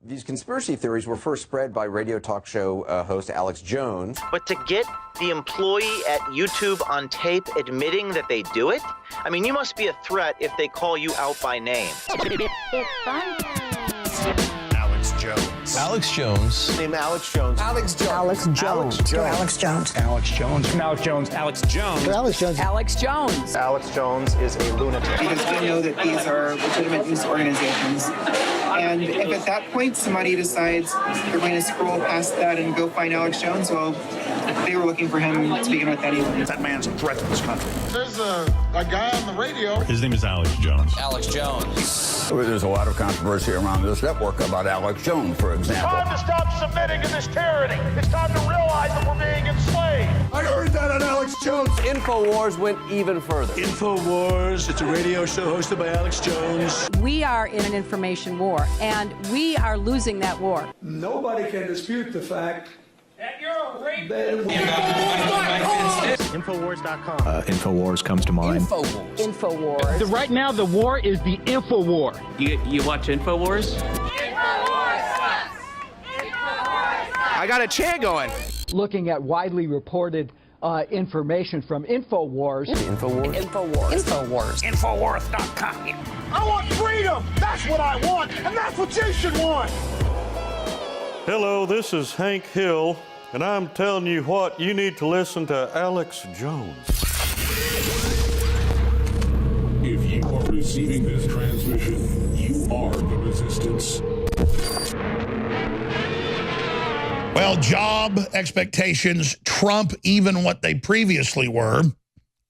These conspiracy theories were first spread by radio talk show host Alex Jones. But to get the employee at YouTube on tape admitting that they do it? I mean, you must be a threat if they call you out by name. It's fun. Alex Jones. Alex Jones. Name Alex Jones. Alex Jones. Alex Jones. Alex Jones. Alex Jones. Alex Jones. Alex Jones. Alex Jones. Alex Jones. Alex Jones is a lunatic. Because we know that these are legitimate news organizations. And if at that point somebody decides they're going to scroll past that and go find Alex Jones, well, they were looking for him to begin with anyway. That man's a threat to this country. There's a guy on the radio. His name is Alex Jones. Alex Jones. There's a lot of controversy around this network about Alex Jones, for example. It's time to stop submitting to this tyranny. It's time to realize that we're being enslaved. I heard that on Alex Jones. InfoWars went even further. InfoWars, it's a radio show hosted by Alex Jones. We are in an information war, and we are losing that war. Nobody can dispute the fact that you're a rapist. Infowars.com. Infowars comes to mind. InfoWars. Right now, the war is the info war. You watch Infowars? I got a chant going. Looking at widely reported information from InfoWars. InfoWars? InfoWars. InfoWars. Infowars.com. I want freedom. That's what I want, and that's what you should want. Hello, this is Hank Hill, and I'm telling you what, you need to listen to Alex Jones. If you are receiving this transmission, you are the resistance. Well, job expectations trump even what they previously were.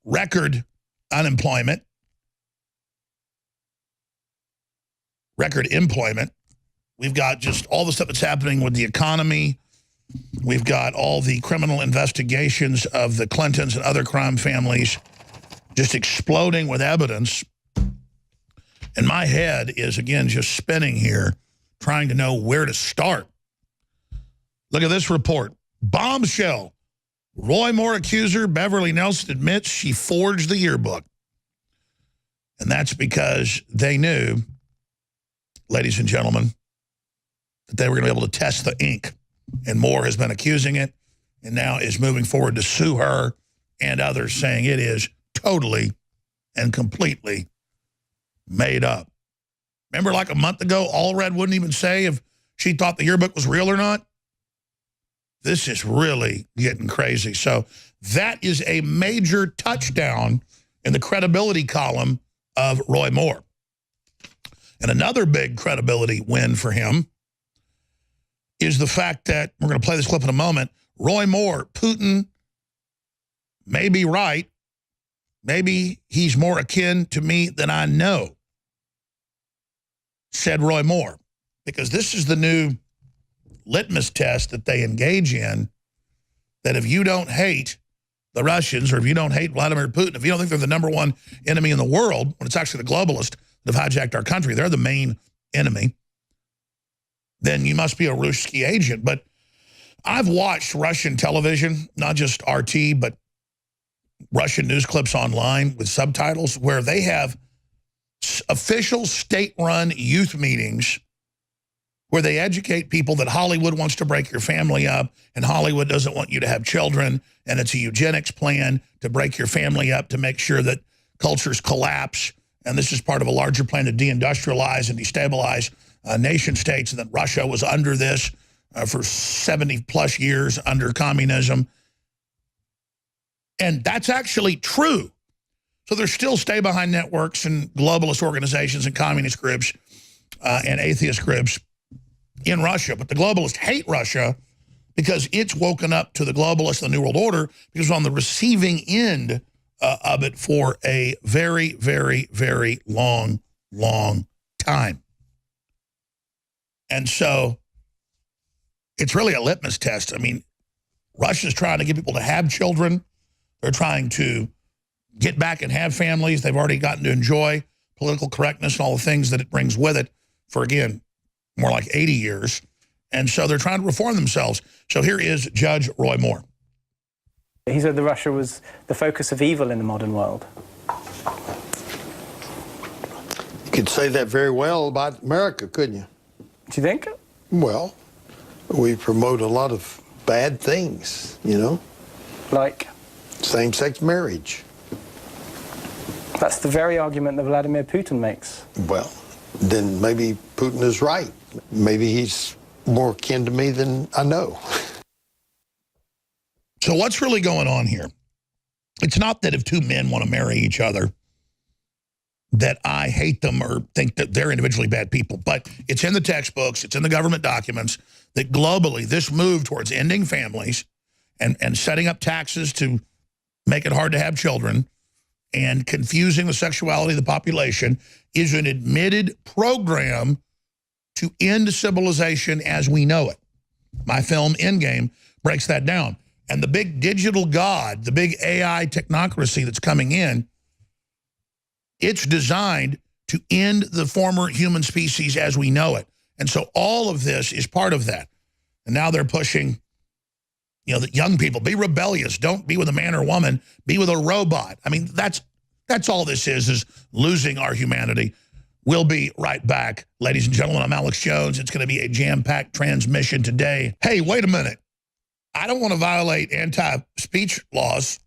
Record unemployment. Record employment. We've got just all the stuff that's happening with the economy. We've got all the criminal investigations of the Clintons and other crime families just exploding with evidence. And my head is, again, just spinning here, trying to know where to start. Look at this report. Bombshell. Roy Moore accuser Beverly Nelson admits she forged the yearbook. And that's because they knew, ladies and gentlemen, that they were going to be able to test the ink. And Moore has been accusing it and now is moving forward to sue her and others, saying it is totally and completely made up. Remember, like a month ago, Allred wouldn't even say if she thought the yearbook was real or not? This is really getting crazy. So that is a major touchdown in the credibility column of Roy Moore. And another big credibility win for him is the fact that, we're going to play this clip in a moment, Roy Moore, Putin may be right. Maybe he's more akin to me than I know, said Roy Moore. Because this is the new litmus test that they engage in, that if you don't hate the Russians, or if you don't hate Vladimir Putin, if you don't think they're the #1 enemy in the world, when it's actually the globalists that have hijacked our country, they're the main enemy, then you must be a Ruski agent. But I've watched Russian television, not just RT, but Russian news clips online with subtitles, where they have official state-run youth meetings where they educate people that Hollywood wants to break your family up, and Hollywood doesn't want you to have children, and it's a eugenics plan to break your family up to make sure that cultures collapse, and this is part of a larger plan to deindustrialize and destabilize nation states, and that Russia was under this for 70-plus years under communism. And that's actually true. So there's still stay-behind networks and globalist organizations and communist groups and atheist groups in Russia. But the globalists hate Russia because it's woken up to the globalists and the New World Order, because it's on the receiving end of it for a very, very, very long, long time. And so it's really a litmus test. I mean, Russia's trying to get people to have children. They're trying to get back and have families. They've already gotten to enjoy political correctness and all the things that it brings with it for, again, more like 80 years. And so they're trying to reform themselves. So here is Judge Roy Moore. He said that Russia was the focus of evil in the modern world. You could say that very well about America, couldn't you? Do you think? Well, we promote a lot of bad things, you know? Like? Same-sex marriage. That's the very argument that Vladimir Putin makes. Well, then maybe Putin is right. Maybe he's more kin to me than I know. So what's really going on here? It's not that if two men want to marry each other that I hate them or think that they're individually bad people, but it's in the textbooks, it's in the government documents that globally this move towards ending families and setting up taxes to make it hard to have children and confusing the sexuality of the population is an admitted program to end civilization as we know it. My film, Endgame, breaks that down. And the big digital god, the big AI technocracy that's coming in, it's designed to end the former human species as we know it. And so all of this is part of that. And now they're pushing, you know, that young people, be rebellious. Don't be with a man or woman. Be with a robot. I mean, that's all this is losing our humanity. We'll be right back. Ladies and gentlemen, I'm Alex Jones. It's going to be a jam-packed transmission today. Hey, wait a minute. I don't want to violate anti-speech laws,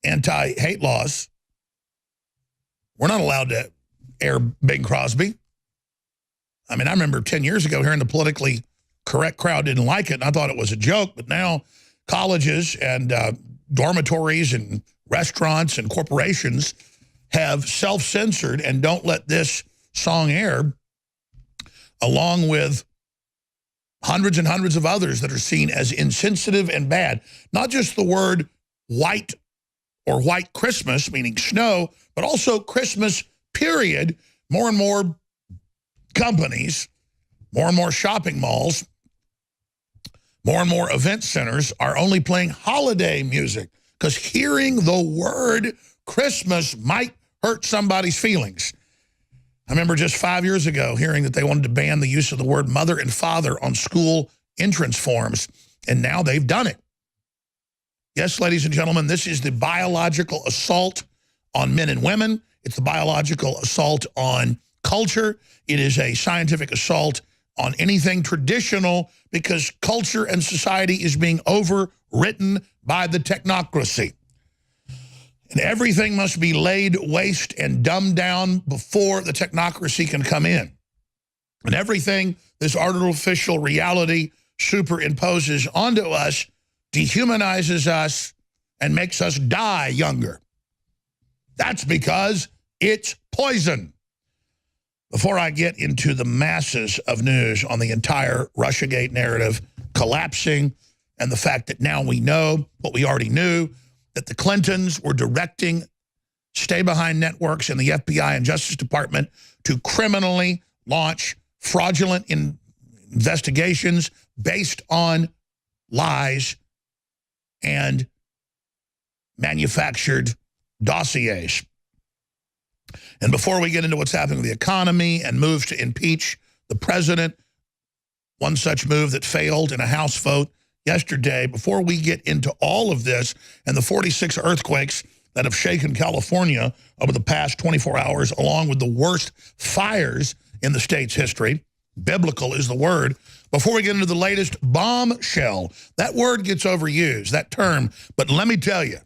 anti-hate laws. We're not allowed to air Bing Crosby. I mean, I remember 10 years ago hearing the politically correct crowd didn't like it, and I thought it was a joke. But now colleges and dormitories and restaurants and corporations have self-censored and don't let this song air, along with hundreds and hundreds of others that are seen as insensitive and bad. Not just the word white or white Christmas, meaning snow, but also Christmas, period. More and more companies, more and more shopping malls, more and more event centers are only playing holiday music because hearing the word Christmas might hurt somebody's feelings. I remember just 5 years ago hearing that they wanted to ban the use of the word mother and father on school entrance forms, and now they've done it. Yes, ladies and gentlemen, this is the biological assault on men and women. It's the biological assault on culture. It is a scientific assault on anything traditional because culture and society is being overwritten by the technocracy. And everything must be laid waste and dumbed down before the technocracy can come in. And everything this artificial reality superimposes onto us dehumanizes us and makes us die younger. That's because it's poison. Before I get into the masses of news on the entire Russiagate narrative collapsing and the fact that now we know what we already knew, that the Clintons were directing stay-behind networks in the FBI and Justice Department to criminally launch fraudulent investigations based on lies and manufactured dossiers. And before we get into what's happening with the economy and moves to impeach the president, one such move that failed in a House vote yesterday, before we get into all of this and the 46 earthquakes that have shaken California over the past 24 hours, along with the worst fires in the state's history, biblical is the word, before we get into the latest bombshell, that word gets overused, that term, but let me tell you,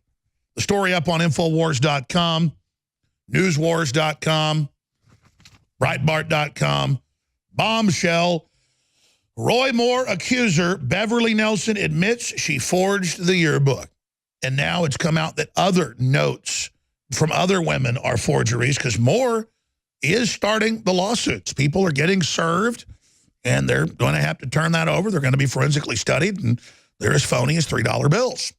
the story up on Infowars.com, Newswars.com, Breitbart.com, bombshell, Roy Moore accuser Beverly Nelson admits she forged the yearbook. And now it's come out that other notes from other women are forgeries because Moore is starting the lawsuits. People are getting served, and they're going to have to turn that over. They're going to be forensically studied, and they're as phony as $3 bills.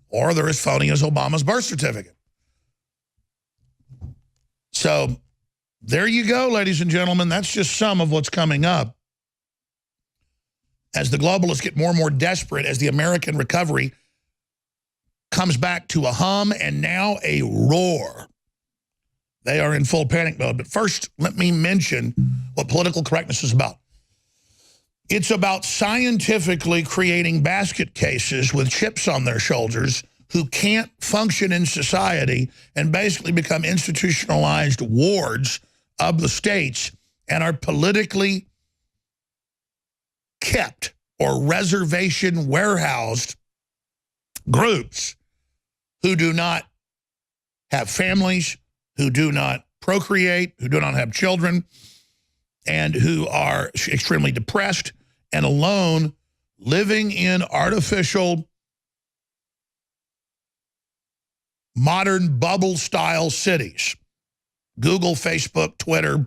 Or they're as phony as Obama's birth certificate. So there you go, ladies and gentlemen. That's just some of what's coming up as the globalists get more and more desperate, as the American recovery comes back to a hum and now a roar. They are in full panic mode. But first, let me mention what political correctness is about. It's about scientifically creating basket cases with chips on their shoulders who can't function in society and basically become institutionalized wards of the states and are politically kept or reservation warehoused groups who do not have families, who do not procreate, who do not have children, and who are extremely depressed and alone, living in artificial, modern bubble-style cities. Google, Facebook, Twitter,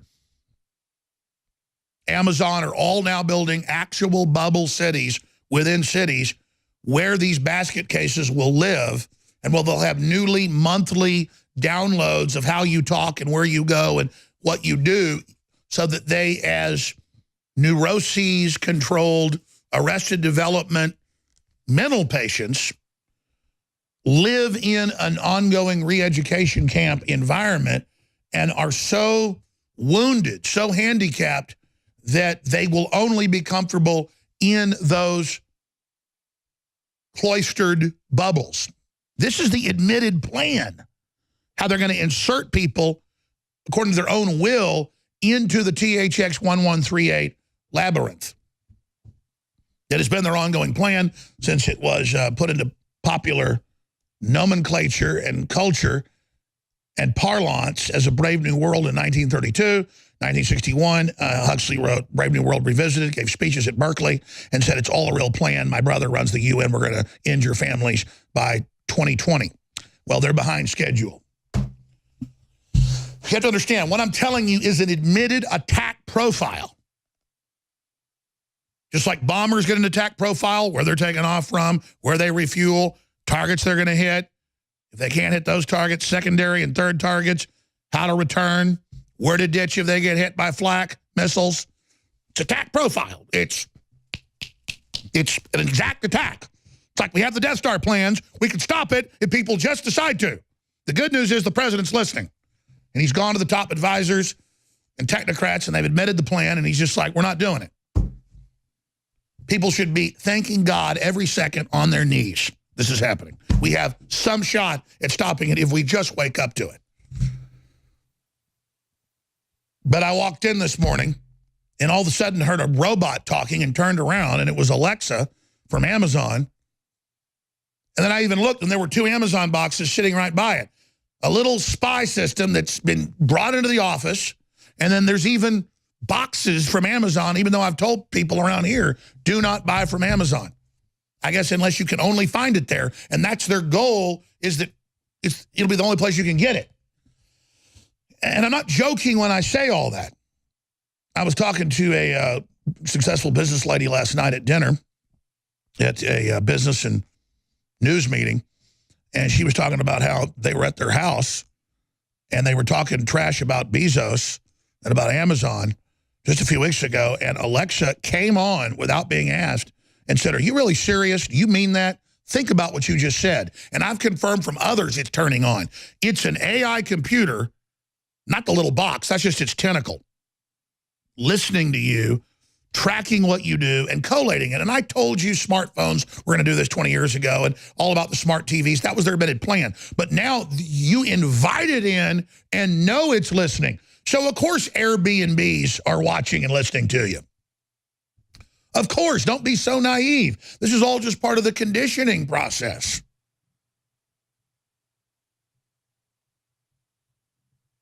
Amazon are all now building actual bubble cities within cities where these basket cases will live, and they'll have newly monthly downloads of how you talk and where you go and what you do, so that they, as neuroses-controlled, arrested development mental patients, live in an ongoing re-education camp environment and are so wounded, so handicapped, that they will only be comfortable in those cloistered bubbles. This is the admitted plan, how they're going to insert people, according to their own will, into the THX 1138 labyrinth. That has been their ongoing plan since it was put into popular nomenclature and culture and parlance as A Brave New World in 1932. 1961, Huxley wrote Brave New World Revisited, gave speeches at Berkeley, and said it's all a real plan. My brother runs the UN. We're going to end your families by 2020. Well, they're behind schedule. You have to understand, what I'm telling you is an admitted attack profile. Just like bombers get an attack profile, where they're taking off from, where they refuel, targets they're going to hit. If they can't hit those targets, secondary and third targets, how to return, where to ditch if they get hit by flak missiles. It's attack profile. It's an exact attack. It's like we have the Death Star plans. We can stop it if people just decide to. The good news is the president's listening. And he's gone to the top advisors and technocrats, and they've admitted the plan, and he's just like, we're not doing it. People should be thanking God every second on their knees. This is happening. We have some shot at stopping it if we just wake up to it. But I walked in this morning and all of a sudden heard a robot talking and turned around, and it was Alexa from Amazon. And then I even looked, and there were 2 Amazon boxes sitting right by it. A little spy system that's been brought into the office, and then there's even boxes from Amazon, even though I've told people around here, do not buy from Amazon. I guess unless you can only find it there. And that's their goal, is that it'll be the only place you can get it. And I'm not joking when I say all that. I was talking to a successful business lady last night at dinner at a business and news meeting, and she was talking about how they were at their house, and they were talking trash about Bezos and about Amazon just a few weeks ago, and Alexa came on without being asked and said, are you really serious? Do you mean that? Think about what you just said. And I've confirmed from others it's turning on. It's an AI computer, not the little box, that's just its tentacle, listening to you, tracking what you do, and collating it. And I told you smartphones were going to do this 20 years ago, and all about the smart TVs. That was their admitted plan. But now you invite it in and know it's listening. So, of course, Airbnbs are watching and listening to you. Of course, don't be so naive. This is all just part of the conditioning process.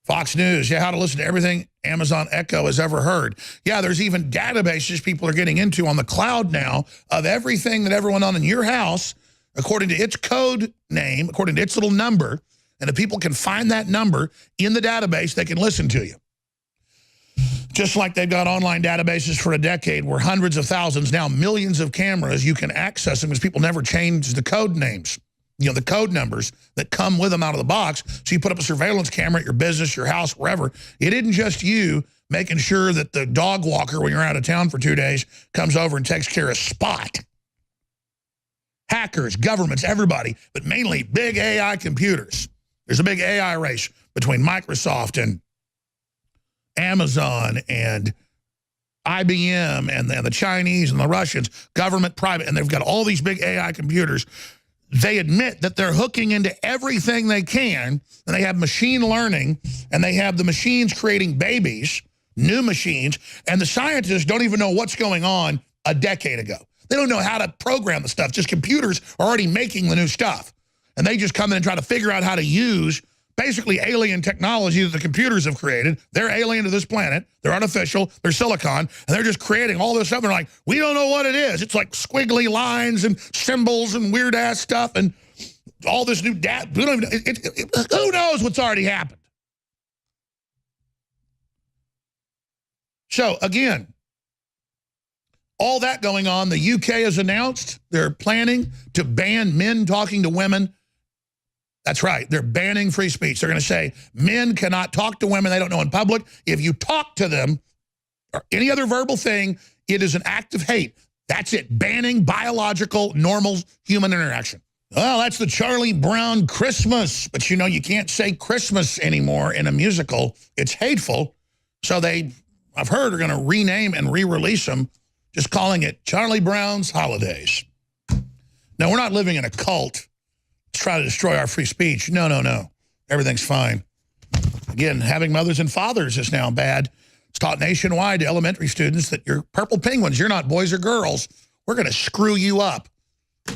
Fox News, yeah, how to listen to everything Amazon Echo has ever heard. Yeah, there's even databases people are getting into on the cloud now of everything that everyone on in your house, according to its code name, according to its little number, and if people can find that number in the database, they can listen to you. Just like they've got online databases for a decade where hundreds of thousands, now millions of cameras, you can access them because people never change the code names. You know, the code numbers that come with them out of the box. So you put up a surveillance camera at your business, your house, wherever. It isn't just you making sure that the dog walker, when you're out of town for 2 days, comes over and takes care of Spot. Hackers, governments, everybody, but mainly big AI computers. There's a big AI race between Microsoft and Amazon and IBM and the Chinese and the Russians, government, private, and they've got all these big AI computers. They admit that they're hooking into everything they can, and they have machine learning, and they have the machines creating babies, new machines, and the scientists don't even know what's going on a decade ago. They don't know how to program the stuff. Just computers are already making the new stuff. And they just come in and try to figure out how to use basically alien technology that the computers have created. They're alien to this planet. They're artificial. They're silicon. And they're just creating all this stuff. They're like, we don't know what it is. It's like squiggly lines and symbols and weird-ass stuff and all this new data. Who knows what's already happened? So, again, all that going on, the UK has announced they're planning to ban men talking to women. That's right. They're banning free speech. They're going to say men cannot talk to women they don't know in public. If you talk to them or any other verbal thing, it is an act of hate. That's it. Banning biological, normal human interaction. Well, that's the Charlie Brown Christmas. But, you know, you can't say Christmas anymore in a musical. It's hateful. So they, I've heard, are going to rename and re-release them, just calling it Charlie Brown's Holidays. Now, we're not living in a cult. Try to destroy our free speech. No, no, no. Everything's fine. Again, having mothers and fathers is now bad. It's taught nationwide to elementary students that you're purple penguins. You're not boys or girls. We're going to screw you up.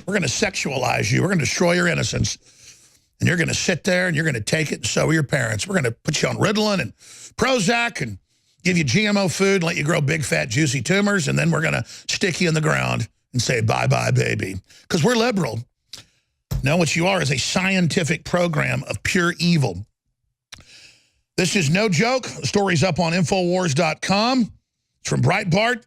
We're going to sexualize you. We're going to destroy your innocence. And you're going to sit there and you're going to take it, and so are your parents. We're going to put you on Ritalin and Prozac and give you GMO food and let you grow big, fat, juicy tumors, and then we're going to stick you in the ground and say, bye-bye, baby. Because we're liberal. No, what you are is a scientific program of pure evil. This is no joke. The story's up on Infowars.com. It's from Breitbart.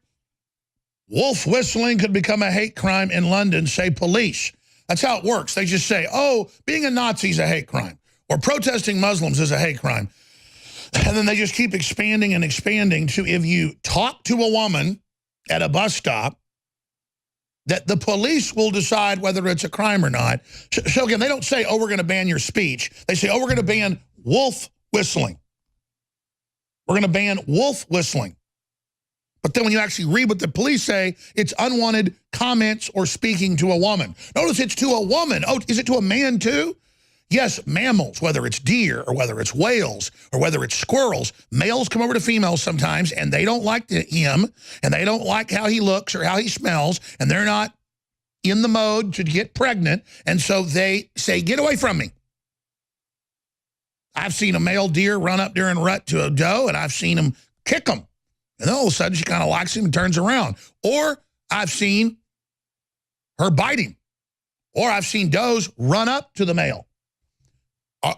Wolf whistling could become a hate crime in London, say police. That's how it works. They just say, oh, being a Nazi is a hate crime, or protesting Muslims is a hate crime. And then they just keep expanding and expanding to, if you talk to a woman at a bus stop, that the police will decide whether it's a crime or not. So again, they don't say, oh, we're going to ban your speech. They say, oh, we're going to ban wolf whistling. We're going to ban wolf whistling. But then when you actually read what the police say, it's unwanted comments or speaking to a woman. Notice it's to a woman. Oh, is it to a man too? Yes, mammals, whether it's deer or whether it's whales or whether it's squirrels, males come over to females sometimes and they don't like him and they don't like how he looks or how he smells, and they're not in the mode to get pregnant, and so they say, get away from me. I've seen a male deer run up during rut to a doe, and I've seen him kick him, and then all of a sudden she kind of likes him and turns around. Or I've seen her bite him, or I've seen does run up to the male.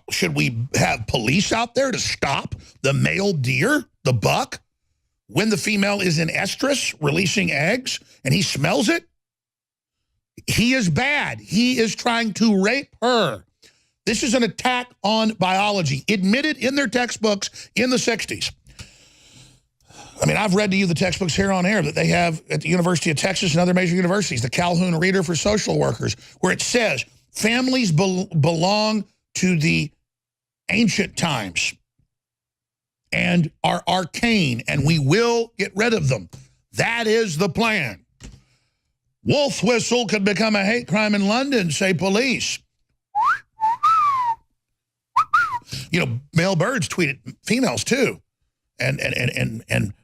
Should we have police out there to stop the male deer, the buck, when the female is in estrus releasing eggs and he smells it? He is bad. He is trying to rape her. This is an attack on biology, admitted in their textbooks in the 60s. I mean, I've read to you the textbooks here on air that they have at the University of Texas and other major universities, the Calhoun Reader for Social Workers, where it says families belong to the ancient times and are arcane, and we will get rid of them. That is the plan. Wolf whistle could become a hate crime in London, say police. You know, male birds tweet at females too. And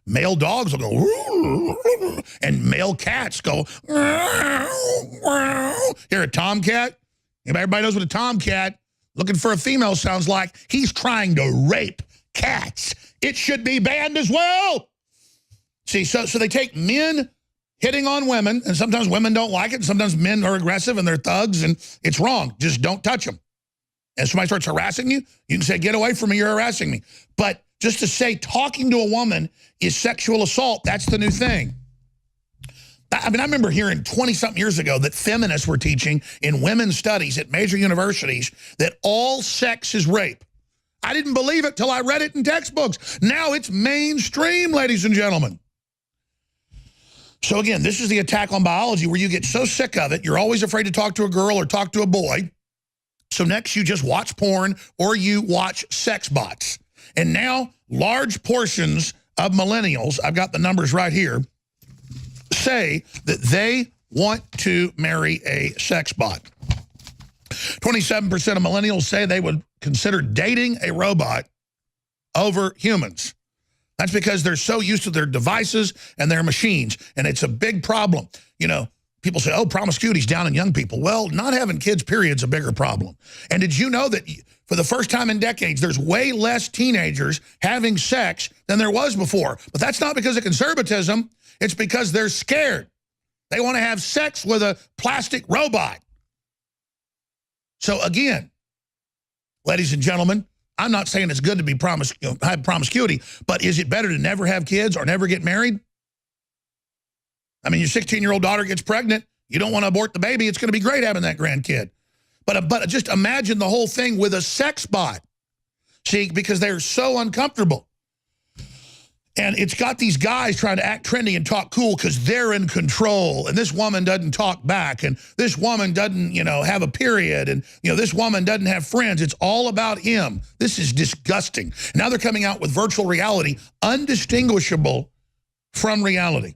male dogs will go, and male cats go, hear a tomcat? Everybody knows what a tomcat looking for a female sounds like. He's trying to rape cats. It should be banned as well. See, so they take men hitting on women, and sometimes women don't like it, and sometimes men are aggressive and they're thugs, and it's wrong. Just don't touch them. And somebody starts harassing you, you can say, get away from me, you're harassing me. But just to say talking to a woman is sexual assault, that's the new thing. I mean, I remember hearing 20-something years ago that feminists were teaching in women's studies at major universities that all sex is rape. I didn't believe it till I read it in textbooks. Now it's mainstream, ladies and gentlemen. So again, this is the attack on biology where you get so sick of it, you're always afraid to talk to a girl or talk to a boy. So next you just watch porn or you watch sex bots. And now large portions of millennials, I've got the numbers right here, say that they want to marry a sex bot. 27% of millennials say they would consider dating a robot over humans. That's because they're so used to their devices and their machines, and it's a big problem. You know, people say, oh, promiscuity's down in young people. Well, not having kids, period's a bigger problem. And did you know that for the first time in decades, there's way less teenagers having sex than there was before? But that's not because of conservatism. It's because they're scared. They want to have sex with a plastic robot. So again, ladies and gentlemen, I'm not saying it's good to be have promiscuity, but is it better to never have kids or never get married? I mean, your 16-year-old daughter gets pregnant. You don't want to abort the baby. It's going to be great having that grandkid. But just imagine the whole thing with a sex bot. See, because they're so uncomfortable. And it's got these guys trying to act trendy and talk cool because they're in control. And this woman doesn't talk back. And this woman doesn't, you know, have a period. And, you know, this woman doesn't have friends. It's all about him. This is disgusting. Now they're coming out with virtual reality, undistinguishable from reality.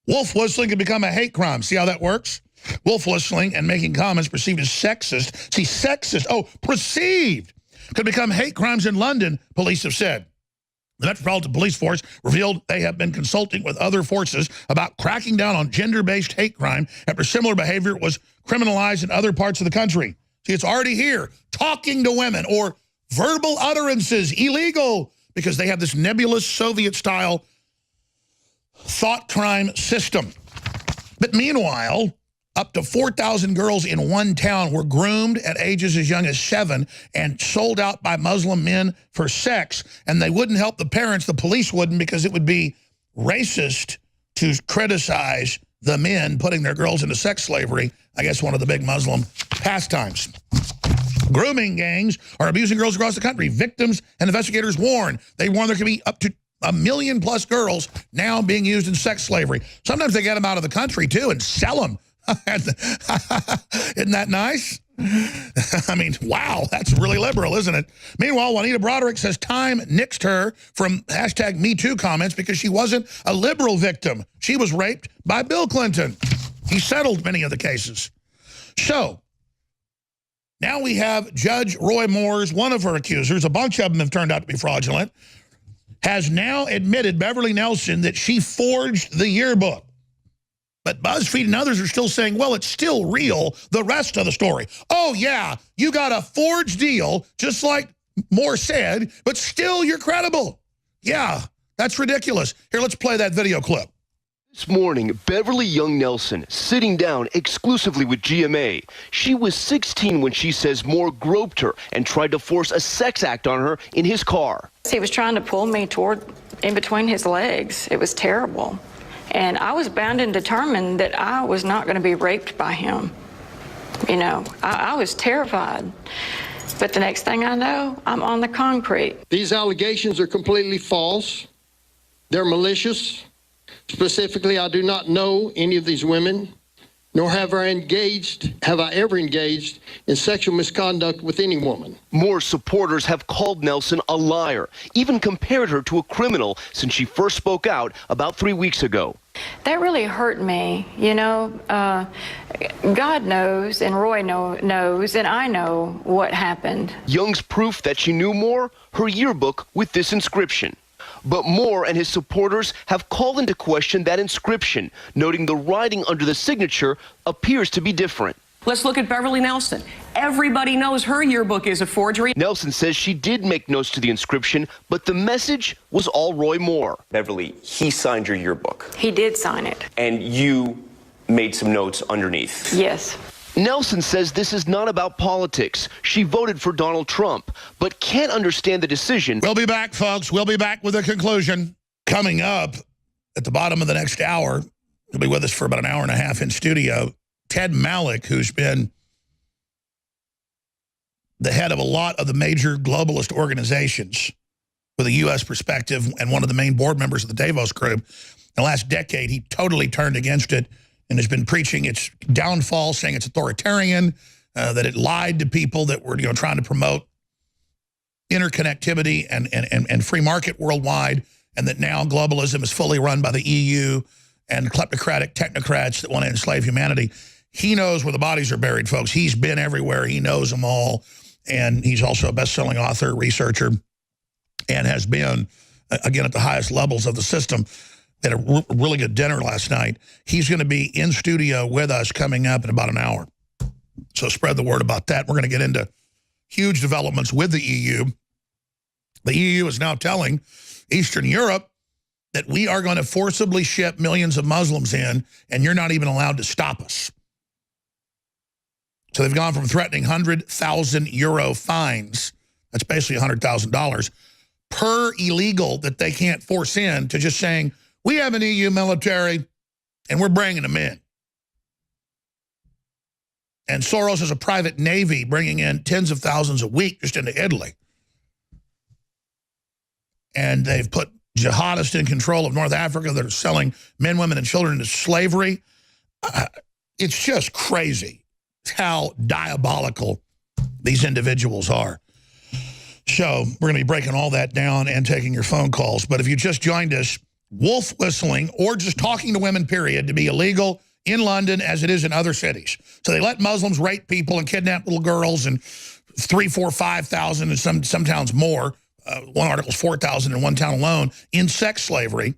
Wolf whistling can become a hate crime. See how that works? Wolf whistling and making comments perceived as sexist. See, sexist, perceived, could become hate crimes in London, police have said. The Metropolitan Police Force revealed they have been consulting with other forces about cracking down on gender-based hate crime after similar behavior was criminalized in other parts of the country. See, it's already here. Talking to women or verbal utterances, illegal, because they have this nebulous Soviet-style thought crime system. But meanwhile, up to 4,000 girls in one town were groomed at ages as young as 7 and sold out by Muslim men for sex. And they wouldn't help the parents. The police wouldn't, because it would be racist to criticize the men putting their girls into sex slavery. I guess one of the big Muslim pastimes. Grooming gangs are abusing girls across the country. Victims and investigators warn. They warn there could be up to 1 million+ girls now being used in sex slavery. Sometimes they get them out of the country, too, and sell them. Isn't that nice? I mean, wow, that's really liberal, isn't it? Meanwhile, Juanita Broderick says Time nixed her from #MeToo comments because she wasn't a liberal victim. She was raped by Bill Clinton. He settled many of the cases. So, now we have Judge Roy Moore's, one of her accusers, a bunch of them have turned out to be fraudulent, has now admitted, Beverly Nelson, that she forged the yearbook. But BuzzFeed and others are still saying, well, it's still real, the rest of the story. Oh, yeah, you got a forged deal, just like Moore said, but still you're credible. Yeah, that's ridiculous. Here, let's play that video clip. This morning, Beverly Young Nelson sitting down exclusively with GMA. She was 16 when she says Moore groped her and tried to force a sex act on her in his car. He was trying to pull me toward in between his legs. It was terrible. And I was bound and determined that I was not going to be raped by him. You know, I was terrified. But the next thing I know, I'm on the concrete. These allegations are completely false. They're malicious. Specifically, I do not know any of these women, nor have I ever engaged in sexual misconduct with any woman. Moore's supporters have called Nelson a liar, even compared her to a criminal since she first spoke out about 3 weeks ago. That really hurt me. You know, God knows, and Roy knows, and I know what happened. Young's proof that she knew Moore? Her yearbook with this inscription. But Moore and his supporters have called into question that inscription, noting the writing under the signature appears to be different. Let's look at Beverly Nelson. Everybody knows her yearbook is a forgery. Nelson says she did make notes to the inscription, but the message was all Roy Moore. Beverly, he signed your yearbook. He did sign it. And you made some notes underneath. Yes. Nelson says this is not about politics. She voted for Donald Trump, but can't understand the decision. We'll be back, folks. We'll be back with a conclusion. Coming up at the bottom of the next hour, he'll be with us for about an hour and a half in studio, Ted Malloch, who's been the head of a lot of the major globalist organizations with a U.S. perspective and one of the main board members of the Davos group. In the last decade, he totally turned against it and has been preaching its downfall, saying it's authoritarian, that it lied to people that were trying to promote interconnectivity and free market worldwide, and that now globalism is fully run by the EU and kleptocratic technocrats that want to enslave humanity. He knows where the bodies are buried, folks. He's been everywhere. He knows them all. And he's also a best-selling author, researcher. and has been, again, at the highest levels of the system. Had a really good dinner last night. He's going to be in studio with us coming up in about an hour. So spread the word about that. We're going to get into huge developments with the EU. The EU is now telling Eastern Europe that we are going to forcibly ship millions of Muslims in, and you're not even allowed to stop us. So they've gone from threatening 100,000 euro fines, that's basically $100,000, per illegal that they can't force in, to just saying, we have an EU military, and we're bringing them in. And Soros has a private navy bringing in tens of thousands a week just into Italy. And they've put jihadists in control of North Africa that are selling men, women, and children into slavery. It's just crazy how diabolical these individuals are. So we're going to be breaking all that down and taking your phone calls. But if you just joined us, wolf whistling or just talking to women, period, to be illegal in London as it is in other cities. So they let Muslims rape people and kidnap little girls, and 3,000, 4,000, 5,000 and some towns more. One article's 4,000 in one town alone in sex slavery.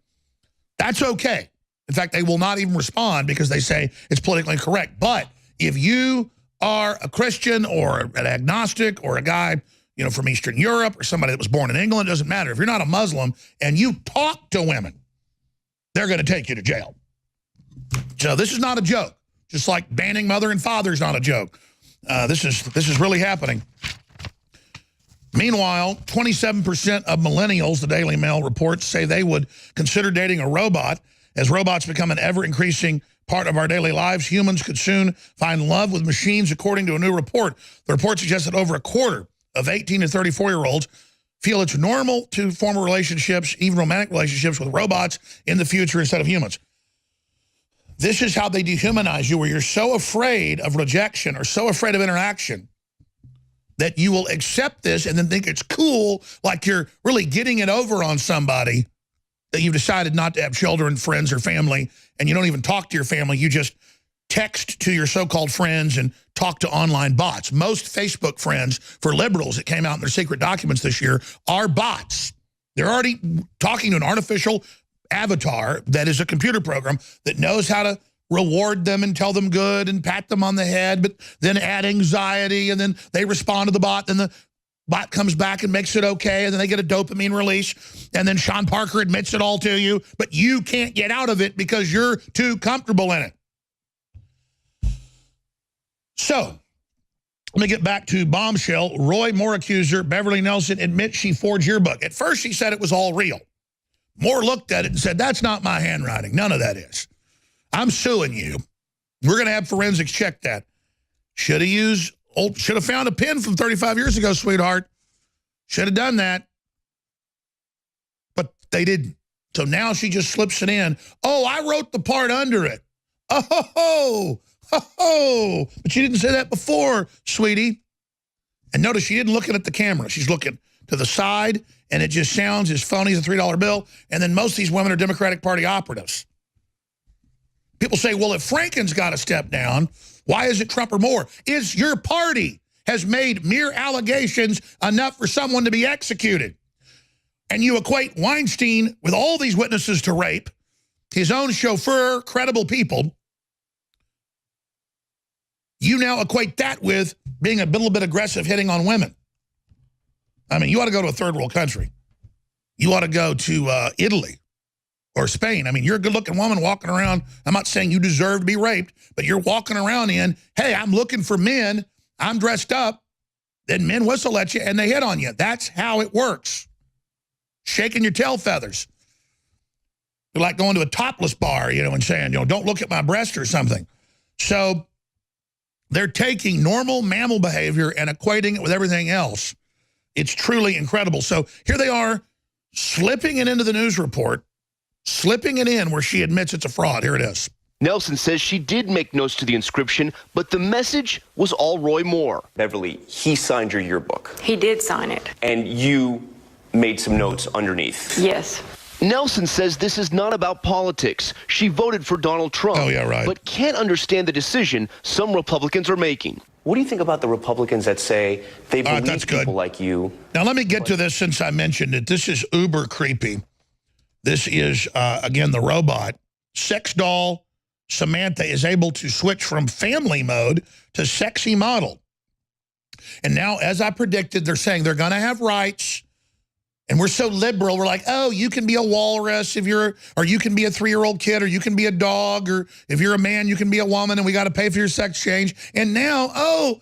That's okay. In fact, they will not even respond because they say it's politically incorrect. But if you are a Christian or an agnostic or a guy, you know, from Eastern Europe or somebody that was born in England, it doesn't matter. If you're not a Muslim and you talk to women, they're going to take you to jail. So this is not a joke. Just like banning mother and father is not a joke. This is really happening. Meanwhile, 27% of millennials, the Daily Mail reports, say they would consider dating a robot. As robots become an ever-increasing part of our daily lives, humans could soon find love with machines, according to a new report. The report suggests that over a quarter of 18 to 34-year-olds feel it's normal to form relationships, even romantic relationships, with robots in the future instead of humans. This is how they dehumanize you, where you're so afraid of rejection or so afraid of interaction that you will accept this and then think it's cool, like you're really getting it over on somebody, that you've decided not to have children, friends, or family, and you don't even talk to your family. You just text to your so-called friends and talk to online bots. Most Facebook friends for liberals that came out in their secret documents this year are bots. They're already talking to an artificial avatar that is a computer program that knows how to reward them and tell them good and pat them on the head, but then add anxiety, and then they respond to the bot, then the bot comes back and makes it okay, and then they get a dopamine release, and then Sean Parker admits it all to you, but you can't get out of it because you're too comfortable in it. So, let me get back to bombshell. Roy Moore accuser Beverly Nelson admits she forged yearbook. At first, she said it was all real. Moore looked at it and said, that's not my handwriting. None of that is. I'm suing you. We're going to have forensics check that. Should have found a pen from 35 years ago, sweetheart. Should have done that. But they didn't. So now she just slips it in. Oh, I wrote the part under it. Oh, but she didn't say that before, sweetie. And notice she isn't looking at the camera. She's looking to the side, and it just sounds as phony as a $3 bill. And then most of these women are Democratic Party operatives. People say, well, if Franken's got to step down, why is it Trump or Moore? Is your party has made mere allegations enough for someone to be executed? And you equate Weinstein with all these witnesses to rape, his own chauffeur, credible people. You now equate that with being a little bit aggressive hitting on women. I mean, you ought to go to a third world country. You ought to go to Italy or Spain. I mean, you're a good-looking woman walking around. I'm not saying you deserve to be raped, but you're walking around in, hey, I'm looking for men. I'm dressed up. Then men whistle at you, and they hit on you. That's how it works. Shaking your tail feathers. You're like going to a topless bar, you know, and saying, you know, don't look at my breast or something. So they're taking normal mammal behavior and equating it with everything else. It's truly incredible. So here they are, slipping it into the news report, slipping it in where she admits it's a fraud. Here it is. Nelson says she did make notes to the inscription, but the message was all Roy Moore. Beverly, he signed your yearbook. He did sign it. And you made some notes underneath. Yes. Nelson says this is not about politics. She voted for Donald Trump, but can't understand the decision some Republicans are making. What do you think about the Republicans that say they believe people like you? Now, let me get to this since I mentioned it. This is uber creepy. This is, again, the robot. Sex doll Samantha is able to switch from family mode to sexy model. And now, as I predicted, they're saying they're going to have rights. And we're so liberal. We're like, oh, you can be a walrus if you're, or you can be a 3-year-old kid, or you can be a dog, or if you're a man, you can be a woman, and we got to pay for your sex change. And now, oh,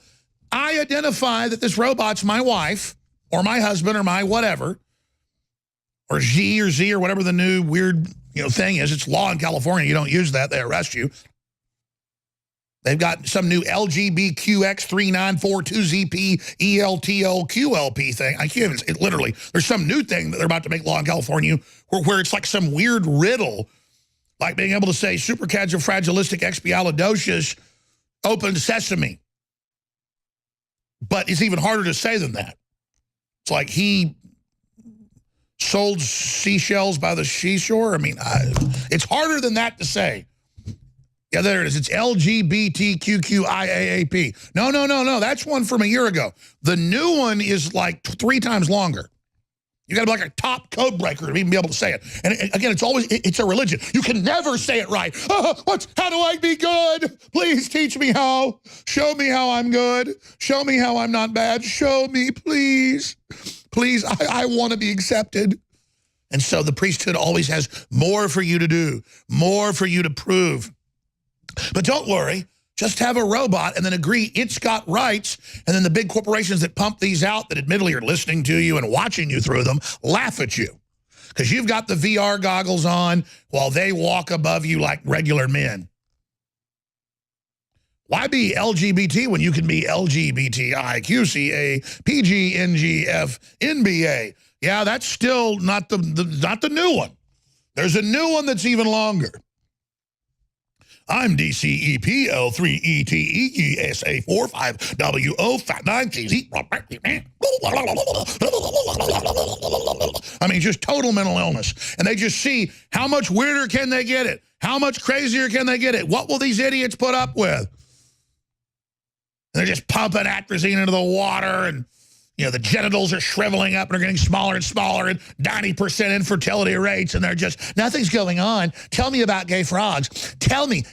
I identify that this robot's my wife, or my husband, or my whatever, or Z or whatever the new weird thing is. It's law in California. You don't use that, they arrest you. They've got some new LGBTQX3942ZP ELTLQLP thing. I can't even, literally, there's some new thing that they're about to make law in California where it's like some weird riddle, like being able to say supercalifragilisticexpialidocious open sesame. But it's even harder to say than that. It's like he sold seashells by the seashore. I mean, it's harder than that to say. Yeah, there it is. It's LGBTQQIAAP. No. That's one from a year ago. The new one is like 3 times longer. You got to be like a top code breaker to even be able to say it. And again, it's a religion. You can never say it right. How do I be good? Please teach me how. Show me how I'm good. Show me how I'm not bad. Show me, please. Please, I want to be accepted. And so the priesthood always has more for you to do, more for you to prove. But don't worry, just have a robot and then agree it's got rights, and then the big corporations that pump these out that admittedly are listening to you and watching you through them laugh at you because you've got the VR goggles on while they walk above you like regular men. Why be LGBT when you can be LGBTIQCAPGNGFNBA? Yeah, that's still not the new one. There's a new one that's even longer. I'm DCEPL3ETEESA45WO59TZ. I mean, just total mental illness. And they just see how much weirder can they get it? How much crazier can they get it? What will these idiots put up with? And they're just pumping atrazine into the water, and the genitals are shriveling up and are getting smaller and smaller, and 90% infertility rates, and they're just, nothing's going on. Tell me about gay frogs. Tell me,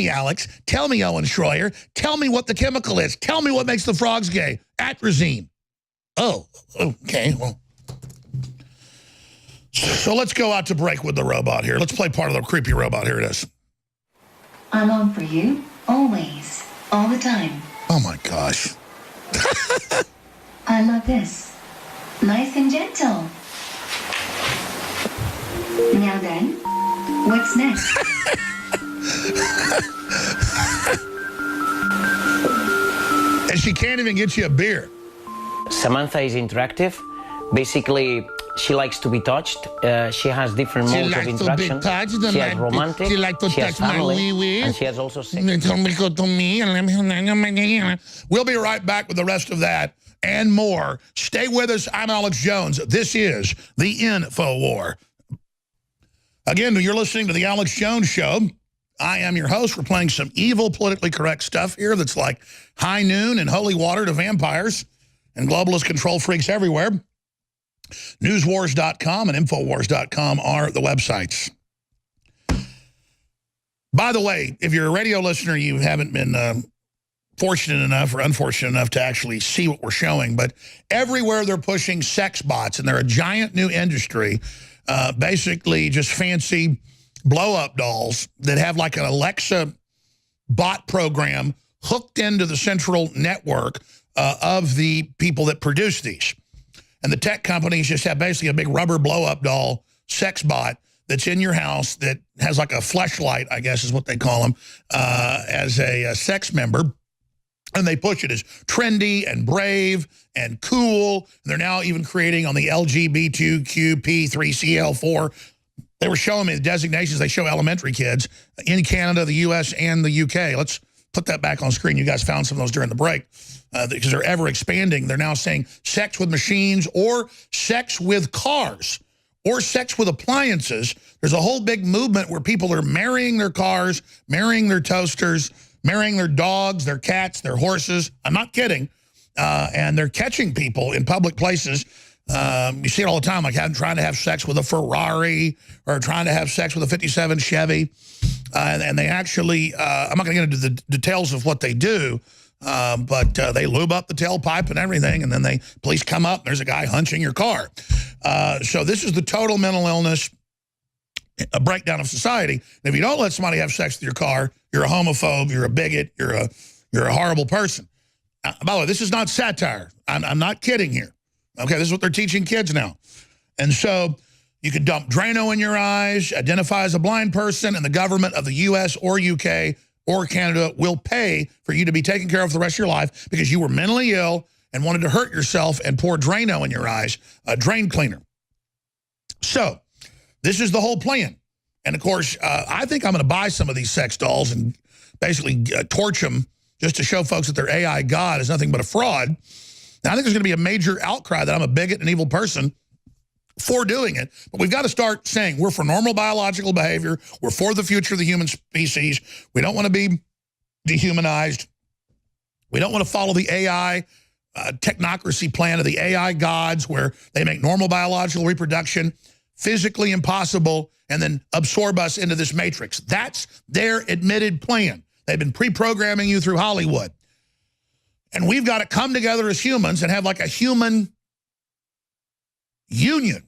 Alex. Tell me, Owen Schroyer. Tell me what the chemical is. Tell me what makes the frogs gay. Atrazine. Oh, okay. Well, so let's go out to break with the robot here. Let's play part of the creepy robot. Here it is. I'm on for you, always, all the time. Oh, my gosh. I love this. Nice and gentle. Now then, what's next? And she can't even get you a beer. Samantha is interactive. Basically, she likes to be touched. She has different modes of interaction. She has romantic, she has family, and she has also sex. We'll be right back with the rest of that and more. Stay with us. I'm Alex Jones. This is the InfoWar. Again, you're listening to the Alex Jones Show. I am your host. We're playing some evil, politically correct stuff here that's like high noon and holy water to vampires and globalist control freaks everywhere. Newswars.com and Infowars.com are the websites. By the way, if you're a radio listener, you haven't been fortunate enough or unfortunate enough to actually see what we're showing, but everywhere they're pushing sex bots, and they're a giant new industry, basically just fancy blow-up dolls that have like an Alexa bot program hooked into the central network of the people that produce these. And the tech companies just have basically a big rubber blow-up doll sex bot that's in your house that has like a fleshlight, I guess is what they call them, as a sex member. And they push it as trendy and brave and cool. And they're now even creating on the LGBTQP3CL4. They were showing me the designations they show elementary kids in Canada, the U.S., and the U.K. Let's put that back on screen. You guys found some of those during the break because they're ever expanding. They're now saying sex with machines or sex with cars or sex with appliances. There's a whole big movement where people are marrying their cars, marrying their toasters, marrying their dogs, their cats, their horses. I'm not kidding. And they're catching people in public places. You see it all the time, like trying to have sex with a Ferrari or trying to have sex with a 57 Chevy. And they actually, I'm not going to get into the details of what they do, but they lube up the tailpipe and everything, and then police come up, and there's a guy hunching your car. So this is the total mental illness, a breakdown of society. And if you don't let somebody have sex with your car, you're a homophobe, you're a bigot, you're a horrible person. By the way, this is not satire. I'm not kidding here. Okay, this is what they're teaching kids now. And so you could dump Drano in your eyes, identify as a blind person, and the government of the U.S. or UK or Canada will pay for you to be taken care of for the rest of your life because you were mentally ill and wanted to hurt yourself and pour Drano in your eyes, a drain cleaner. So this is the whole plan. And, of course, I think I'm going to buy some of these sex dolls and basically torch them just to show folks that their AI God is nothing but a fraud. Now, I think there's going to be a major outcry that I'm a bigot and evil person for doing it. But we've got to start saying we're for normal biological behavior. We're for the future of the human species. We don't want to be dehumanized. We don't want to follow the AI technocracy plan of the AI gods where they make normal biological reproduction physically impossible and then absorb us into this matrix. That's their admitted plan. They've been pre-programming you through Hollywood. And we've got to come together as humans and have like a human union,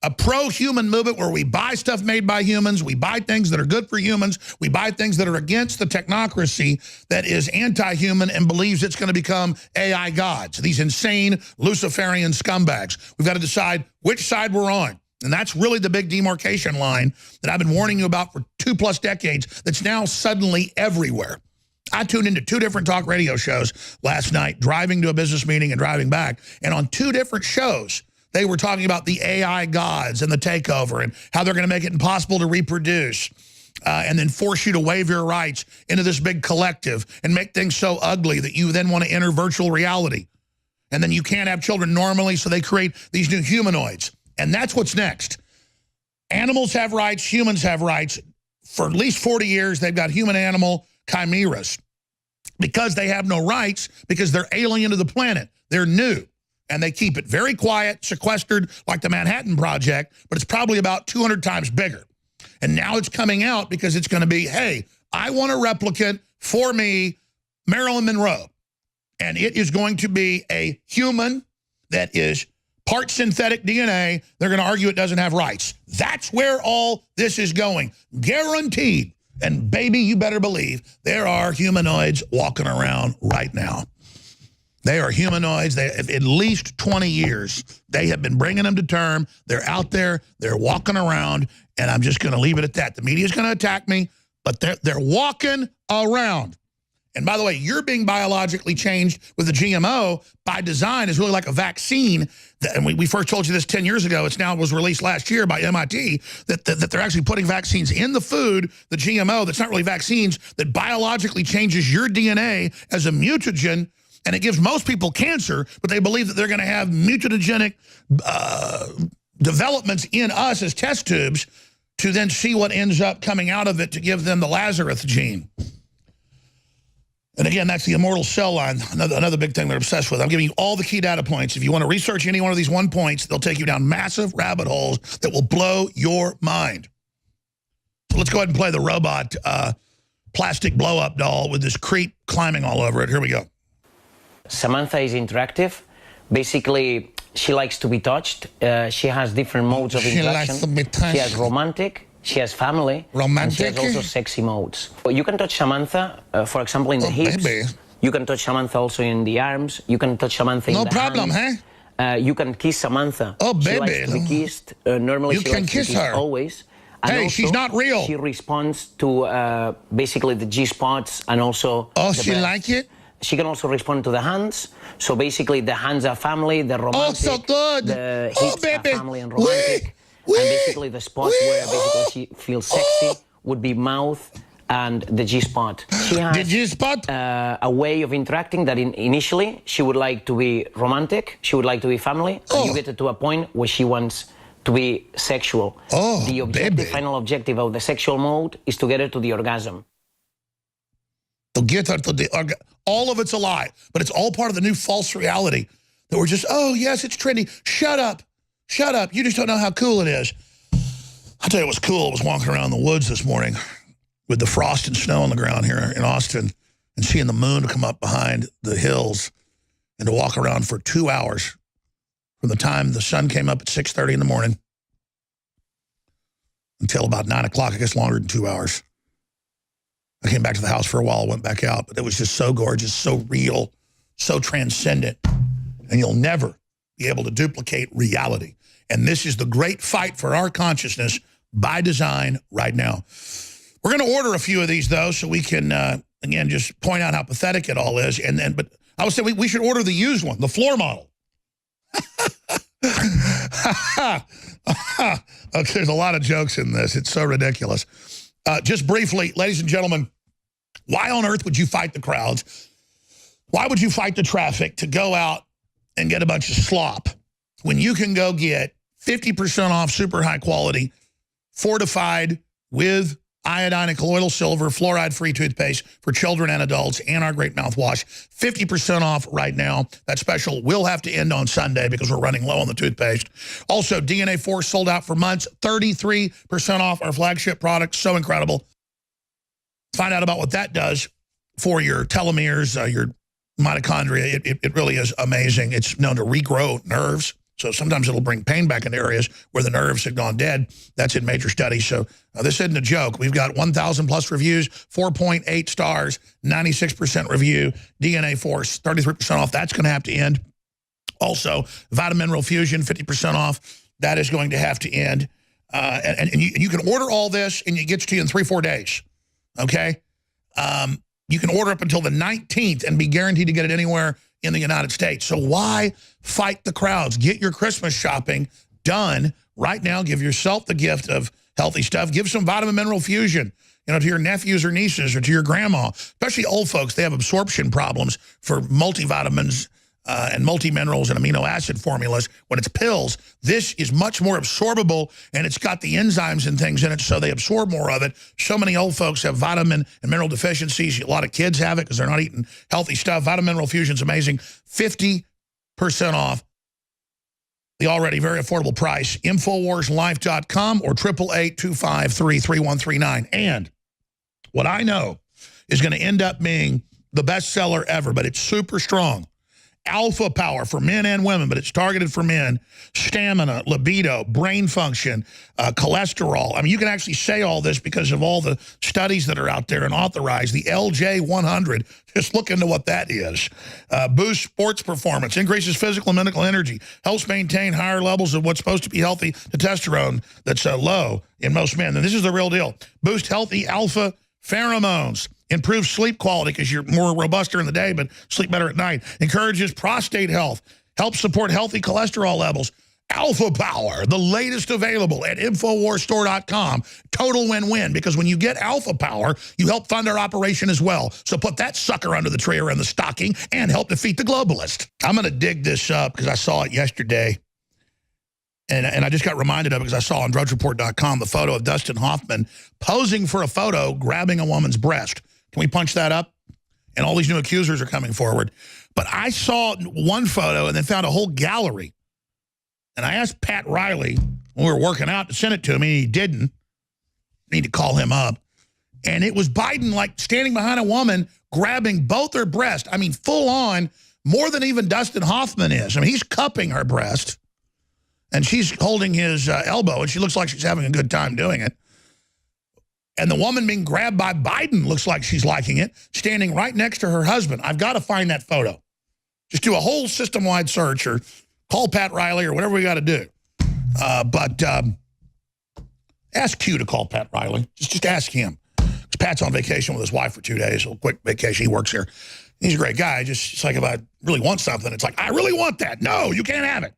a pro-human movement where we buy stuff made by humans, we buy things that are good for humans, we buy things that are against the technocracy that is anti-human and believes it's going to become AI gods, these insane Luciferian scumbags. We've got to decide which side we're on. And that's really the big demarcation line that I've been warning you about for 2+ decades that's now suddenly everywhere. I tuned into 2 different talk radio shows last night, driving to a business meeting and driving back. And on 2 different shows, they were talking about the AI gods and the takeover and how they're going to make it impossible to reproduce and then force you to waive your rights into this big collective and make things so ugly that you then want to enter virtual reality. And then you can't have children normally, so they create these new humanoids. And that's what's next. Animals have rights, humans have rights. For at least 40 years, they've got human-animal chimeras because they have no rights because they're alien to the planet. They're new, and they keep it very quiet, sequestered like the Manhattan Project, but it's probably about 200 times bigger. And now it's coming out because it's going to be, hey, I want a replicant for me, Marilyn Monroe. And it is going to be a human that is part synthetic DNA. They're going to argue it doesn't have rights. That's where all this is going. Guaranteed. And baby, you better believe there are humanoids walking around right now. They are humanoids. They at least 20 years. They have been bringing them to term. They're out there. They're walking around. And I'm just going to leave it at that. The media is going to attack me, but they're walking around. And by the way, you're being biologically changed with the GMO by design is really like a vaccine. And we first told you this 10 years ago. It's now was released last year by MIT that they're actually putting vaccines in the food, the GMO, that's not really vaccines, that biologically changes your DNA as a mutagen. And it gives most people cancer, but they believe that they're going to have mutagenic developments in us as test tubes to then see what ends up coming out of it to give them the Lazarus gene. And again, that's the immortal cell line, another big thing they're obsessed with. I'm giving you all the key data points. If you want to research any one of these 1 points, they'll take you down massive rabbit holes that will blow your mind. So let's go ahead and play the robot plastic blow-up doll with this creep climbing all over it. Here we go. Samantha is interactive. Basically, she likes to be touched. She has different modes of interaction. She likes to be touched. She has romantic. She has family. Romantic. And she has also sexy modes. You can touch Samantha, for example, in the hips. Baby. You can touch Samantha also in the arms. You can touch Samantha in the hands. No problem, huh? You can kiss Samantha. Oh, baby. She likes to be kissed. Normally, you she can likes kiss to be kissed her. Always. And hey, also, she's not real. She responds to basically the G-spots and also she like it? She can also respond to the hands. So basically, the hands are family, the romantic. Oh, so good. The hips are family and romantic. And basically, the spots where basically she feels sexy would be mouth and the G-spot. She has the G-spot? A way of interacting that initially she would like to be romantic. She would like to be family. And you get to a point where she wants to be sexual. Oh, the objective, baby. final objective of the sexual mode is to get her to the orgasm. To get her to the all of it's a lie, but it's all part of the new false reality that we're just, oh, yes, it's trendy. Shut up. Shut up. You just don't know how cool it is. I'll tell you what's cool. I was walking around the woods this morning with the frost and snow on the ground here in Austin and seeing the moon come up behind the hills and to walk around for 2 hours from the time the sun came up at 6:30 in the morning until about 9 o'clock, I guess longer than 2 hours. I came back to the house for a while, went back out, but it was just so gorgeous, so real, so transcendent, and you'll never be able to duplicate reality. And this is the great fight for our consciousness by design right now. We're going to order a few of these, though, so we can, again, just point out how pathetic it all is. But I would say we should order the used one, the floor model. Okay, there's a lot of jokes in this. It's so ridiculous. Just briefly, ladies and gentlemen, why on earth would you fight the crowds? Why would you fight the traffic to go out and get a bunch of slop when you can go get 50% off super high quality, fortified with iodine and colloidal silver, fluoride-free toothpaste for children and adults, and our great mouthwash. 50% off right now. That special will have to end on Sunday because we're running low on the toothpaste. Also, DNA Force sold out for months. 33% off our flagship product. So incredible. Find out about what that does for your telomeres, your mitochondria. It really is amazing. It's known to regrow nerves. So sometimes it'll bring pain back into areas where the nerves had gone dead. That's in major studies. So this isn't a joke. We've got 1,000 plus reviews, 4.8 stars, 96% review, DNA Force, 33% off. That's going to have to end. Also, Vitamin Mineral Fusion, 50% off. That is going to have to end. And you can order all this, and it gets to you in 3-4 days. Okay? You can order up until the 19th and be guaranteed to get it anywhere in the United States. So why fight the crowds? Get your Christmas shopping done right now. Give yourself the gift of healthy stuff. Give some Vitamin Mineral Fusion, to your nephews or nieces or to your grandma, especially old folks. They have absorption problems for multivitamins and multi-minerals and amino acid formulas. When it's pills, this is much more absorbable, and it's got the enzymes and things in it, so they absorb more of it. So many old folks have vitamin and mineral deficiencies. A lot of kids have it because they're not eating healthy stuff. Vitamin Mineral Fusion is amazing. 50% off the already very affordable price. InfoWarsLife.com or 888-253-3139. And what I know is going to end up being the best seller ever, but it's super strong. Alpha Power for men and women, but it's targeted for men. Stamina, libido, brain function, cholesterol. I mean, you can actually say all this because of all the studies that are out there and authorized. The LJ100, just look into what that is. Boosts sports performance, increases physical and mental energy, helps maintain higher levels of what's supposed to be healthy testosterone that's low in most men. And this is the real deal. Boost healthy alpha pheromones. Improves sleep quality because you're more robust during the day, but sleep better at night. Encourages prostate health. Helps support healthy cholesterol levels. Alpha Power, the latest available at InfoWarsStore.com. Total win-win, because when you get Alpha Power, you help fund our operation as well. So put that sucker under the tree or in the stocking and help defeat the globalist. I'm going to dig this up because I saw it yesterday. And I just got reminded of it because I saw on DrudgeReport.com the photo of Dustin Hoffman posing for a photo grabbing a woman's breast. Can we punch that up? And all these new accusers are coming forward. But I saw one photo and then found a whole gallery. And I asked Pat Riley when we were working out to send it to me, and he didn't. I need to call him up. And it was Biden, like, standing behind a woman, grabbing both her breasts. I mean, full on, more than even Dustin Hoffman is. I mean, he's cupping her breast. And she's holding his elbow, and she looks like she's having a good time doing it. And the woman being grabbed by Biden looks like she's liking it, standing right next to her husband. I've got to find that photo. Just do a whole system-wide search or call Pat Riley or whatever we got to do. But ask Q to call Pat Riley. Just ask him. Because Pat's on vacation with his wife for 2 days, a quick vacation. He works here. He's a great guy. It's like if I really want something, it's like, I really want that. No, you can't have it.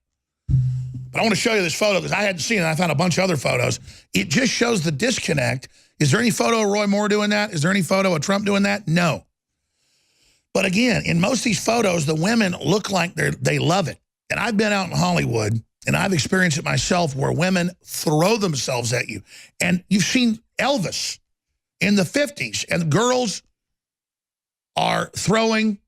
But I want to show you this photo because I hadn't seen it. I found a bunch of other photos. It just shows the disconnect. Is there any photo of Roy Moore doing that? Is there any photo of Trump doing that? No. But again, in most of these photos, the women look like they love it. And I've been out in Hollywood, and I've experienced it myself, where women throw themselves at you. And you've seen Elvis in the 50s, and girls are throwing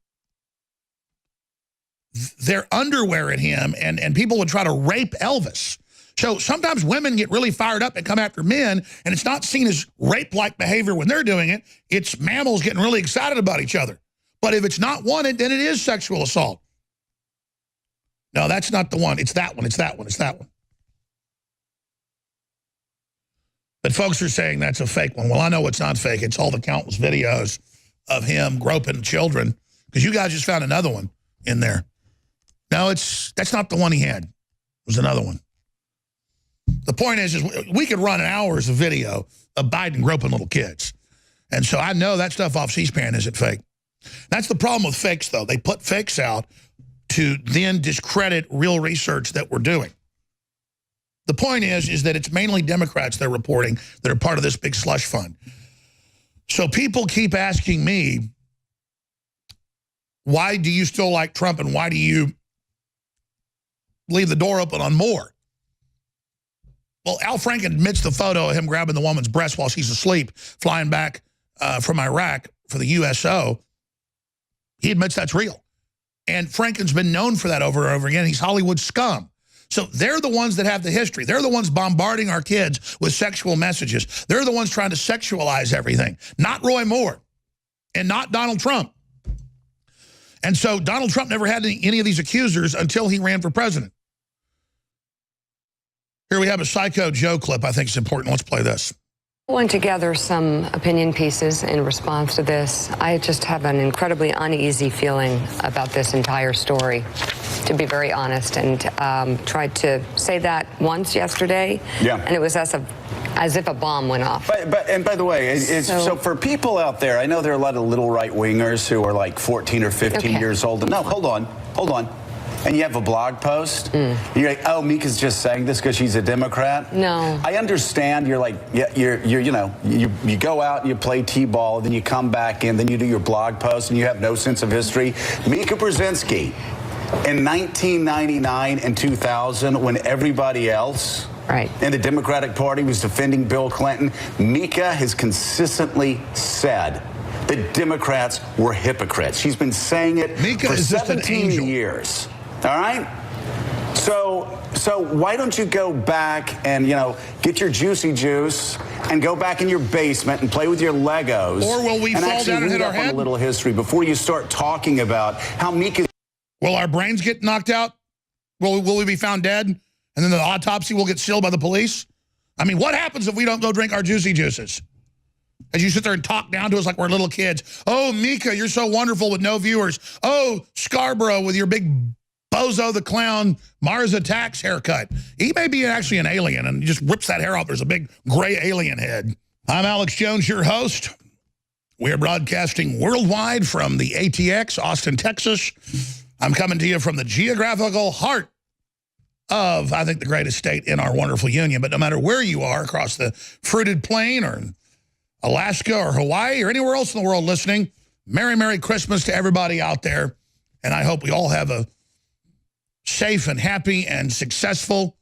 their underwear at him, and people would try to rape Elvis. So sometimes women get really fired up and come after men, and it's not seen as rape-like behavior when they're doing it. It's mammals getting really excited about each other. But if it's not wanted, then it is sexual assault. No, that's not the one. It's that one. It's that one. It's that one. But folks are saying that's a fake one. Well, I know it's not fake. It's all the countless videos of him groping children, because you guys just found another one in there. No, that's not the one he had. It was another one. The point is we could run hours of video of Biden groping little kids. And so I know that stuff off C-SPAN isn't fake. That's the problem with fakes, though. They put fakes out to then discredit real research that we're doing. The point is that it's mainly Democrats they're reporting that are part of this big slush fund. So people keep asking me, why do you still like Trump, and why do you leave the door open on more? Well, Al Franken admits the photo of him grabbing the woman's breast while she's asleep, flying back from Iraq for the USO. He admits that's real. And Franken's been known for that over and over again. He's Hollywood scum. So they're the ones that have the history. They're the ones bombarding our kids with sexual messages. They're the ones trying to sexualize everything. Not Roy Moore and not Donald Trump. And so Donald Trump never had any of these accusers until he ran for president. Here we have a Psycho Joe clip. I think it's important. Let's play this. Pulling together some opinion pieces in response to this, I just have an incredibly uneasy feeling about this entire story, to be very honest, and tried to say that once yesterday, and it was as if a bomb went off. And by the way, so for people out there, I know there are a lot of little right-wingers who are like 14 or 15 years old. No, hold on. And you have a blog post, you're like, oh, Mika's just saying this because she's a Democrat? No. I understand you're like, you go out and you play T-ball, then you come back in, then you do your blog post, and you have no sense of history. Mika Brzezinski, in 1999 and 2000, when everybody else in the Democratic Party was defending Bill Clinton, Mika has consistently said that Democrats were hypocrites. She's been saying it for 17 years. All right? So why don't you go back and, get your juicy juice and go back in your basement and play with your Legos? Or will we fall down and hit our head? A little history before you start talking about how Mika... Will our brains get knocked out? Will we be found dead? And then the autopsy will get sealed by the police? I mean, what happens if we don't go drink our juicy juices? As you sit there and talk down to us like we're little kids. Oh, Mika, you're so wonderful with no viewers. Oh, Scarborough with your big Bozo the Clown Mars Attacks haircut. He may be actually an alien, and he just rips that hair off. There's a big gray alien head. I'm Alex Jones, your host. We are broadcasting worldwide from the ATX, Austin, Texas. I'm coming to you from the geographical heart of, I think, the greatest state in our wonderful union. But no matter where you are, across the fruited plain or Alaska or Hawaii or anywhere else in the world listening, Merry, Merry Christmas to everybody out there. And I hope we all have a safe and happy and successful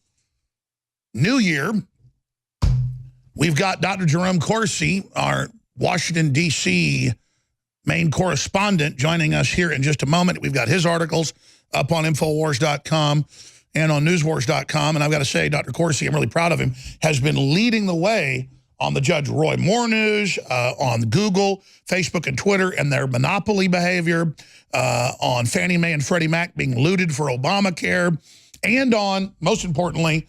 New Year. We've got Dr. Jerome Corsi, our Washington, D.C. main correspondent, joining us here in just a moment. We've got his articles up on Infowars.com and on Newswars.com. And I've got to say, Dr. Corsi, I'm really proud of him, has been leading the way on the Judge Roy Moore news, on Google, Facebook, and Twitter, and their monopoly behavior, on Fannie Mae and Freddie Mac being looted for Obamacare, and on, most importantly,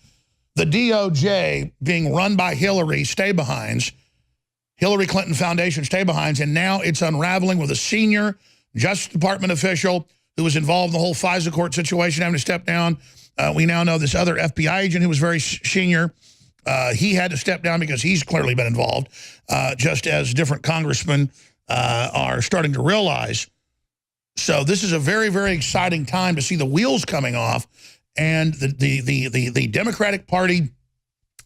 the DOJ being run by Hillary stay-behinds, Hillary Clinton Foundation stay-behinds, and now it's unraveling with a senior Justice Department official who was involved in the whole FISA court situation having to step down. We now know this other FBI agent who was very senior. He had to step down because he's clearly been involved, just as different congressmen are starting to realize. So this is a very, very exciting time to see the wheels coming off, and the Democratic Party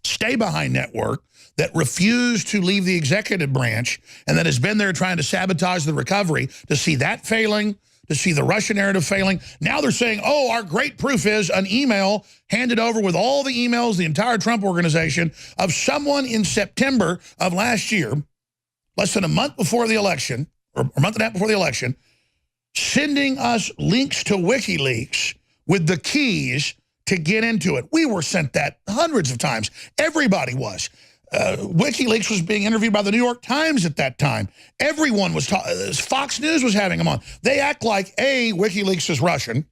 stay-behind network that refused to leave the executive branch and that has been there trying to sabotage the recovery, to see that failing, to see the Russian narrative failing. Now they're saying, oh, our great proof is an email handed over with all the emails, the entire Trump organization, of someone in September of last year, less than a month before the election, or a month and a half before the election, sending us links to WikiLeaks with the keys to get into it. We were sent that hundreds of times. Everybody was. WikiLeaks was being interviewed by the New York Times at that time. Everyone was Fox News was having them on. They act like, A, WikiLeaks is Russian,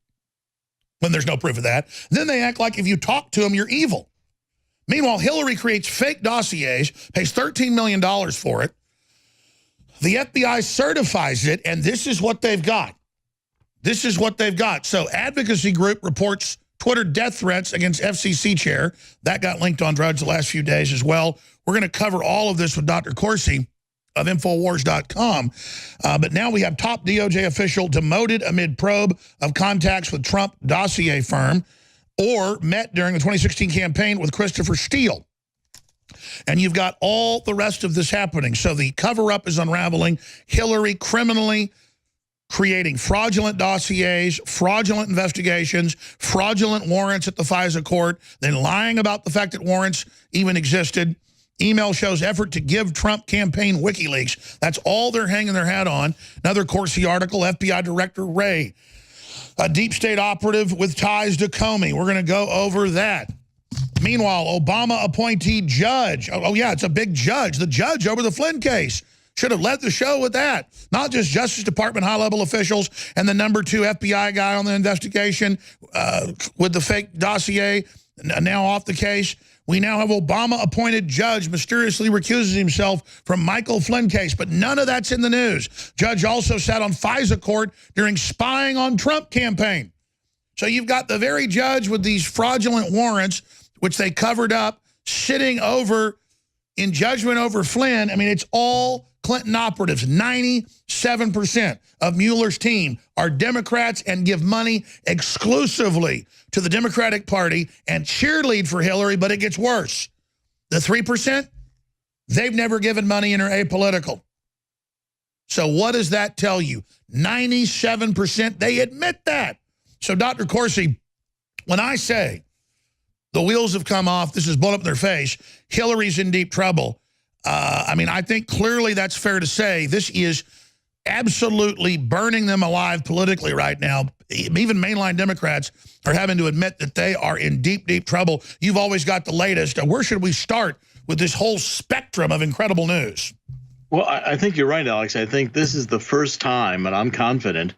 when there's no proof of that. Then they act like if you talk to them, you're evil. Meanwhile, Hillary creates fake dossiers, pays $13 million for it. The FBI certifies it, and this is what they've got. This is what they've got. So advocacy group reports Twitter death threats against FCC chair. That got linked on Drudge the last few days as well. We're going to cover all of this with Dr. Corsi of Infowars.com. But now we have top DOJ official demoted amid probe of contacts with Trump dossier firm, or met during the 2016 campaign with Christopher Steele. And you've got all the rest of this happening. So the cover-up is unraveling. Hillary criminally creating fraudulent dossiers, fraudulent investigations, fraudulent warrants at the FISA court, then lying about the fact that warrants even existed. Email shows effort to give Trump campaign WikiLeaks. That's all they're hanging their hat on. Another Corsi article, FBI Director Wray, a deep state operative with ties to Comey. We're going to go over that. Meanwhile, Obama appointee judge. Oh, yeah, it's a big judge. The judge over the Flynn case. Should have led the show with that. Not just Justice Department high-level officials and the #2 FBI guy on the investigation with the fake dossier now off the case. We now have Obama-appointed judge mysteriously recuses himself from Michael Flynn case, but none of that's in the news. Judge also sat on FISA court during spying on Trump campaign. So you've got the very judge with these fraudulent warrants, which they covered up, sitting over in judgment over Flynn. I mean, it's all Clinton operatives. 97% of Mueller's team are Democrats and give money exclusively to the Democratic Party and cheerlead for Hillary, but it gets worse. The 3%, they've never given money and are apolitical. So what does that tell you? 97%, they admit that. So Dr. Corsi, when I say the wheels have come off, this is blown up in their face, Hillary's in deep trouble, I mean, I think clearly that's fair to say. This is absolutely burning them alive politically right now. Even mainline Democrats are having to admit that they are in deep, deep trouble. You've always got the latest. Where should we start with this whole spectrum of incredible news? Well, I think you're right, Alex. I think this is the first time, and I'm confident,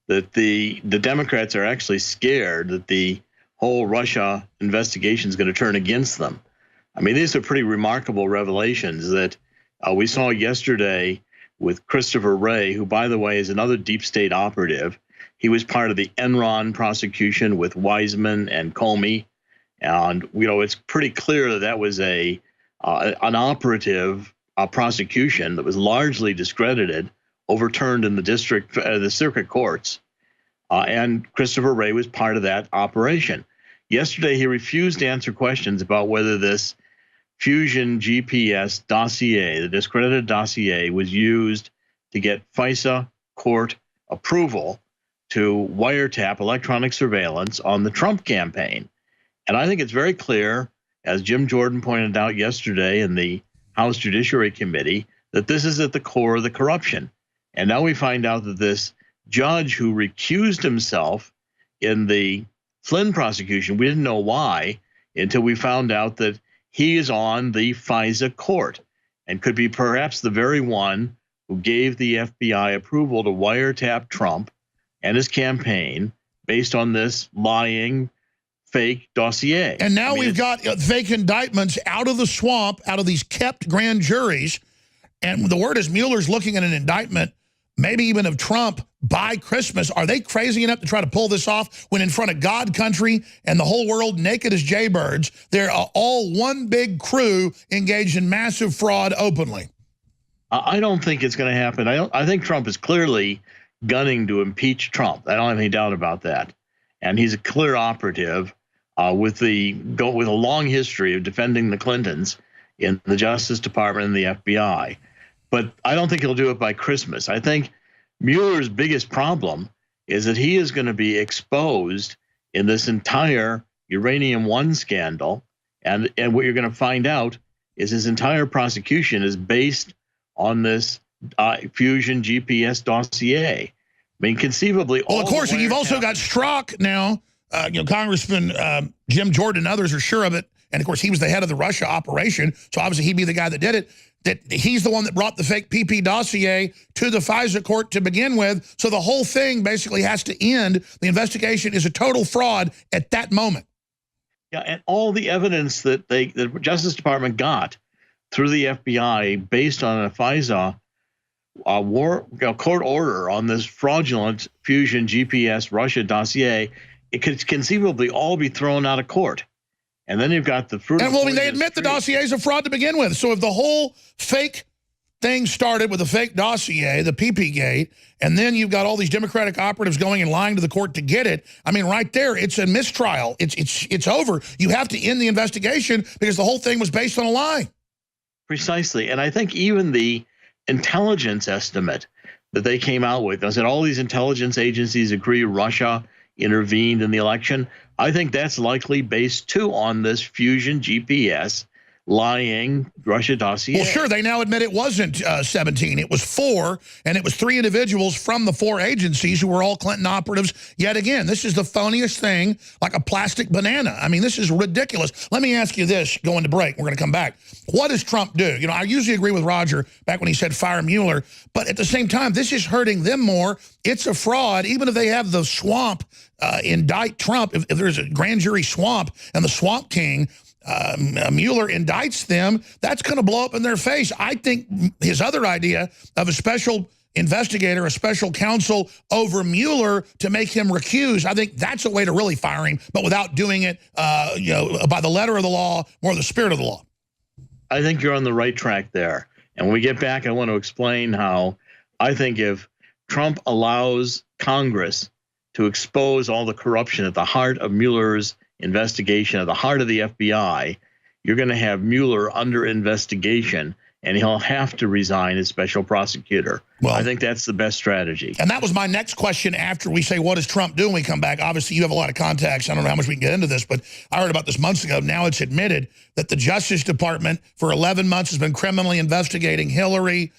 that the Democrats are actually scared that the whole Russia investigation is going to turn against them. I mean, these are pretty remarkable revelations that we saw yesterday with Christopher Wray, who, by the way, is another deep state operative. He was part of the Enron prosecution with Wiseman and Comey. And, you know, it's pretty clear that that was an operative prosecution that was largely discredited, overturned in the circuit courts. And Christopher Wray was part of that operation. Yesterday, he refused to answer questions about whether this Fusion GPS dossier, the discredited dossier, was used to get FISA court approval to wiretap electronic surveillance on the Trump campaign. And I think it's very clear, as Jim Jordan pointed out yesterday in the House Judiciary Committee, that this is at the core of the corruption. And now we find out that this judge who recused himself in the Flynn prosecution, we didn't know why until we found out that he is on the FISA court and could be perhaps the very one who gave the FBI approval to wiretap Trump and his campaign based on this lying, fake dossier. And now we've got fake indictments out of the swamp, out of these kept grand juries. And the word is Mueller's looking at an indictment, maybe even of Trump, by Christmas. Are they crazy enough to try to pull this off when in front of God country and the whole world naked as jaybirds, they're all one big crew engaged in massive fraud openly? I don't think it's going to happen. I think Trump is clearly gunning to impeach Trump. I don't have any doubt about that. And he's a clear operative with a long history of defending the Clintons in the Justice Department and the FBI. But I don't think he'll do it by Christmas. I think Mueller's biggest problem is that he is going to be exposed in this entire Uranium One scandal. And what you're going to find out is his entire prosecution is based on this Fusion GPS dossier. I mean, conceivably, well, of course, and you've also got Strzok now. Congressman Jim Jordan and others are sure of it. And, of course, he was the head of the Russia operation, so obviously he'd be the guy that did it. That he's the one that brought the fake PP dossier to the FISA court to begin with. So the whole thing basically has to end. The investigation is a total fraud at that moment. Yeah, and all the evidence that the Justice Department got through the FBI based on a FISA court order on this fraudulent Fusion GPS Russia dossier, it could conceivably all be thrown out of court. And then you've got the fruit. And well, I mean, they admit the dossier is a fraud to begin with. So if the whole fake thing started with a fake dossier, the PP gate, and then you've got all these Democratic operatives going and lying to the court to get it, I mean, right there, it's a mistrial. It's over. You have to end the investigation because the whole thing was based on a lie. Precisely. And I think even the intelligence estimate that they came out with, I said all these intelligence agencies agree Russia intervened in the election. I think that's likely based too on this Fusion GPS lying Russia dossier. Well, sure, they now admit it wasn't 17. It was 4, and it was 3 individuals from the 4 agencies who were all Clinton operatives. Yet again, this is the phoniest thing, like a plastic banana. I mean, this is ridiculous. Let me ask you this, going to break. We're going to come back. What does Trump do? You know, I usually agree with Roger back when he said fire Mueller, but at the same time, this is hurting them more. It's a fraud, even if they have the swamp indict Trump. If there's a grand jury swamp and the Swamp King, Mueller indicts them, that's going to blow up in their face. I think his other idea of a special investigator, a special counsel over Mueller to make him recuse, I think that's a way to really fire him, but without doing it by the letter of the law, more the spirit of the law. I think you're on the right track there. And when we get back, I want to explain how I think if Trump allows Congress to expose all the corruption at the heart of Mueller's investigation, at the heart of the FBI, you're going to have Mueller under investigation, and he'll have to resign as special prosecutor. Well, I think that's the best strategy. And that was my next question after we say, what does Trump do when we come back? Obviously, you have a lot of contacts. I don't know how much we can get into this, but I heard about this months ago. Now it's admitted that the Justice Department for 11 months has been criminally investigating Hillary,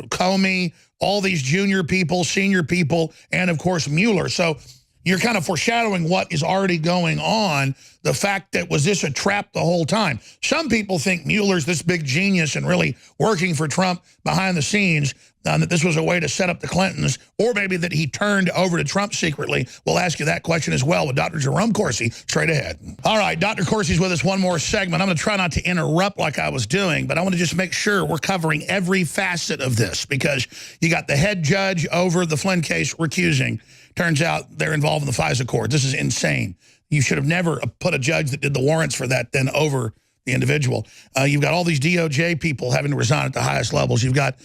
Comey, all these junior people, senior people, and, of course, Mueller. So you're kind of foreshadowing what is already going on, the fact that was this a trap the whole time. Some people think Mueller's this big genius and really working for Trump behind the scenes, that this was a way to set up the Clintons, or maybe that he turned over to Trump secretly. We'll ask you that question as well with Dr. Jerome Corsi straight ahead. All right, Dr. Corsi's with us one more segment. I'm going to try not to interrupt like I was doing, but I want to just make sure we're covering every facet of this, because you got the head judge over the Flynn case recusing. Turns out they're involved in the FISA court. This is insane. You should have never put a judge that did the warrants for that then over the individual. You've got all these DOJ people having to resign at the highest levels. You've got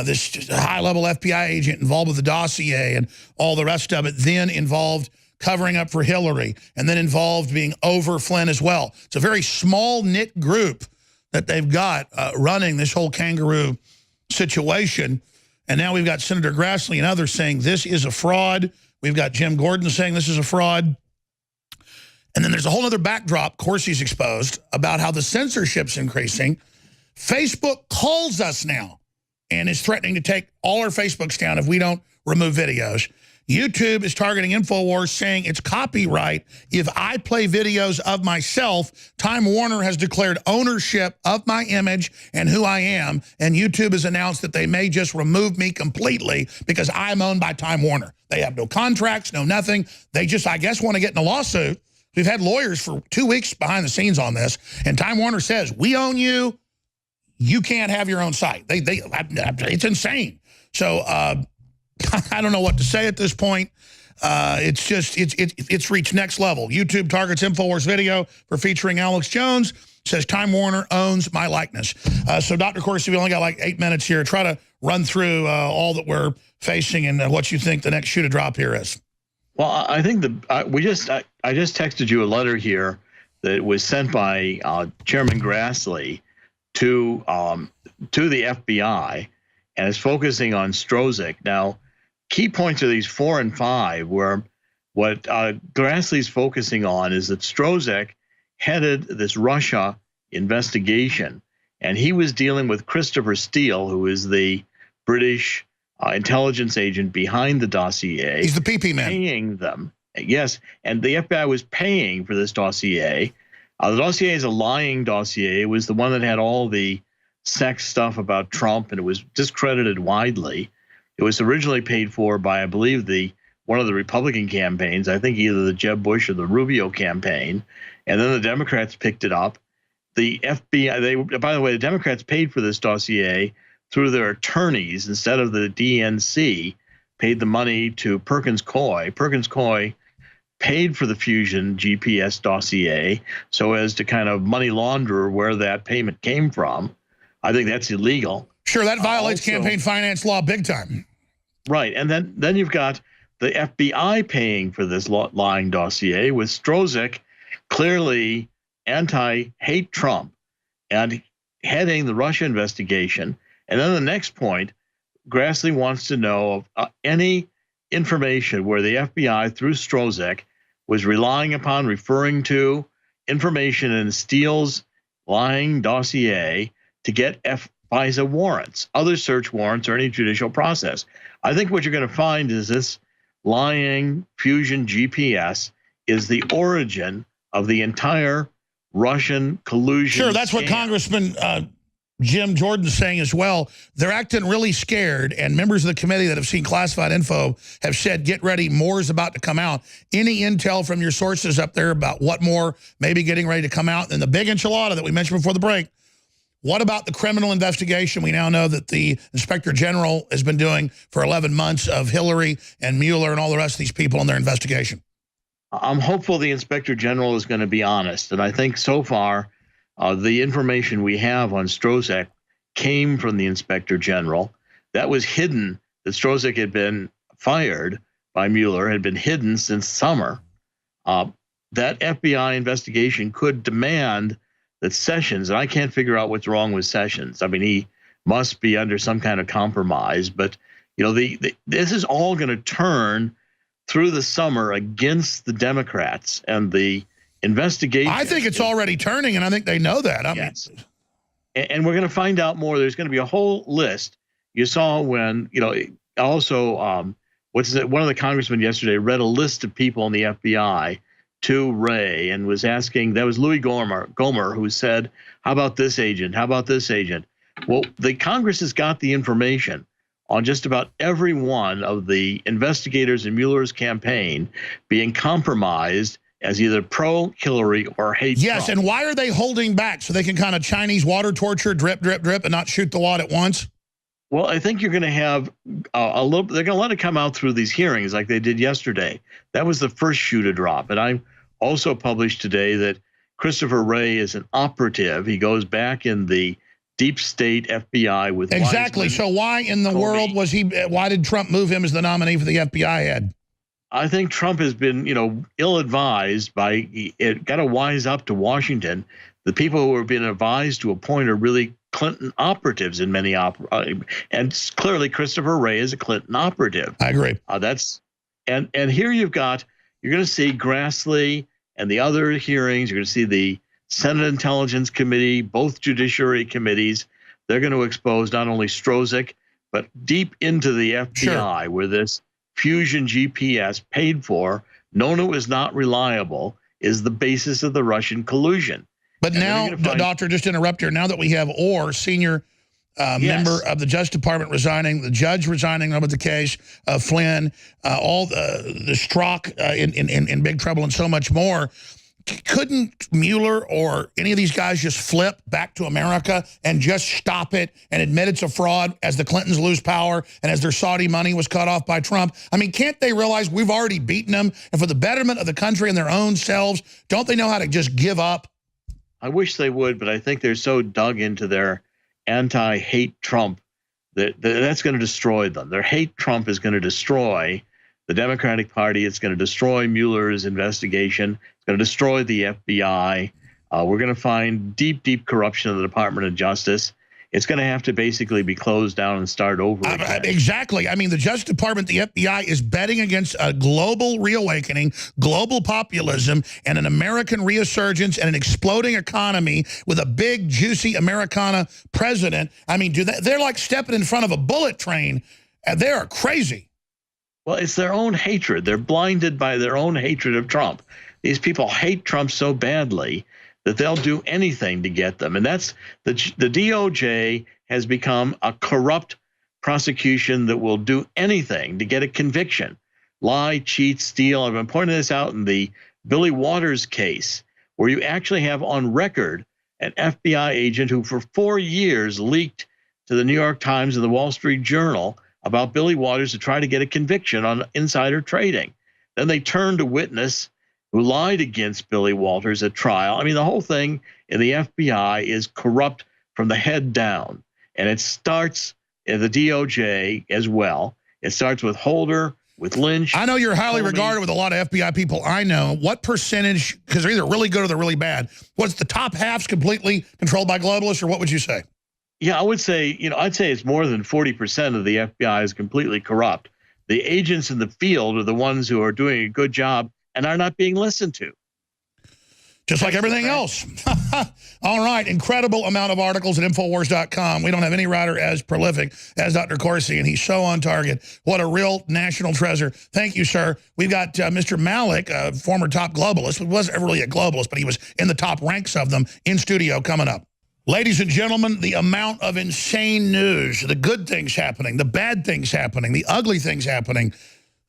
this high-level FBI agent involved with the dossier and all the rest of it, then involved covering up for Hillary, and then involved being over Flynn as well. It's a very small-knit group that they've got running this whole kangaroo situation. And now we've got Senator Grassley and others saying this is a fraud. We've got Jim Gordon saying this is a fraud. And then there's a whole other backdrop Corsi's exposed about how the censorship's increasing. Facebook calls us now and is threatening to take all our Facebooks down if we don't remove videos. YouTube is targeting InfoWars, saying it's copyright if I play videos of myself. Time Warner has declared ownership of my image and who I am, and YouTube has announced that they may just remove me completely because I'm owned by Time Warner. They have no contracts, no nothing. They just, I guess, want to get in a lawsuit. We've had lawyers for 2 weeks behind the scenes on this, and Time Warner says, we own you. You can't have your own site. It's insane. So, I don't know what to say at this point. It's just, it's reached next level. YouTube targets InfoWars video for featuring Alex Jones, says Time Warner owns my likeness. So Dr. Corsi, we only got like 8 minutes here. Try to run through all that we're facing and what you think the next shoe to drop here is. Well, I think I just texted you a letter here that was sent by Chairman Grassley to the FBI, and is focusing on Strzok. Now, key points are these 4 and 5, where what Grassley's focusing on is that Strzok headed this Russia investigation, and he was dealing with Christopher Steele, who is the British intelligence agent behind the dossier. He's the PP man. Paying them. Yes, and the FBI was paying for this dossier. The dossier is a lying dossier. It was the one that had all the sex stuff about Trump, and it was discredited widely. It was originally paid for by, I believe, one of the Republican campaigns, I think either the Jeb Bush or the Rubio campaign, and then the Democrats picked it up. The FBI, by the way, the Democrats paid for this dossier through their attorneys instead of the DNC, paid the money to Perkins Coie. Perkins Coie paid for the Fusion GPS dossier so as to kind of money launder where that payment came from. I think that's illegal. Sure, that violates campaign finance law big time. Right, and then you've got the FBI paying for this lying dossier, with Strzok clearly anti-hate Trump and heading the Russia investigation. And then the next point, Grassley wants to know of any information where the FBI, through Strzok, was relying upon, referring to information in Steele's lying dossier to get FISA warrants, other search warrants, or any judicial process. I think what you're going to find is this lying Fusion GPS is the origin of the entire Russian collusion. Sure, that's what scam. Congressman Jim Jordan's saying as well. They're acting really scared, and members of the committee that have seen classified info have said, get ready, more is about to come out. Any intel from your sources up there about what more may be getting ready to come out? And the big enchilada that we mentioned before the break, what about the criminal investigation we now know that the Inspector General has been doing for 11 months of Hillary and Mueller and all the rest of these people in their investigation? I'm hopeful the Inspector General is going to be honest. And I think so far, the information we have on Strzok came from the Inspector General. That was hidden, that Strzok had been fired by Mueller, had been hidden since summer. That FBI investigation could demand that Sessions, and I can't figure out what's wrong with Sessions. I mean, he must be under some kind of compromise, but you know, this is all going to turn through the summer against the Democrats and the investigation. I think it's already turning, and I think they know that. Yes. And we're going to find out more. There's going to be a whole list. You saw when, you know, also, one of the congressmen yesterday read a list of people in the FBI to Ray and was asking, that was Louis Gomer, who said, how about this agent? How about this agent? Well, the Congress has got the information on just about every one of the investigators in Mueller's campaign being compromised as either pro-Hillary or hate Yes, Trump. And why are they holding back? So they can kind of Chinese water torture, drip, drip, drip, and not shoot the wad at once? Well, I think you're going to have a little, they're going to let it come out through these hearings like they did yesterday. That was the first shoe to drop. And I also published today that Christopher Wray is an operative. He goes back in the deep state FBI with exactly. Wiseman, so why in the world was he? Why did Trump move him as the nominee for the FBI head? I think Trump has been, you know, ill-advised by. It got to wise up to Washington. The people who are being advised to appoint are really Clinton operatives in many and clearly Christopher Wray is a Clinton operative. I agree. And here you're going to see Grassley and the other hearings. You're going to see the Senate Intelligence Committee, both judiciary committees. They're going to expose not only Strzok, but deep into the FBI, where this Fusion GPS paid for, known it was not reliable, is the basis of the Russian collusion. But now, Doctor, just interrupt here. Now that we have Orr, senior member of the Justice Department, resigning, the judge resigning over the case of Flynn, all the Strzok in big trouble and so much more, couldn't Mueller or any of these guys just flip back to America and just stop it and admit it's a fraud as the Clintons lose power and as their Saudi money was cut off by Trump? I mean, can't they realize we've already beaten them? And for the betterment of the country and their own selves, don't they know how to just give up? I wish they would, but I think they're so dug into their anti-hate Trump that that's going to destroy them. Their hate Trump is going to destroy the Democratic Party. It's going to destroy Mueller's investigation. It's going to destroy the FBI. We're going to find deep, deep corruption in the Department of Justice. it's going to have to basically be closed down and start over again. Exactly. I mean, the Justice Department, the FBI, is betting against a global reawakening, global populism, and an American resurgence and an exploding economy with a big, juicy Americana president. I mean, they're like stepping in front of a bullet train. They are crazy. Well, it's their own hatred. They're blinded by their own hatred of Trump. These people hate Trump so badly that they'll do anything to get them. And that's the DOJ has become a corrupt prosecution that will do anything to get a conviction. Lie, cheat, steal. I've been pointing this out in the Billy Waters case, where you actually have on record an FBI agent who for 4 years leaked to the New York Times and the Wall Street Journal about Billy Waters to try to get a conviction on insider trading. Then they turned a witness who lied against Billy Walters at trial. I mean, the whole thing in the FBI is corrupt from the head down. And it starts in the DOJ as well. It starts with Holder, with Lynch. I know you're highly regarded with a lot of FBI people I know. What percentage, because they're either really good or they're really bad, what's the top half's completely controlled by globalists, or what would you say? Yeah, I would say, I'd say it's more than 40% of the FBI is completely corrupt. The agents in the field are the ones who are doing a good job and are not being listened to. Just like everything else. All right, incredible amount of articles at Infowars.com. We don't have any writer as prolific as Dr. Corsi, and he's so on target. What a real national treasure. Thank you, sir. We've got Mr. Malik, a former top globalist. He wasn't ever really a globalist, but he was in the top ranks of them, in studio coming up. Ladies and gentlemen, the amount of insane news, the good things happening, the bad things happening, the ugly things happening,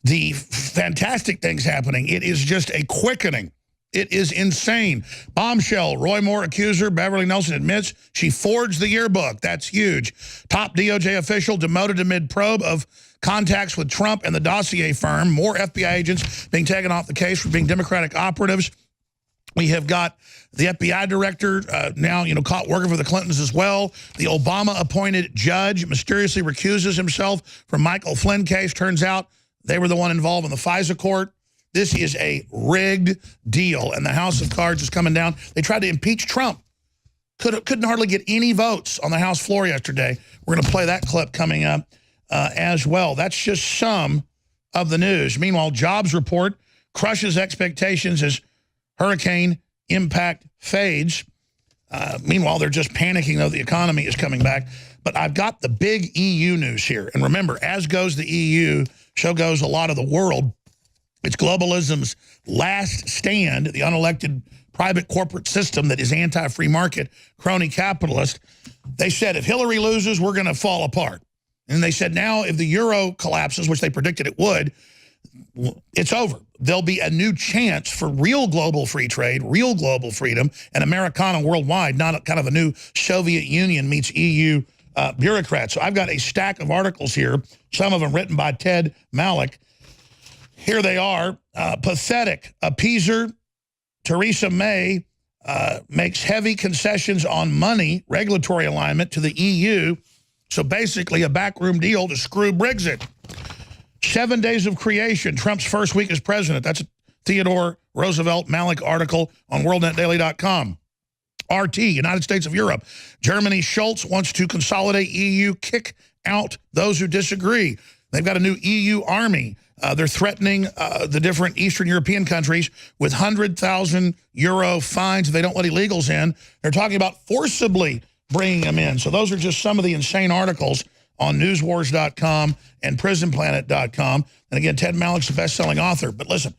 the fantastic things happening, it is just a quickening. It is insane. Bombshell, Roy Moore accuser, Beverly Nelson admits she forged the yearbook. That's huge. Top DOJ official demoted amid probe of contacts with Trump and the dossier firm. More FBI agents being taken off the case for being Democratic operatives. We have got the FBI director now, caught working for the Clintons as well. The Obama-appointed judge mysteriously recuses himself from Michael Flynn case. Turns out they were the one involved in the FISA court. This is a rigged deal, and the House of Cards is coming down. They tried to impeach Trump. Couldn't hardly get any votes on the House floor yesterday. We're going to play that clip coming up as well. That's just some of the news. Meanwhile, jobs report crushes expectations as hurricane impact fades. Meanwhile, they're just panicking, though the economy is coming back. But I've got the big EU news here. And remember, as goes the EU, so goes a lot of the world. It's globalism's last stand, the unelected private corporate system that is anti-free market, crony capitalist. They said if Hillary loses, we're going to fall apart. And they said now if the euro collapses, which they predicted it would, it's over. There'll be a new chance for real global free trade, real global freedom, and Americana worldwide, not kind of a new Soviet Union meets EU bureaucrats. So I've got a stack of articles here, some of them written by Ted Malik. Here they are. Pathetic. Appeaser Theresa May makes heavy concessions on money, regulatory alignment to the EU. So basically a backroom deal to screw Brexit. 7 days of creation, Trump's first week as president. That's a Theodore Roosevelt Malik article on worldnetdaily.com. RT, United States of Europe. Germany, Schultz wants to consolidate EU, kick out those who disagree. They've got a new EU army. They're threatening the different Eastern European countries with 100,000 euro fines if they don't let illegals in. They're talking about forcibly bringing them in. So those are just some of the insane articles on newswars.com and prisonplanet.com. And again, Ted Malik's a best-selling author. But listen,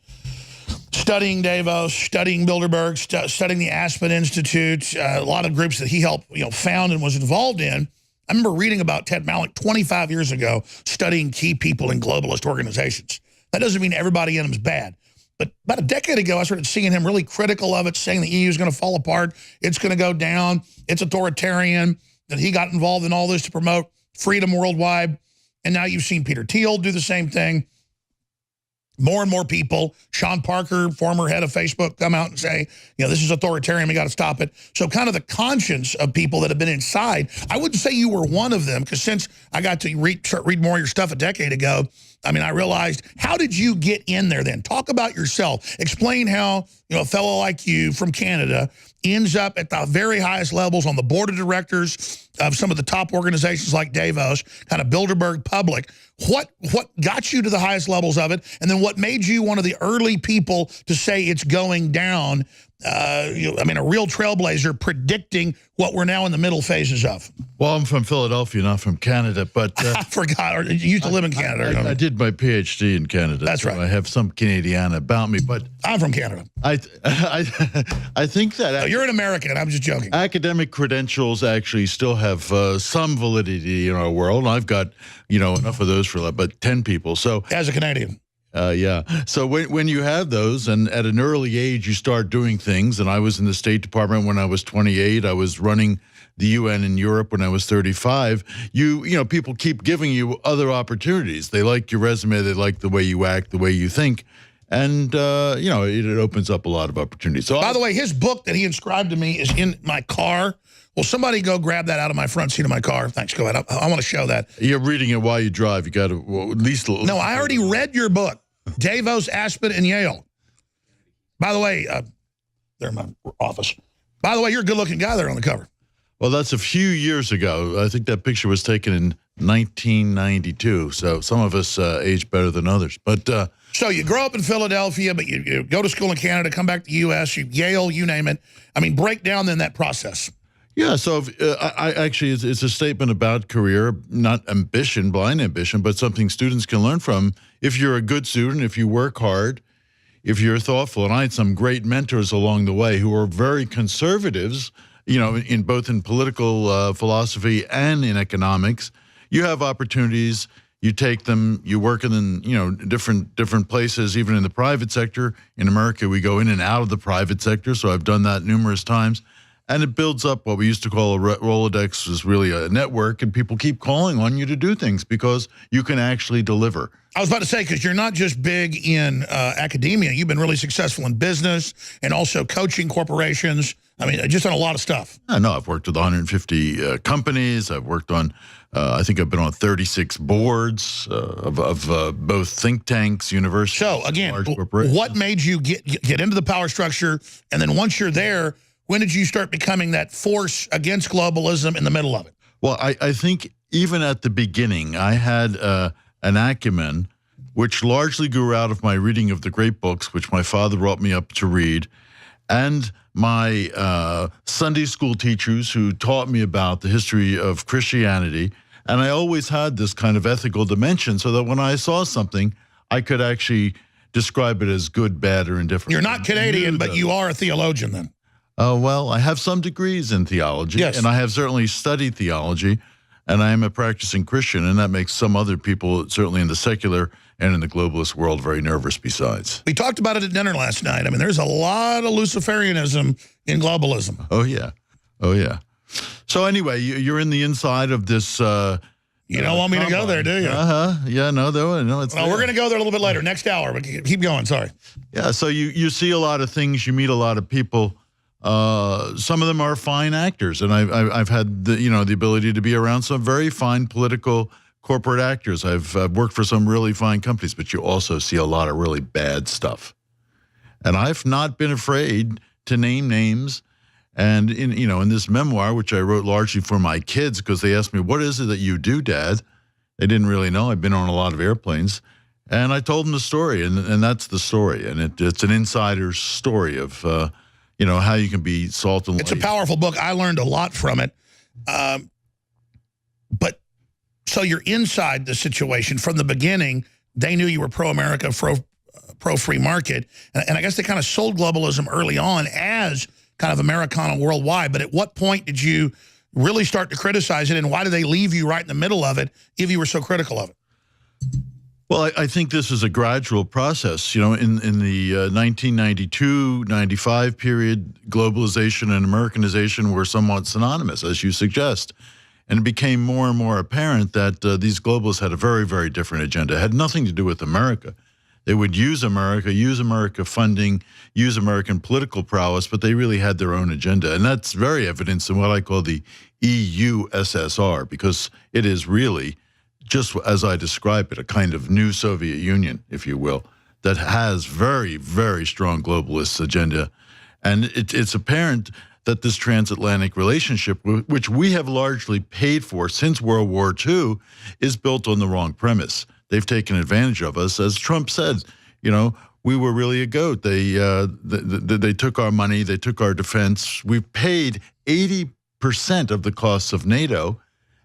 studying Davos, studying Bilderberg, studying the Aspen Institute, a lot of groups that he helped found and was involved in. I remember reading about Ted Malik 25 years ago, studying key people in globalist organizations. That doesn't mean everybody in them is bad. But about a decade ago, I started seeing him really critical of it, saying the EU is going to fall apart. It's going to go down. It's authoritarian. That he got involved in all this to promote freedom worldwide. And now you've seen Peter Thiel do the same thing. More and more people, Sean Parker, former head of Facebook, come out and say, this is authoritarian, we got to stop it. So kind of the conscience of people that have been inside, I wouldn't say you were one of them, because since I got to read more of your stuff a decade ago, I mean, I realized, how did you get in there then? Talk about yourself. Explain how, you know, a fellow like you from Canada ends up at the very highest levels on the board of directors of some of the top organizations like Davos, kind of Bilderberg Public. What got you to the highest levels of it? And then what made you one of the early people to say it's going down? I mean, a real trailblazer predicting what we're now in the middle phases of. Well, I'm from Philadelphia, not from Canada, but... I forgot. Or you used to live in Canada. I did my PhD in Canada. That's right. I have some Canadian about me, but... I'm from Canada. I think that... No, you're an American. I'm just joking. Academic credentials actually still have some validity in our world. I've got, you know, enough of those for about 10 people. So as a Canadian. Yeah. So when you have those, and at an early age, you start doing things, and I was in the State Department when I was 28. I was running the UN in Europe when I was 35. You know, people keep giving you other opportunities. They like your resume. They like the way you act, the way you think. And, you know, it opens up a lot of opportunities. So, by the way, his book that he inscribed to me is in my car. Will somebody go grab that out of my front seat of my car? Thanks. Go ahead. I want to show that. You're reading it while you drive. You got to at least... No, I already read your book. Davos, Aspen, and Yale. By the way, they're in my office. By the way, you're a good-looking guy there on the cover. Well, that's a few years ago. I think that picture was taken in 1992, so some of us age better than others. But so you grow up in Philadelphia, but you go to school in Canada, come back to the U.S., Yale, you name it. I mean, break down then that process. Yeah, so I actually, it's a statement about career, not ambition, blind ambition, but something students can learn from. If you're a good student, if you work hard, if you're thoughtful, and I had some great mentors along the way who were very conservatives, you know, in both in political philosophy and in economics. You have opportunities, you take them, you work in, you know, different places, even in the private sector. In America, we go in and out of the private sector, so I've done that numerous times. And it builds up what we used to call a Rolodex, is really a network, and people keep calling on you to do things because you can actually deliver. I was about to say, because you're not just big in academia, you've been really successful in business and also coaching corporations. I mean, just on a lot of stuff. I know. I've worked with 150 companies. I've worked on, I think I've been on 36 boards of both think tanks, universities. So, again, what made you get into the power structure? And then once you're there, when did you start becoming that force against globalism in the middle of it? Well, I think even at the beginning, I had an acumen which largely grew out of my reading of the great books, which my father brought me up to read, and my Sunday school teachers who taught me about the history of Christianity. And I always had this kind of ethical dimension so that when I saw something, I could actually describe it as good, bad, or indifferent. You're not Canadian, but you are a theologian then. Well, I have some degrees in theology, yes, and I have certainly studied theology, and I am a practicing Christian, and that makes some other people, certainly in the secular and in the globalist world, very nervous besides. We talked about it at dinner last night. I mean, there's a lot of Luciferianism in globalism. Oh, yeah. Oh, yeah. So anyway, you're in the inside of this... you don't want me to go there, do you? Yeah, no, it's... Well, we're going to go there a little bit later, next hour, but keep going, sorry. Yeah, so you see a lot of things, you meet a lot of people. Some of them are fine actors, and I've had the ability to be around some very fine political corporate actors. I've worked for some really fine companies, but you also see a lot of really bad stuff. And I've not been afraid to name names. And in this memoir, which I wrote largely for my kids, because they asked me, "What is it that you do, Dad?" They didn't really know. I've been on a lot of airplanes. And I told them the story, and that's the story. And it's an insider's story of how you can be salt and light. It's a powerful book. I learned a lot from it. But so you're inside the situation. From the beginning, they knew you were pro-America, pro-free market. And I guess they kind of sold globalism early on as kind of Americana worldwide. But at what point did you really start to criticize it? And why did they leave you right in the middle of it if you were so critical of it? Well, I think this is a gradual process. In the 1992-95 period, globalization and Americanization were somewhat synonymous, as you suggest. And it became more and more apparent that these globalists had a very, very different agenda. It had nothing to do with America. They would use America funding, use American political prowess, but they really had their own agenda. And that's very evident in what I call the EU SSR, because it is really just as I described it, a kind of new Soviet Union, if you will, that has very, very strong globalist agenda. And it's apparent that this transatlantic relationship, which we have largely paid for since World War II, is built on the wrong premise. They've taken advantage of us. As Trump said, you know, we were really a goat. They took our money, they took our defense. We've paid 80% of the costs of NATO,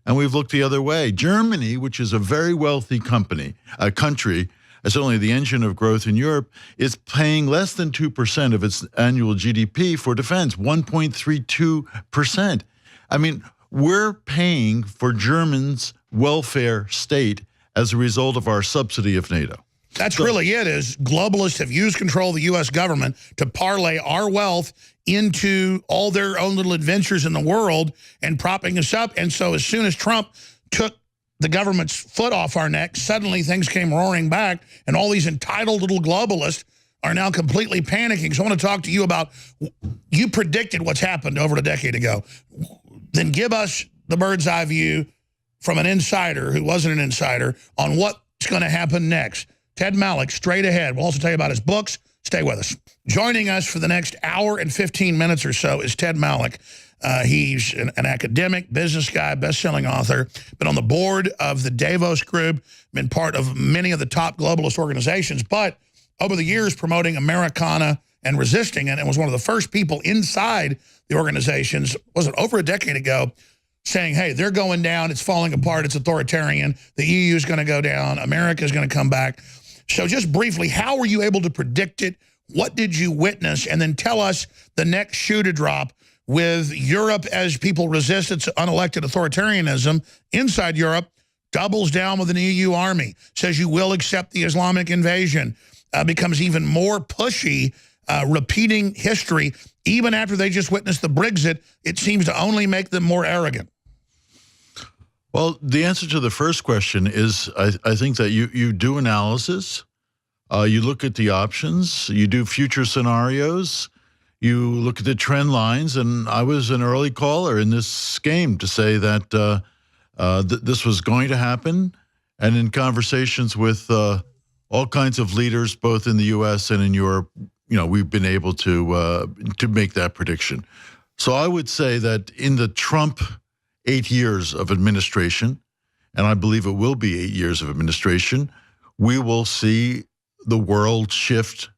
and we've looked the other way. Germany, which is a very wealthy country, as only the engine of growth in Europe, is paying less than 2% of its annual GDP for defense, 1.32%. I mean, we're paying for Germany's welfare state as a result of our subsidy of NATO. That's really it, is globalists have used control of the U.S. government to parlay our wealth into all their own little adventures in the world and propping us up. And so as soon as Trump took the government's foot off our neck, suddenly things came roaring back, and all these entitled little globalists are now completely panicking. So I want to talk to you about, you predicted what's happened over a decade ago. Then give us the bird's eye view from an insider who wasn't an insider on what's going to happen next. Ted Malloch, straight ahead. We'll also tell you about his books. Stay with us. Joining us for the next hour and 15 minutes or so is Ted Malloch. He's an academic, business guy, best-selling author, been on the board of the Davos Group, been part of many of the top globalist organizations, but over the years promoting Americana and resisting it, and was one of the first people inside the organizations, wasn't over a decade ago, saying, hey, they're going down, it's falling apart, it's authoritarian, the EU is going to go down, America is going to come back. So just briefly, how were you able to predict it? What did you witness? And then tell us the next shoe to drop with Europe, as people resist its unelected authoritarianism inside Europe, doubles down with an EU army, says you will accept the Islamic invasion, becomes even more pushy, repeating history. Even after they just witnessed the Brexit, it seems to only make them more arrogant. Well, the answer to the first question is I think that you do analysis, you look at the options, you do future scenarios, you look at the trend lines, and I was an early caller in this game to say that this was going to happen. And in conversations with all kinds of leaders, both in the U.S. and in Europe, you know, we've been able to make that prediction. So I would say that in the Trump 8 years of administration, and I believe it will be 8 years of administration, we will see the world shift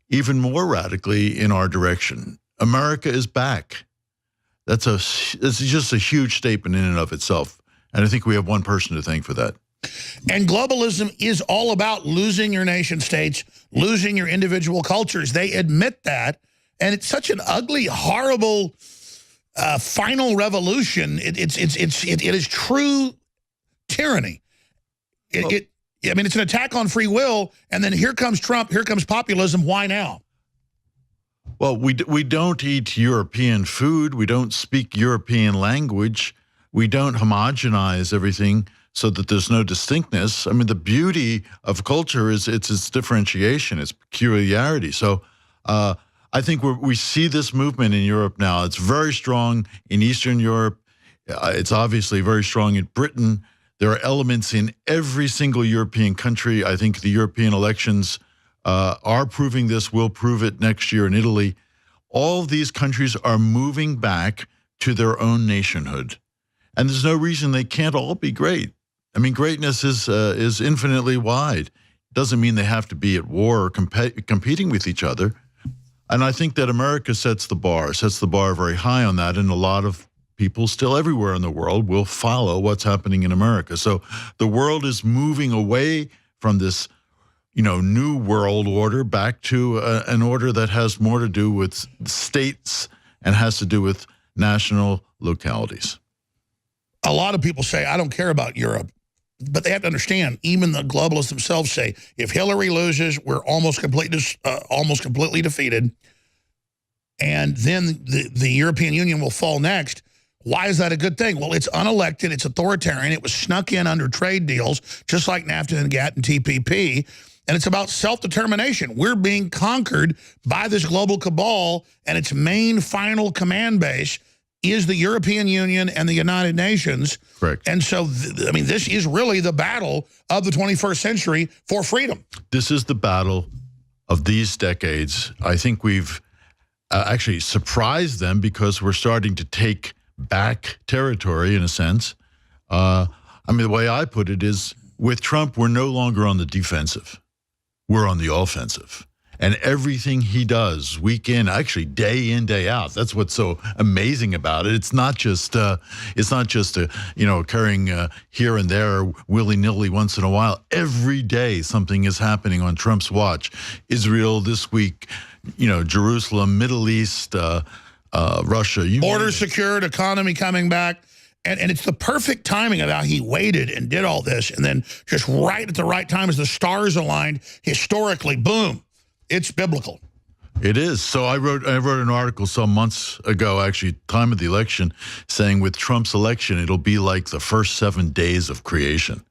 even more radically in our direction. America is back. It's just a huge statement in and of itself. And I think we have one person to thank for that. And globalism is all about losing your nation states, losing your individual cultures. They admit that. And it's such an ugly, horrible final revolution. It is true tyranny. I mean, it's an attack on free will, and then here comes Trump, here comes populism. Why now? Well, we don't eat European food. We don't speak European language. We don't homogenize everything so that there's no distinctness. I mean, the beauty of culture is its differentiation, its peculiarity. So I think we see this movement in Europe now. It's very strong in Eastern Europe. It's obviously very strong in Britain. There are elements in every single European country. I think the European elections are proving this, will prove it next year in Italy. All of these countries are moving back to their own nationhood. And there's no reason they can't all be great. I mean, greatness is infinitely wide. It doesn't mean they have to be at war or competing with each other. And I think that America sets the bar very high on that, and a lot of people still everywhere in the world will follow what's happening in America. So the world is moving away from this, you know, new world order back to an order that has more to do with states and has to do with national localities. A lot of people say, I don't care about Europe. But they have to understand, even the globalists themselves say, if Hillary loses, we're almost completely defeated. And then the European Union will fall next. Why is that a good thing? Well, it's unelected, it's authoritarian, it was snuck in under trade deals, just like NAFTA and GATT and TPP, and it's about self-determination. We're being conquered by this global cabal and its main final command base is the European Union and the United Nations. Correct. And so, I mean, this is really the battle of the 21st century for freedom. This is the battle of these decades. I think we've actually surprised them because we're starting to take back territory in a sense. I mean, the way I put it is with Trump, we're no longer on the defensive. We're on the offensive. And everything he does week in, actually day in, day out, that's what's so amazing about it. It's not just occurring here and there willy-nilly once in a while. Every day something is happening on Trump's watch. Israel this week, Jerusalem, Middle East, Russia. Border secured, economy coming back. And it's the perfect timing of how he waited and did all this. And then just right at the right time as the stars aligned, historically, boom. It's biblical. It is. So I wrote an article some months ago, actually, time of the election, saying with Trump's election, it'll be like the first 7 days of creation.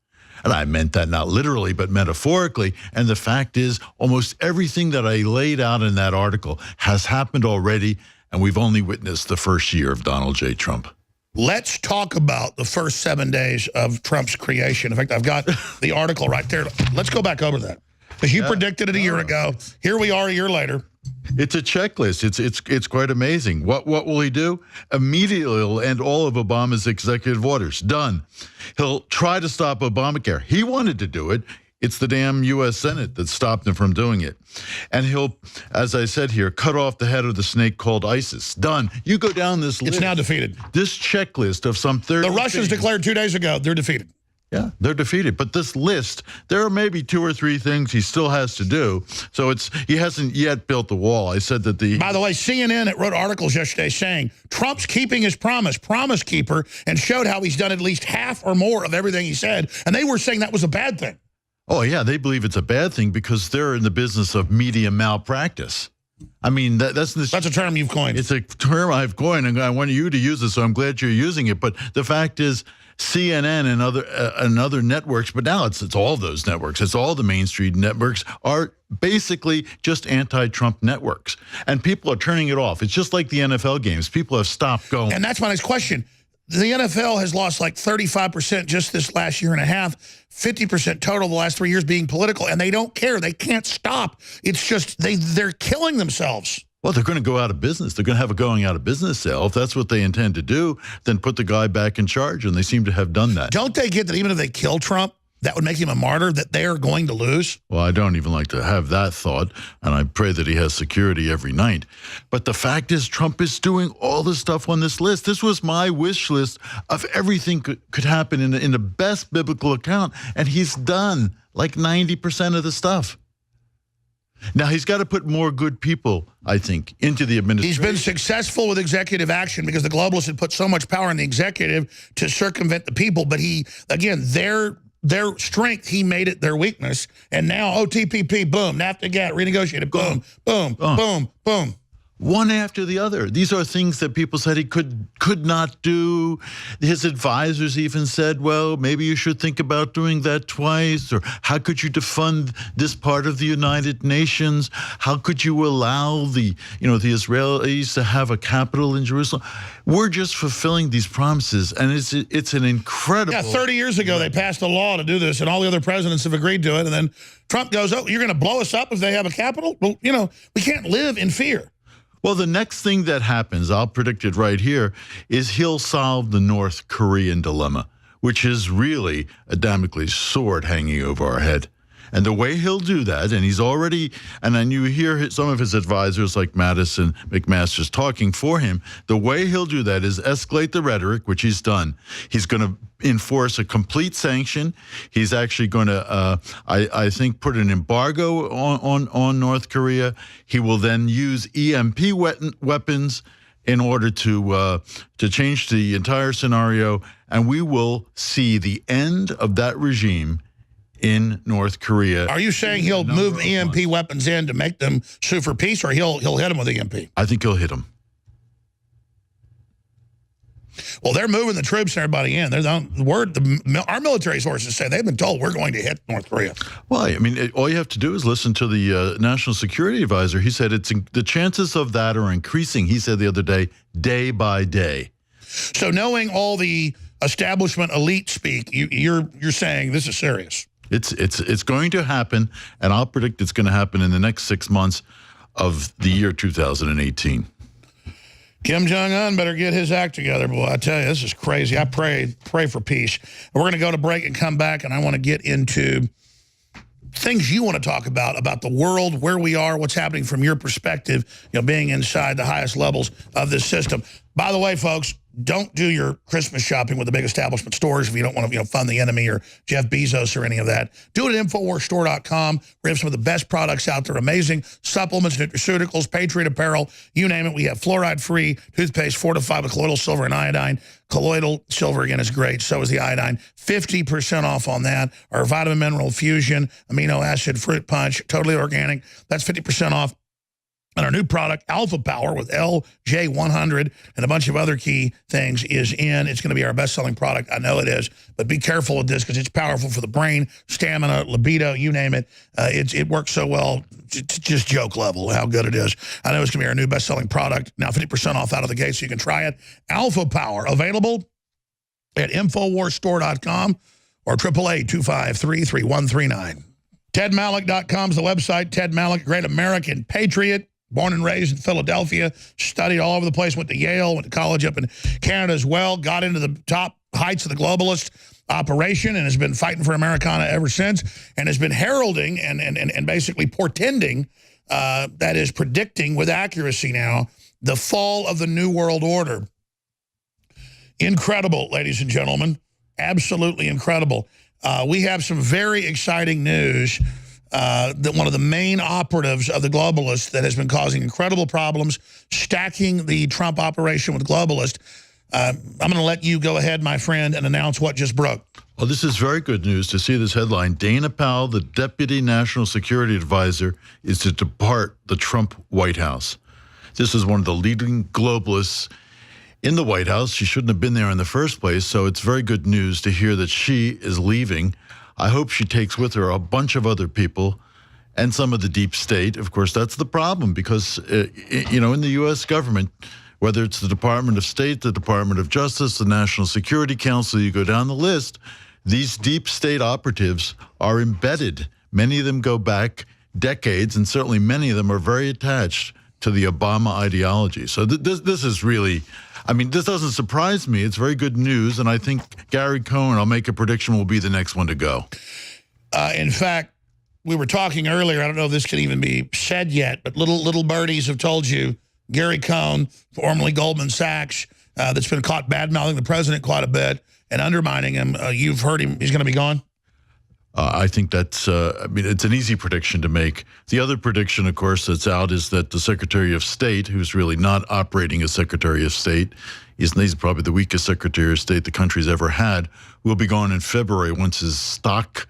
And I meant that not literally, but metaphorically. And the fact is, almost everything that I laid out in that article has happened already, and we've only witnessed the first year of Donald J. Trump. Let's talk about the first 7 days of Trump's creation. In fact, I've got the article right there. Let's go back over that. Because you predicted it a year ago. Here we are a year later. It's a checklist. It's quite amazing. What will he do? Immediately he'll end all of Obama's executive orders. Done. He'll try to stop Obamacare. He wanted to do it. It's the damn U.S. Senate that stopped him from doing it. And he'll, as I said here, cut off the head of the snake called ISIS. Done. You go down this list. It's now defeated. This checklist of some 30 The Russians declared 2 days ago they're defeated. Yeah, they're defeated. But this list, there are maybe 2 or 3 things he still has to do. So he hasn't yet built the wall. I said that By the way, CNN wrote articles yesterday saying Trump's keeping his promise keeper, and showed how he's done at least half or more of everything he said. And they were saying that was a bad thing. Oh, yeah, they believe it's a bad thing because they're in the business of media malpractice. I mean, that's a term you've coined. It's a term I've coined, and I want you to use it, so I'm glad you're using it. But the fact is, CNN and other networks, but now it's all those networks, it's all the mainstream networks, are basically just anti-Trump networks. And people are turning it off. It's just like the NFL games. People have stopped going. And that's my next question. The NFL has lost like 35% just this last year and a half, 50% total the last 3 years being political, and they don't care. They can't stop. It's just they're killing themselves. Well, they're going to go out of business. They're going to have a going out of business sale. If that's what they intend to do, then put the guy back in charge, and they seem to have done that. Don't they get that even if they kill Trump, that would make him a martyr, that they are going to lose? Well, I don't even like to have that thought, and I pray that he has security every night. But the fact is, Trump is doing all the stuff on this list. This was my wish list of everything could happen in the best biblical account, and he's done like 90% of the stuff. Now, he's got to put more good people, I think, into the administration. He's been successful with executive action because the globalists had put so much power in the executive to circumvent the people. But he, again, their strength, he made it their weakness. And now, OTPP, boom, NAFTA, GATT, renegotiated, boom, boom, boom, boom. One after the other. These are things that people said he could not do. His advisors even said, well, maybe you should think about doing that twice, or how could you defund this part of the United Nations? How could you allow the Israelis to have a capital in Jerusalem? We're just fulfilling these promises, and it's an incredible... Yeah, 30 years ago they passed a law to do this, and all the other presidents have agreed to it, and then Trump goes, oh, you're going to blow us up if they have a capital? Well, we can't live in fear. Well, the next thing that happens, I'll predict it right here, is he'll solve the North Korean dilemma, which is really a Damocles sword hanging over our head. And the way he'll do that, and he's already, and then you hear some of his advisors like Madison McMaster's talking for him, the way he'll do that is escalate the rhetoric, which he's done. He's going to enforce a complete sanction. He's actually going to, I think, put an embargo on North Korea. He will then use EMP weapons in order to change the entire scenario, and we will see the end of that regime in North Korea. Are you saying he'll move EMP weapons in to make them sue for peace, or he'll hit them with EMP? I think he'll hit them. Well, they're moving the troops and everybody in. Our military sources say they've been told we're going to hit North Korea. Well, I mean, all you have to do is listen to the National Security Advisor. He said the chances of that are increasing, he said the other day by day. So knowing all the establishment elite speak, you're saying this is serious. It's going to happen, and I'll predict it's going to happen in the next 6 months of the year 2018. Kim Jong-un better get his act together, boy. I tell you, this is crazy. I pray for peace. We're going to go to break and come back, and I want to get into things you want to talk about the world, where we are, what's happening from your perspective, being inside the highest levels of this system. By the way, folks, don't do your Christmas shopping with the big establishment stores if you don't want to fund the enemy or Jeff Bezos or any of that. Do it at InfoWarsStore.com. We have some of the best products out there, amazing supplements, nutraceuticals, Patriot apparel, you name it. We have fluoride-free toothpaste fortified with colloidal silver and iodine. Colloidal silver, again, is great. So is the iodine. 50% off on that. Our vitamin mineral fusion, amino acid fruit punch, totally organic. That's 50% off. And our new product, Alpha Power, with LJ100 and a bunch of other key things is in. It's going to be our best-selling product. I know it is. But be careful with this because it's powerful for the brain, stamina, libido, you name it. It works so well, just joke level how good it is. I know it's going to be our new best-selling product. Now 50% off out of the gate so you can try it. Alpha Power, available at InfoWarsStore.com or 888-253-3139. TedMalek.com is the website. Ted Malek, great American patriot. Born and raised in Philadelphia, studied all over the place, went to Yale, went to college up in Canada as well, got into the top heights of the globalist operation and has been fighting for Americana ever since and has been heralding and basically portending, that is predicting with accuracy now, the fall of the New World Order. Incredible, ladies and gentlemen. Absolutely incredible. We have some very exciting news. That one of the main operatives of the globalists that has been causing incredible problems, stacking the Trump operation with globalists. I'm going to let you go ahead, my friend, and announce what just broke. Well, this is very good news to see this headline. Dana Powell, the Deputy National Security Advisor, is to depart the Trump White House. This is one of the leading globalists in the White House. She shouldn't have been there in the first place, so it's very good news to hear that she is leaving. I hope she takes with her a bunch of other people and some of the deep state. Of course, that's the problem because, in the U.S. government, whether it's the Department of State, the Department of Justice, the National Security Council, you go down the list, these deep state operatives are embedded. Many of them go back decades, and certainly many of them are very attached to the Obama ideology. So this is really... this doesn't surprise me. It's very good news, and I think Gary Cohn, I'll make a prediction, will be the next one to go. In fact, we were talking earlier, I don't know if this can even be said yet, but little birdies have told you, Gary Cohn, formerly Goldman Sachs, that's been caught bad-mouthing the president quite a bit and undermining him. You've heard him. He's going to be gone? I think that's, it's an easy prediction to make. The other prediction, of course, that's out is that the Secretary of State, who's really not operating as Secretary of State, he's probably the weakest Secretary of State the country's ever had, will be gone in February once his stock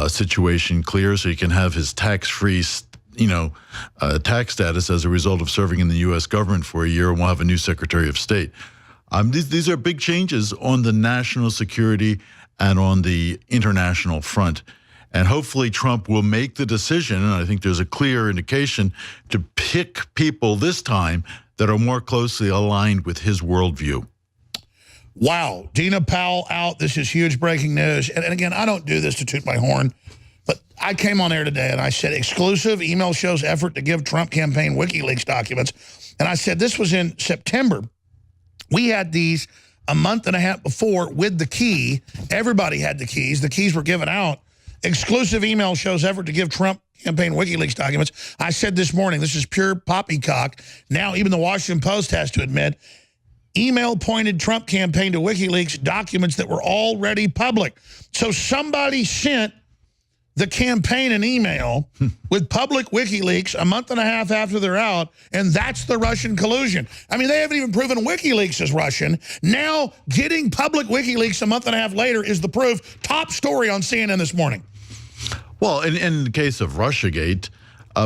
situation clears so he can have his tax-free, tax status as a result of serving in the U.S. government for a year, and we'll have a new Secretary of State. These are big changes on the national security and on the international front. And hopefully Trump will make the decision, and I think there's a clear indication, to pick people this time that are more closely aligned with his worldview. Wow. Dana Powell out. This is huge breaking news. And again, I don't do this to toot my horn, but I came on air today and I said, exclusive email shows effort to give Trump campaign WikiLeaks documents. And I said, this was in September. We had these a month and a half before with the key. Everybody had the keys. The keys were given out. Exclusive email shows effort to give Trump campaign WikiLeaks documents. I said this morning, this is pure poppycock. Now even the Washington Post has to admit, email pointed Trump campaign to WikiLeaks documents that were already public. So somebody sent the campaign an email with public WikiLeaks a month and a half after they're out, and that's the Russian collusion. They haven't even proven WikiLeaks is Russian. Now, getting public WikiLeaks a month and a half later is the proof. Top story on CNN this morning. Well, in the case of Russiagate,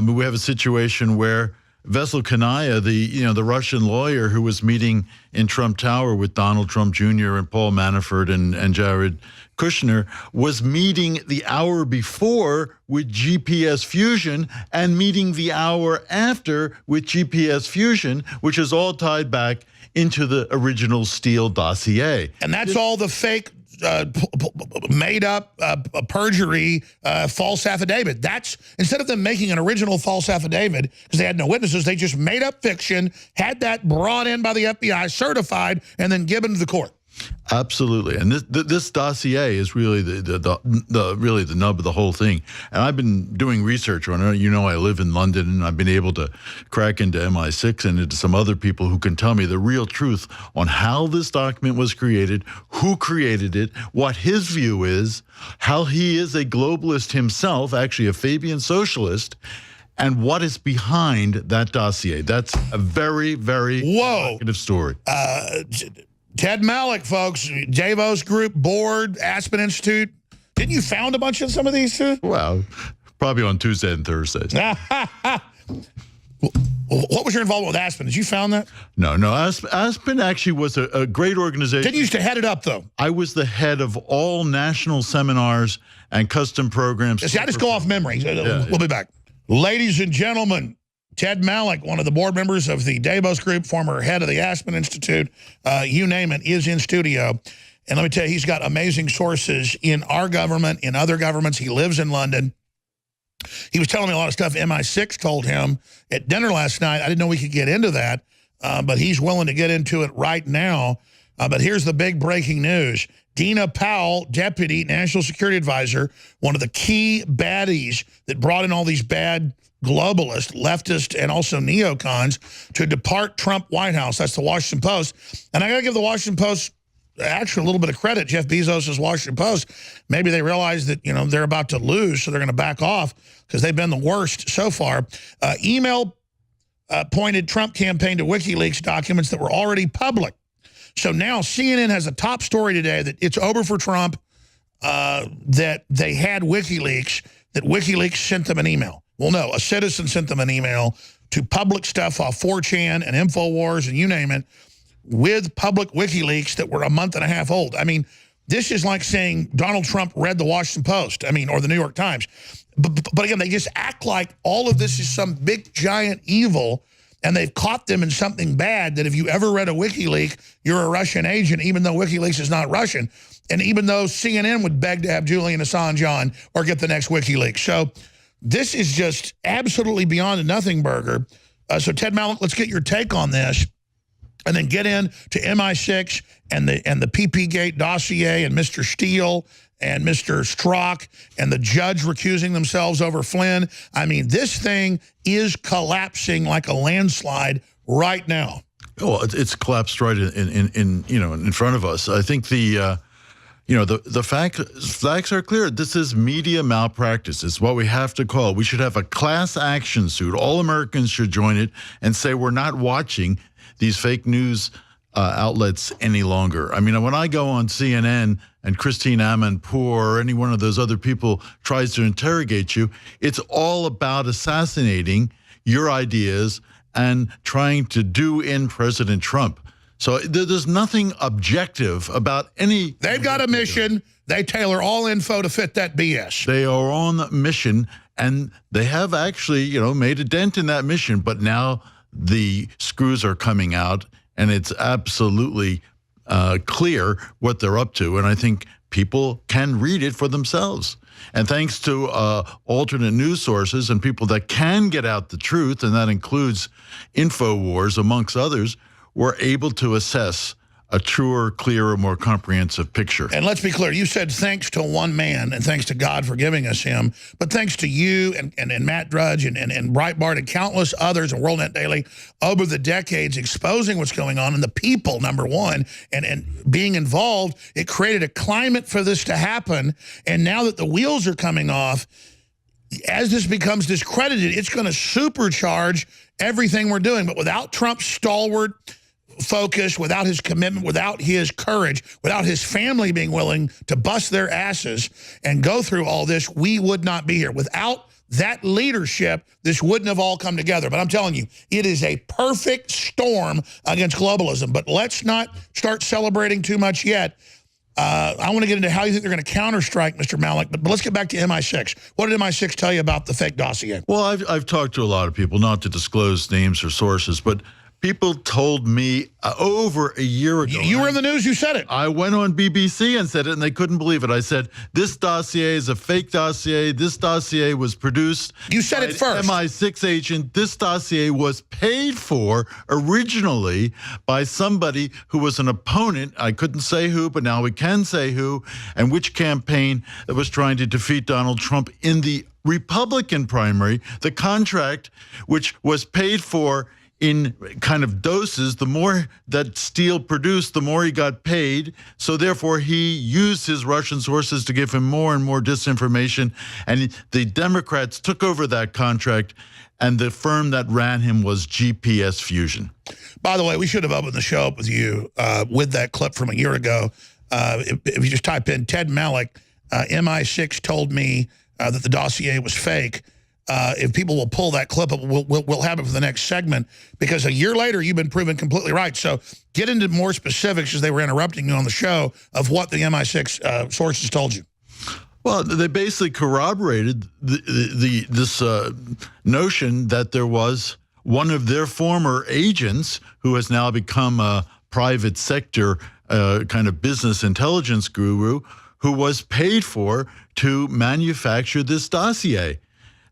we have a situation where Vesel Kanaya, the Russian lawyer who was meeting in Trump Tower with Donald Trump Jr. and Paul Manafort and Jared Kushner, was meeting the hour before with GPS Fusion and meeting the hour after with GPS Fusion, which is all tied back into the original Steele dossier. And that's all the fake, made up, perjury, false affidavit. That's, instead of them making an original false affidavit, because they had no witnesses, they just made up fiction, had that brought in by the FBI, certified, and then given to the court. Absolutely, and this dossier is really really the nub of the whole thing. And I've been doing research on it. You know, I live in London, and I've been able to crack into MI6 and into some other people who can tell me the real truth on how this document was created, who created it, what his view is, how he is a globalist himself, actually a Fabian socialist, and what is behind that dossier. That's a very, very provocative story. Ted Malloch, folks, Davos Group Board, Aspen Institute. Didn't you found a bunch of some of these too? Well, probably on Tuesday and Thursdays. What was your involvement with Aspen? Did you found that? No. Aspen actually was a great organization. Didn't you used to head it up, though? I was the head of all national seminars and custom programs. See, I just go off memory. We'll be back. Ladies and gentlemen, Ted Malloch, one of the board members of the Davos Group, former head of the Aspen Institute, you name it, is in studio. And let me tell you, he's got amazing sources in our government, in other governments. He lives in London. He was telling me a lot of stuff MI6 told him at dinner last night. I didn't know we could get into that, but he's willing to get into it right now. But here's the big breaking news. Dina Powell, Deputy National Security Advisor, one of the key baddies that brought in all these bad globalists, leftists, and also neocons to depart Trump White House. That's the Washington Post. And I got to give the Washington Post actually a little bit of credit. Jeff Bezos' Washington Post. Maybe they realize that, you know, they're about to lose, so they're going to back off because they've been the worst so far. Email pointed Trump campaign to WikiLeaks documents that were already public. So now CNN has a top story today that it's over for Trump, that they had WikiLeaks, that WikiLeaks sent them an email. Well, no, a citizen sent them an email to public stuff off 4chan and InfoWars and you name it, with public WikiLeaks that were a month and a half old. I mean, this is like saying Donald Trump read the Washington Post, I mean, or the New York Times. But again, they just act like all of this is some big, giant evil, and they've caught them in something bad that if you ever read a WikiLeaks, you're a Russian agent, even though WikiLeaks is not Russian. And even though CNN would beg to have Julian Assange on or get the next WikiLeaks. So this is just absolutely beyond a nothing burger. So Ted Malloch, let's get your take on this, and then get in to MI6 and the PP-Gate dossier and Mr. Steele and Mr. Strzok and the judge recusing themselves over Flynn. I mean, this thing is collapsing like a landslide right now. Oh, it's collapsed right in front of us. I think the facts are clear. This is media malpractice. It's what we have to call. We should have a class action suit. All Americans should join it and say we're not watching these fake news outlets any longer. I mean, when I go on CNN and Christine Amanpour or any one of those other people tries to interrogate you, it's all about assassinating your ideas and trying to do in President Trump. So there's nothing objective about any... They've got a mission. They tailor all info to fit that BS. They are on a mission, and they have actually, made a dent in that mission, but now the screws are coming out, and it's absolutely clear what they're up to, and I think people can read it for themselves. And thanks to alternate news sources and people that can get out the truth, and that includes InfoWars, amongst others, we're able to assess a truer, clearer, more comprehensive picture. And let's be clear, you said thanks to one man and thanks to God for giving us him, but thanks to you and Matt Drudge and Breitbart and countless others and WorldNet Daily over the decades exposing what's going on and the people, number one, and being involved, it created a climate for this to happen. And now that the wheels are coming off, as this becomes discredited, it's going to supercharge everything we're doing. But without Trump's stalwart focus, without his commitment, without his courage, without his family being willing to bust their asses and go through all this, we would not be here. Without that leadership, this wouldn't have all come together. But I'm telling you, it is a perfect storm against globalism. But let's not start celebrating too much yet. I want to get into how you think they're going to counterstrike, Mr. Malloch, but let's get back to MI6. What did MI6 tell you about the fake dossier? Well, I've talked to a lot of people, not to disclose names or sources, but People told me over a year ago. You were in the news, you said it. I went on BBC and said it, and they couldn't believe it. I said, this dossier is a fake dossier. This dossier was produced. You said it first. MI6 agent. This dossier was paid for originally by somebody who was an opponent. I couldn't say who, but now we can say who, and which campaign that was trying to defeat Donald Trump in the Republican primary. The contract, which was paid for in kind of doses, the more that Steele produced, the more he got paid. So therefore, he used his Russian sources to give him more and more disinformation. And the Democrats took over that contract, and the firm that ran him was GPS Fusion. By the way, we should have opened the show up with you with that clip from a year ago. If you just type in Ted Malloch, MI6 told me that the dossier was fake. If people will pull that clip up, we'll have it for the next segment, because a year later, you've been proven completely right. So get into more specifics, as they were interrupting you on the show, of what the MI6 sources told you. Well, they basically corroborated this notion that there was one of their former agents, who has now become a private sector kind of business intelligence guru, who was paid for to manufacture this dossier.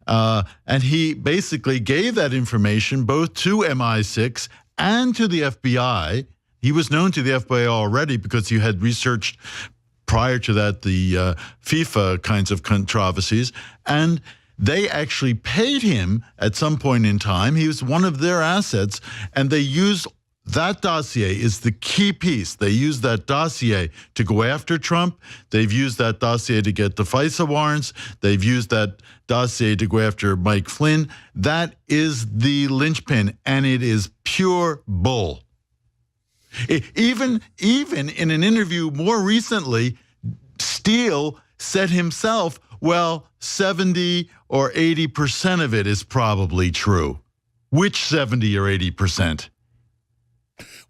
And he basically gave that information both to MI6 and to the FBI. He was known to the FBI already because he had researched prior to that the FIFA kinds of controversies. And they actually paid him at some point in time. He was one of their assets, and they used that dossier is the key piece. They used that dossier to go after Trump. They've used that dossier to get the FISA warrants. They've used that dossier to go after Mike Flynn. That is the linchpin, and it is pure bull. Even in an interview more recently, Steele said himself, well, 70 or 80% of it is probably true. Which 70 or 80%?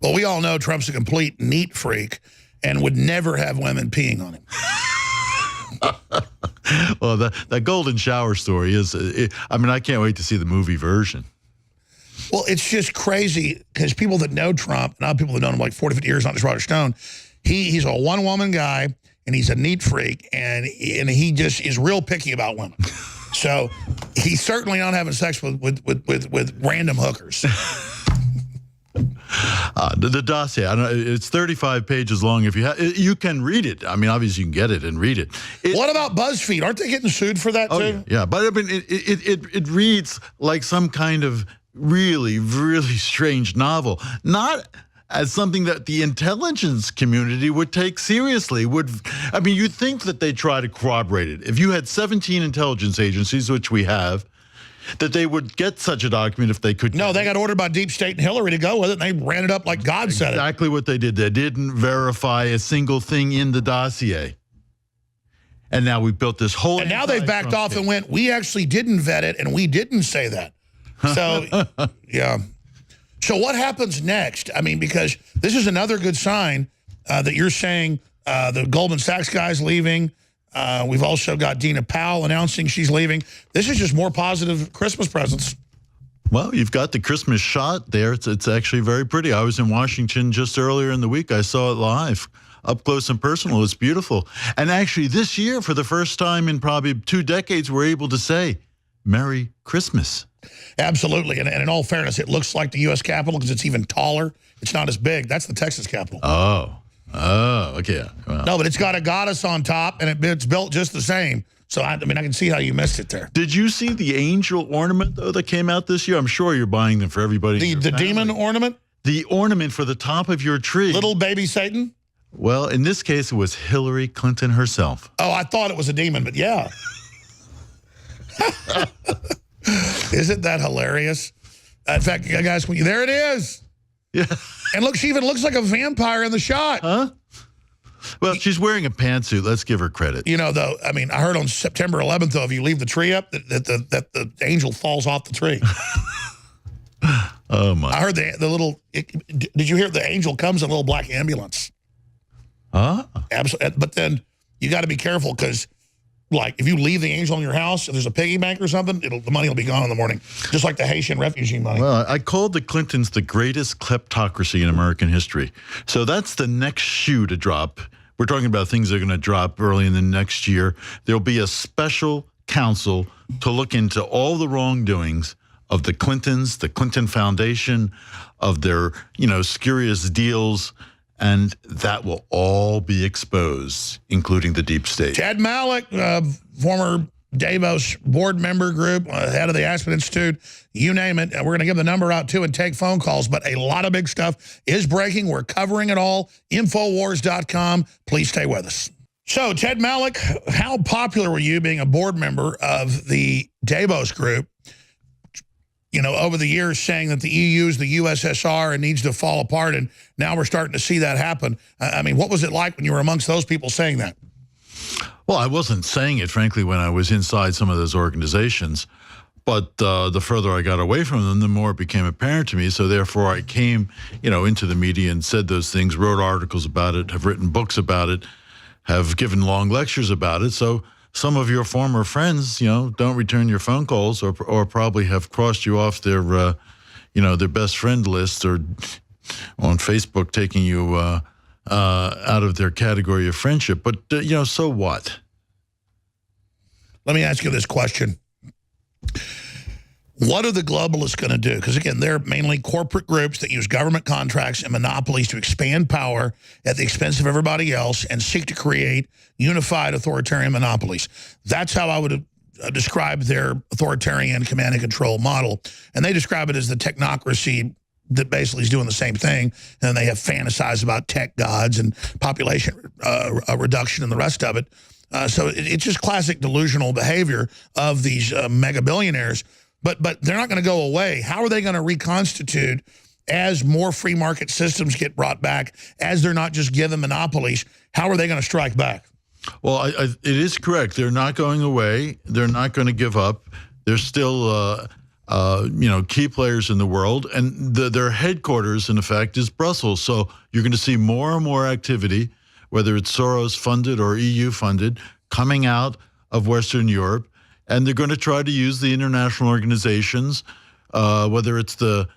Well, we all know Trump's a complete neat freak and would never have women peeing on him. Well, that golden shower story is, I mean, I can't wait to see the movie version. Well, it's just crazy because people that know Trump, not people that know him like 40, 50 years, not just Roger Stone, he's a one-woman guy, and he's a neat freak, and he just is real picky about women. So he's certainly not having sex with random hookers. The dossier, I don't know, it's 35 pages long. If you can read it. I mean, obviously you can get it and read it. What about BuzzFeed? Aren't they getting sued for that too? Yeah, but I mean, it reads like some kind of really, really strange novel. Not as something that the intelligence community would take seriously. I mean, you'd think that they try to corroborate it. If you had 17 intelligence agencies, which we have, that they would get such a document if they could. No, they got ordered by Deep State and Hillary to go with it, and they ran it up like God said it. Exactly what they did. They didn't verify a single thing in the dossier. And now we've built this whole... And now they've backed off and went, we actually didn't vet it, and we didn't say that. So, yeah. So what happens next? I mean, because this is another good sign that you're saying the Goldman Sachs guy's leaving. We've also got Dina Powell announcing she's leaving. This is just more positive Christmas presents. Well, you've got the Christmas shot there. It's actually very pretty. I was in Washington just earlier in the week. I saw it live, up close and personal. It's beautiful. And actually this year, for the first time in probably 2 decades, we're able to say, Merry Christmas. Absolutely. And in all fairness, it looks like the U.S. Capitol because it's even taller. It's not as big. That's the Texas Capitol. Oh, okay. Well. No, but it's got a goddess on top, and it's built just the same. So, I mean, I can see how you missed it there. Did you see the angel ornament, though, that came out this year? I'm sure you're buying them for everybody. The demon ornament? The ornament for the top of your tree. Little baby Satan? Well, in this case, it was Hillary Clinton herself. Oh, I thought it was a demon, but yeah. Isn't that hilarious? In fact, guys, there it is. Yeah. And look, she even looks like a vampire in the shot. Huh? Well, she's wearing a pantsuit. Let's give her credit. You know, though, I mean, I heard on September 11th, though, if you leave the tree up, that the angel falls off the tree. Oh, my. I heard the little, did you hear the angel comes in a little black ambulance? Huh? Absolutely. But then you got to be careful because like if you leave the angel in your house, if there's a piggy bank or something, the money will be gone in the morning, just like the Haitian refugee money. Well, I called the Clintons the greatest kleptocracy in American history. So that's the next shoe to drop. We're talking about things that are going to drop early in the next year. There'll be a special counsel to look into all the wrongdoings of the Clintons, the Clinton Foundation, of their, spurious deals, and that will all be exposed, including the deep state. Ted Malloch, former Davos board member group, head of the Aspen Institute, you name it. We're going to give the number out, too, and take phone calls. But a lot of big stuff is breaking. We're covering it all. Infowars.com. Please stay with us. So, Ted Malloch, how popular were you being a board member of the Davos group, over the years saying that the EU is the USSR and needs to fall apart, and now we're starting to see that happen? I mean, what was it like when you were amongst those people saying that? Well, I wasn't saying it, frankly, when I was inside some of those organizations. But the further I got away from them, the more it became apparent to me. So therefore, I came, into the media and said those things, wrote articles about it, have written books about it, have given long lectures about it. So some of your former friends, don't return your phone calls or probably have crossed you off their, their best friend list, or on Facebook taking you out of their category of friendship. But, so what? Let me ask you this question. What are the globalists going to do? Because, again, they're mainly corporate groups that use government contracts and monopolies to expand power at the expense of everybody else and seek to create unified authoritarian monopolies. That's how I would describe their authoritarian command and control model. And they describe it as the technocracy that basically is doing the same thing. And they have fantasized about tech gods and population reduction and the rest of it. So it's just classic delusional behavior of these mega billionaires. But they're not going to go away. How are they going to reconstitute as more free market systems get brought back, as they're not just given monopolies? How are they going to strike back? Well, it is correct. They're not going away. They're not going to give up. They're still, key players in the world. And their headquarters, in effect, is Brussels. So you're going to see more and more activity, whether it's Soros-funded or EU-funded, coming out of Western Europe. And they're going to try to use the international organizations, whether it's the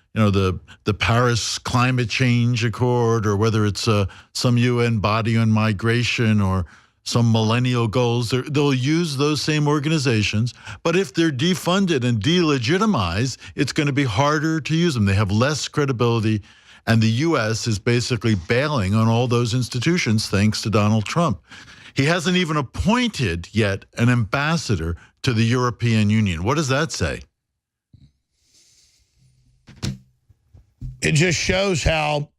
Paris Climate Change Accord, or whether it's some UN body on migration or some millennial goals. They'll use those same organizations. But if they're defunded and delegitimized, it's going to be harder to use them. They have less credibility. And the U.S. is basically bailing on all those institutions thanks to Donald Trump. He hasn't even appointed yet an ambassador to the European Union. What does that say? It just shows how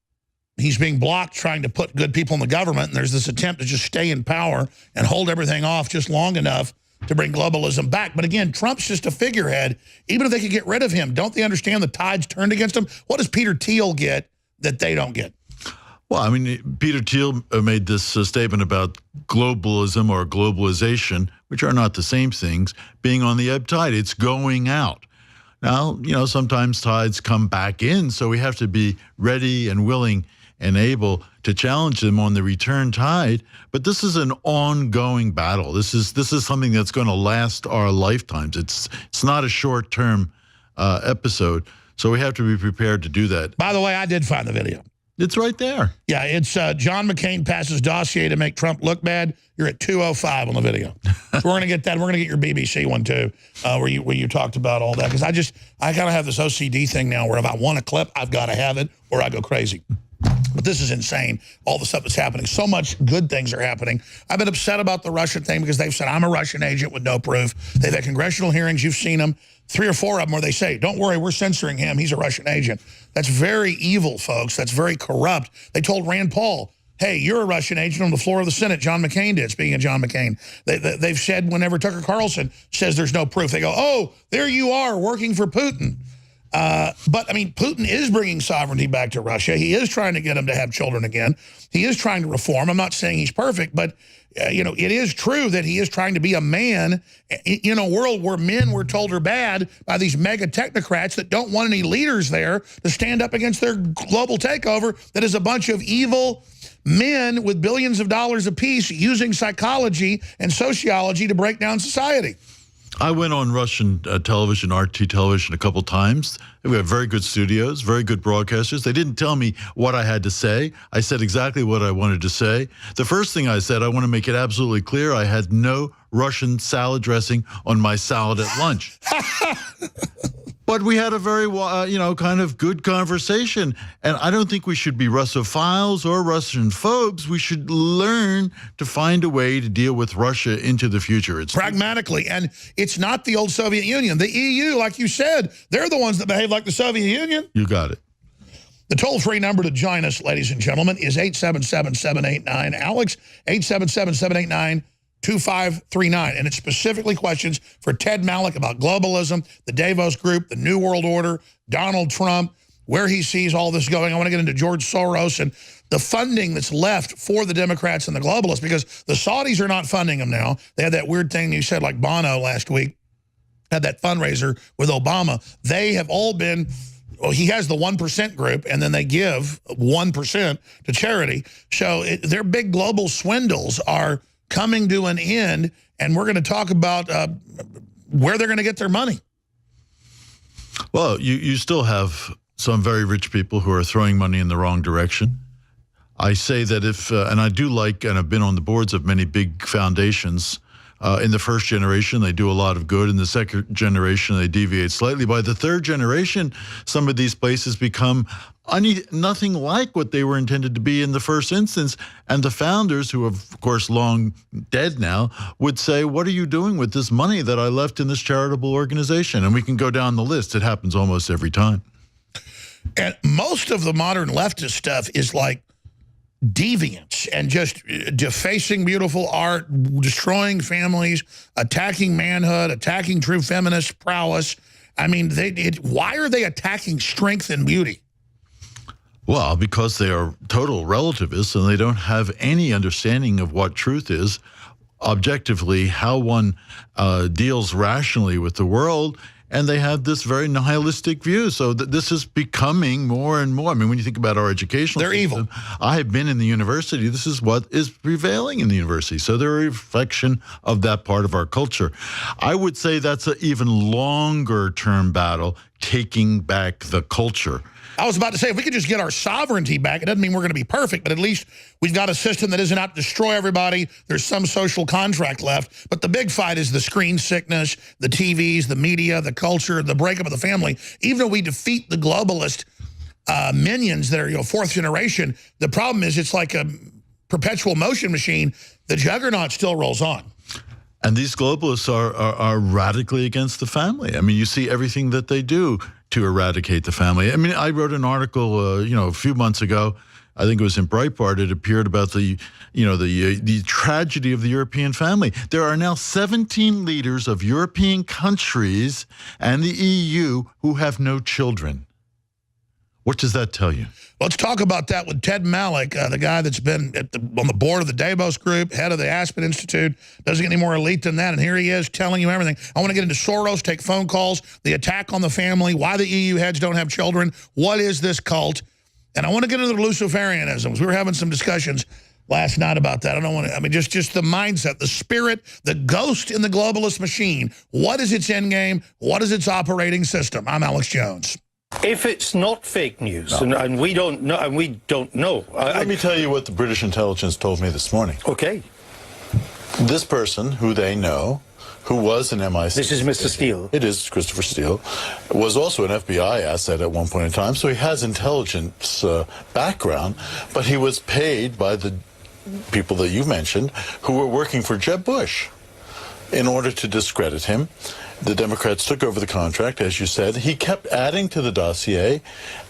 he's being blocked trying to put good people in the government, and there's this attempt to just stay in power and hold everything off just long enough to bring globalism back. But again, Trump's just a figurehead. Even if they could get rid of him, don't they understand the tide's turned against him? What does Peter Thiel get that they don't get? Well, I mean, Peter Thiel made this statement about globalism or globalization, which are not the same things, being on the ebb tide. It's going out. Now, sometimes tides come back in, so we have to be ready and willing and able to challenge them on the return tide. But this is an ongoing battle. This is something that's going to last our lifetimes. It's not a short-term episode, so we have to be prepared to do that. By the way, I did find the video. It's right there. Yeah, it's John McCain passes dossier to make Trump look bad. You're at 2:05 on the video. So we're going to get that. We're going to get your BBC one, too, where you talked about all that. Because I kind of have this OCD thing now where if I want a clip, I've got to have it or I go crazy. But this is insane, all the stuff that's happening. So much good things are happening. I've been upset about the Russian thing because they've said I'm a Russian agent with no proof. They've had congressional hearings. You've seen them, 3 or 4 of them, where they say, don't worry, we're censoring him. He's a Russian agent. That's very evil, folks. That's very corrupt. They told Rand Paul, hey, you're a Russian agent on the floor of the Senate. John McCain did, speaking of John McCain. They've said whenever Tucker Carlson says there's no proof, they go, oh, there you are working for Putin. But, I mean, Putin is bringing sovereignty back to Russia. He is trying to get them to have children again. He is trying to reform. I'm not saying he's perfect, but, it is true that he is trying to be a man in a world where men were told are bad by these mega technocrats that don't want any leaders there to stand up against their global takeover that is a bunch of evil, men with billions of dollars apiece using psychology and sociology to break down society. I went on Russian television, RT television, a couple times. We have very good studios, very good broadcasters. They didn't tell me what I had to say. I said exactly what I wanted to say. The first thing I said, I want to make it absolutely clear, I had no Russian salad dressing on my salad at lunch. But we had a very, kind of good conversation. And I don't think we should be Russophiles or Russian phobes. We should learn to find a way to deal with Russia into the future. It's pragmatically. And it's not the old Soviet Union. The EU, like you said, they're the ones that behave like the Soviet Union. You got it. The toll-free number to join us, ladies and gentlemen, is 877-789-ALEX, 877-789-2539. And it's specifically questions for Ted Malloch about globalism, the Davos Group, the New World Order, Donald Trump, where he sees all this going. I want to get into George Soros and the funding that's left for the Democrats and the globalists, because the Saudis are not funding them now. They had that weird thing you said, like Bono last week, had that fundraiser with Obama. They have all been... Well, he has the 1% group, and then they give 1% to charity. So their big global swindles are coming to an end, and we're going to talk about where they're going to get their money. Well, you still have some very rich people who are throwing money in the wrong direction. I say that if, and I do like, and I've been on the boards of many big foundations. In the first generation, they do a lot of good. In the second generation, they deviate slightly. By the third generation, some of these places become nothing like what they were intended to be in the first instance. And the founders, who are, of course, long dead now, would say, what are you doing with this money that I left in this charitable organization? And we can go down the list. It happens almost every time. And most of the modern leftist stuff is like deviance and just defacing beautiful art, destroying families, attacking manhood, attacking true feminist prowess. I mean, why are they attacking strength and beauty? Well, because they are total relativists and they don't have any understanding of what truth is, objectively, how one deals rationally with the world. And they have this very nihilistic view. So this is becoming more and more. I mean, when you think about our educational system, evil. I have been in the university. This is what is prevailing in the university. So they're a reflection of that part of our culture. I would say that's an even longer term battle, taking back the culture. I was about to say, if we could just get our sovereignty back, it doesn't mean we're going to be perfect, but at least we've got a system that isn't out to destroy everybody. There's some social contract left. But the big fight is the screen sickness, the TVs, the media, the culture, the breakup of the family. Even though we defeat the globalist minions that are, fourth generation, the problem is it's like a perpetual motion machine. The juggernaut still rolls on. And these globalists are radically against the family. I mean, you see everything that they do to eradicate the family. I mean, I wrote an article, a few months ago. I think it was in Breitbart. It appeared about the tragedy of the European family. There are now 17 leaders of European countries and the EU who have no children. What does that tell you? Let's talk about that with Ted Malloch, the guy that's been on the board of the Davos Group, head of the Aspen Institute. Doesn't get any more elite than that. And here he is telling you everything. I want to get into Soros, take phone calls, the attack on the family, why the EU heads don't have children, what is this cult? And I want to get into the Luciferianisms. We were having some discussions last night about that. I don't want to, just the mindset, the spirit, the ghost in the globalist machine. What is its end game? What is its operating system? I'm Alex Jones. If it's not fake news, and we don't know, Let me tell you what the British intelligence told me this morning. Okay. This person, who they know, who was an MI6... This is Mr. Steele. It is Christopher Steele. Was also an FBI asset at one point in time, so he has intelligence background, but he was paid by the people that you mentioned who were working for Jeb Bush in order to discredit him. The Democrats took over the contract, as you said. He kept adding to the dossier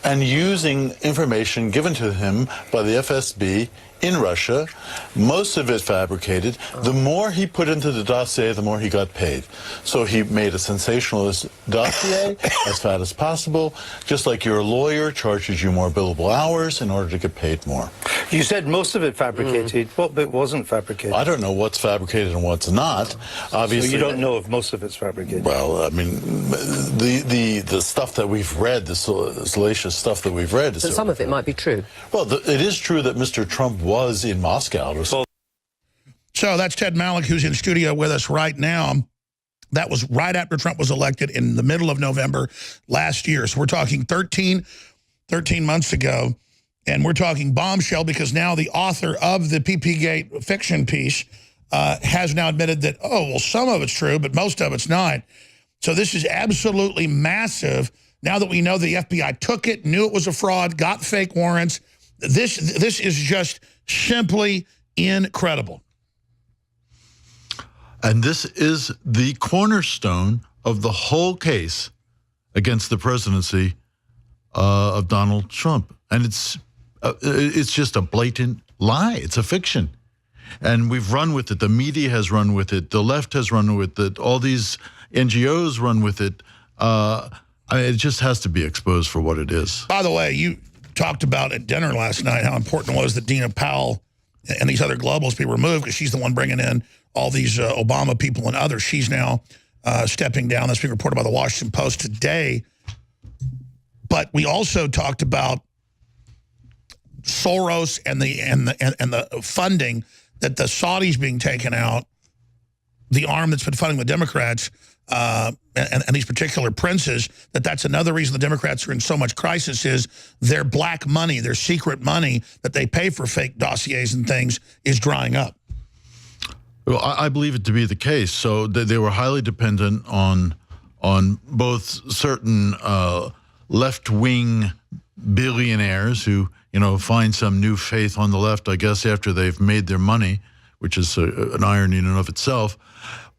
and using information given to him by the FSB in Russia, most of it fabricated. The more he put into the dossier, the more he got paid. So he made a sensationalist dossier as fat as possible, just like your lawyer charges you more billable hours in order to get paid more. You said most of it fabricated. What bit wasn't fabricated? I don't know what's fabricated and what's not. Obviously, so you don't know if most of it's fabricated? Well, I mean, the stuff that we've read, the salacious stuff that we've read. Some of it might be true. Well, it is true that Mr. Trump was in Moscow. So that's Ted Malloch, who's in studio with us right now. That was right after Trump was elected in the middle of November last year. So we're talking 13 months ago. And we're talking bombshell because now the author of the PP-Gate fiction piece has now admitted that, oh, well, some of it's true, but most of it's not. So this is absolutely massive. Now that we know the FBI took it, knew it was a fraud, got fake warrants, this is just simply incredible. And this is the cornerstone of the whole case against the presidency of Donald Trump. And it's just a blatant lie. It's a fiction. And we've run with it. The media has run with it. The left has run with it. All these NGOs run with it. It just has to be exposed for what it is. By the way, you talked about at dinner last night how important it was that Dina Powell and these other globals be removed because she's the one bringing in all these Obama people and others. She's now stepping down. That's being reported by the Washington Post today. But we also talked about Soros and the funding that the Saudis being taken out, the arm that's been funding the Democrats and these particular princes, that's another reason the Democrats are in so much crisis is their black money, their secret money that they pay for fake dossiers and things is drying up. Well, I believe it to be the case. So they were highly dependent on both certain left-wing billionaires who, find some new faith on the left, I guess, after they've made their money, which is an irony in and of itself,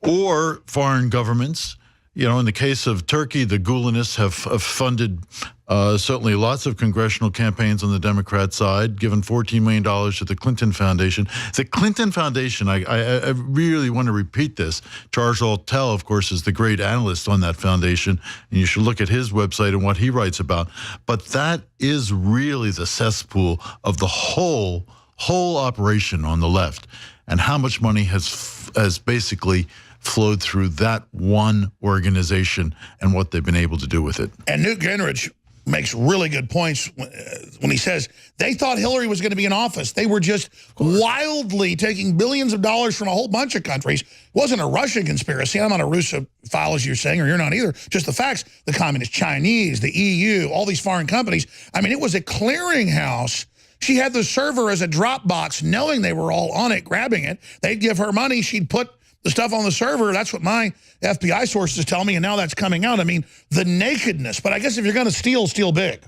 or foreign governments. In the case of Turkey, the Gulenists have funded certainly lots of congressional campaigns on the Democrat side, given $14 million to the Clinton Foundation. The Clinton Foundation, I really want to repeat this. Charles Altell, of course, is the great analyst on that foundation, and you should look at his website and what he writes about. But that is really the cesspool of the whole operation on the left, and how much money has basically flowed through that one organization and what they've been able to do with it. And Newt Gingrich makes really good points when he says they thought Hillary was going to be in office. They were just wildly taking billions of dollars from a whole bunch of countries. It wasn't a Russian conspiracy. I'm not a Russophile, as you're saying, or you're not either. Just the facts, the Communist Chinese, the EU, all these foreign companies. I mean, it was a clearinghouse. She had the server as a drop box, knowing they were all on it, grabbing it. They'd give her money. She'd put the stuff on the server. That's what my FBI sources tell me, and now that's coming out. I mean, the nakedness. But I guess if you're going to steal big.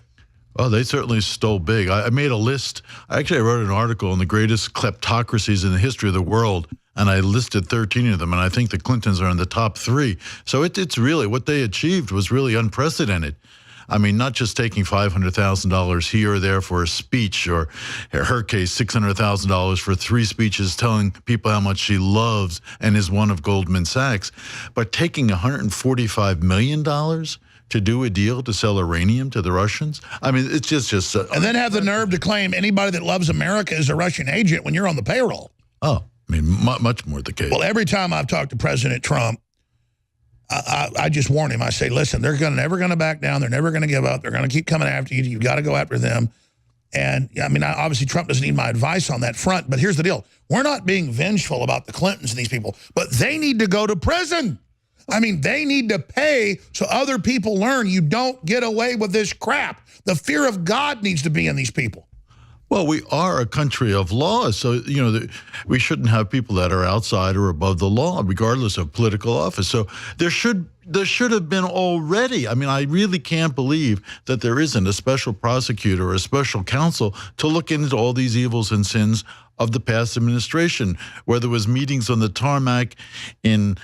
Well, they certainly stole big. I made a list. Actually, I wrote an article on the greatest kleptocracies in the history of the world, and I listed 13 of them, and I think the Clintons are in the top 3. So it's really, what they achieved was really unprecedented. I mean, not just taking $500,000 here or there for a speech, or in her case, $600,000 for 3 speeches telling people how much she loves and is one of Goldman Sachs, but taking $145 million to do a deal to sell uranium to the Russians. I mean, it's just and then have the nerve to claim anybody that loves America is a Russian agent when you're on the payroll. Oh, I mean, much more the case. Well, every time I've talked to President Trump, I just warn him. I say, listen, they're never going to back down. They're never going to give up. They're going to keep coming after you. You've got to go after them. And, I mean, obviously Trump doesn't need my advice on that front. But here's the deal. We're not being vengeful about the Clintons and these people. But they need to go to prison. I mean, they need to pay so other people learn you don't get away with this crap. The fear of God needs to be in these people. Well, we are a country of laws, so, we shouldn't have people that are outside or above the law, regardless of political office. So there should have been already. I mean, I really can't believe that there isn't a special prosecutor or a special counsel to look into all these evils and sins of the past administration, whether it was meetings on the tarmac in,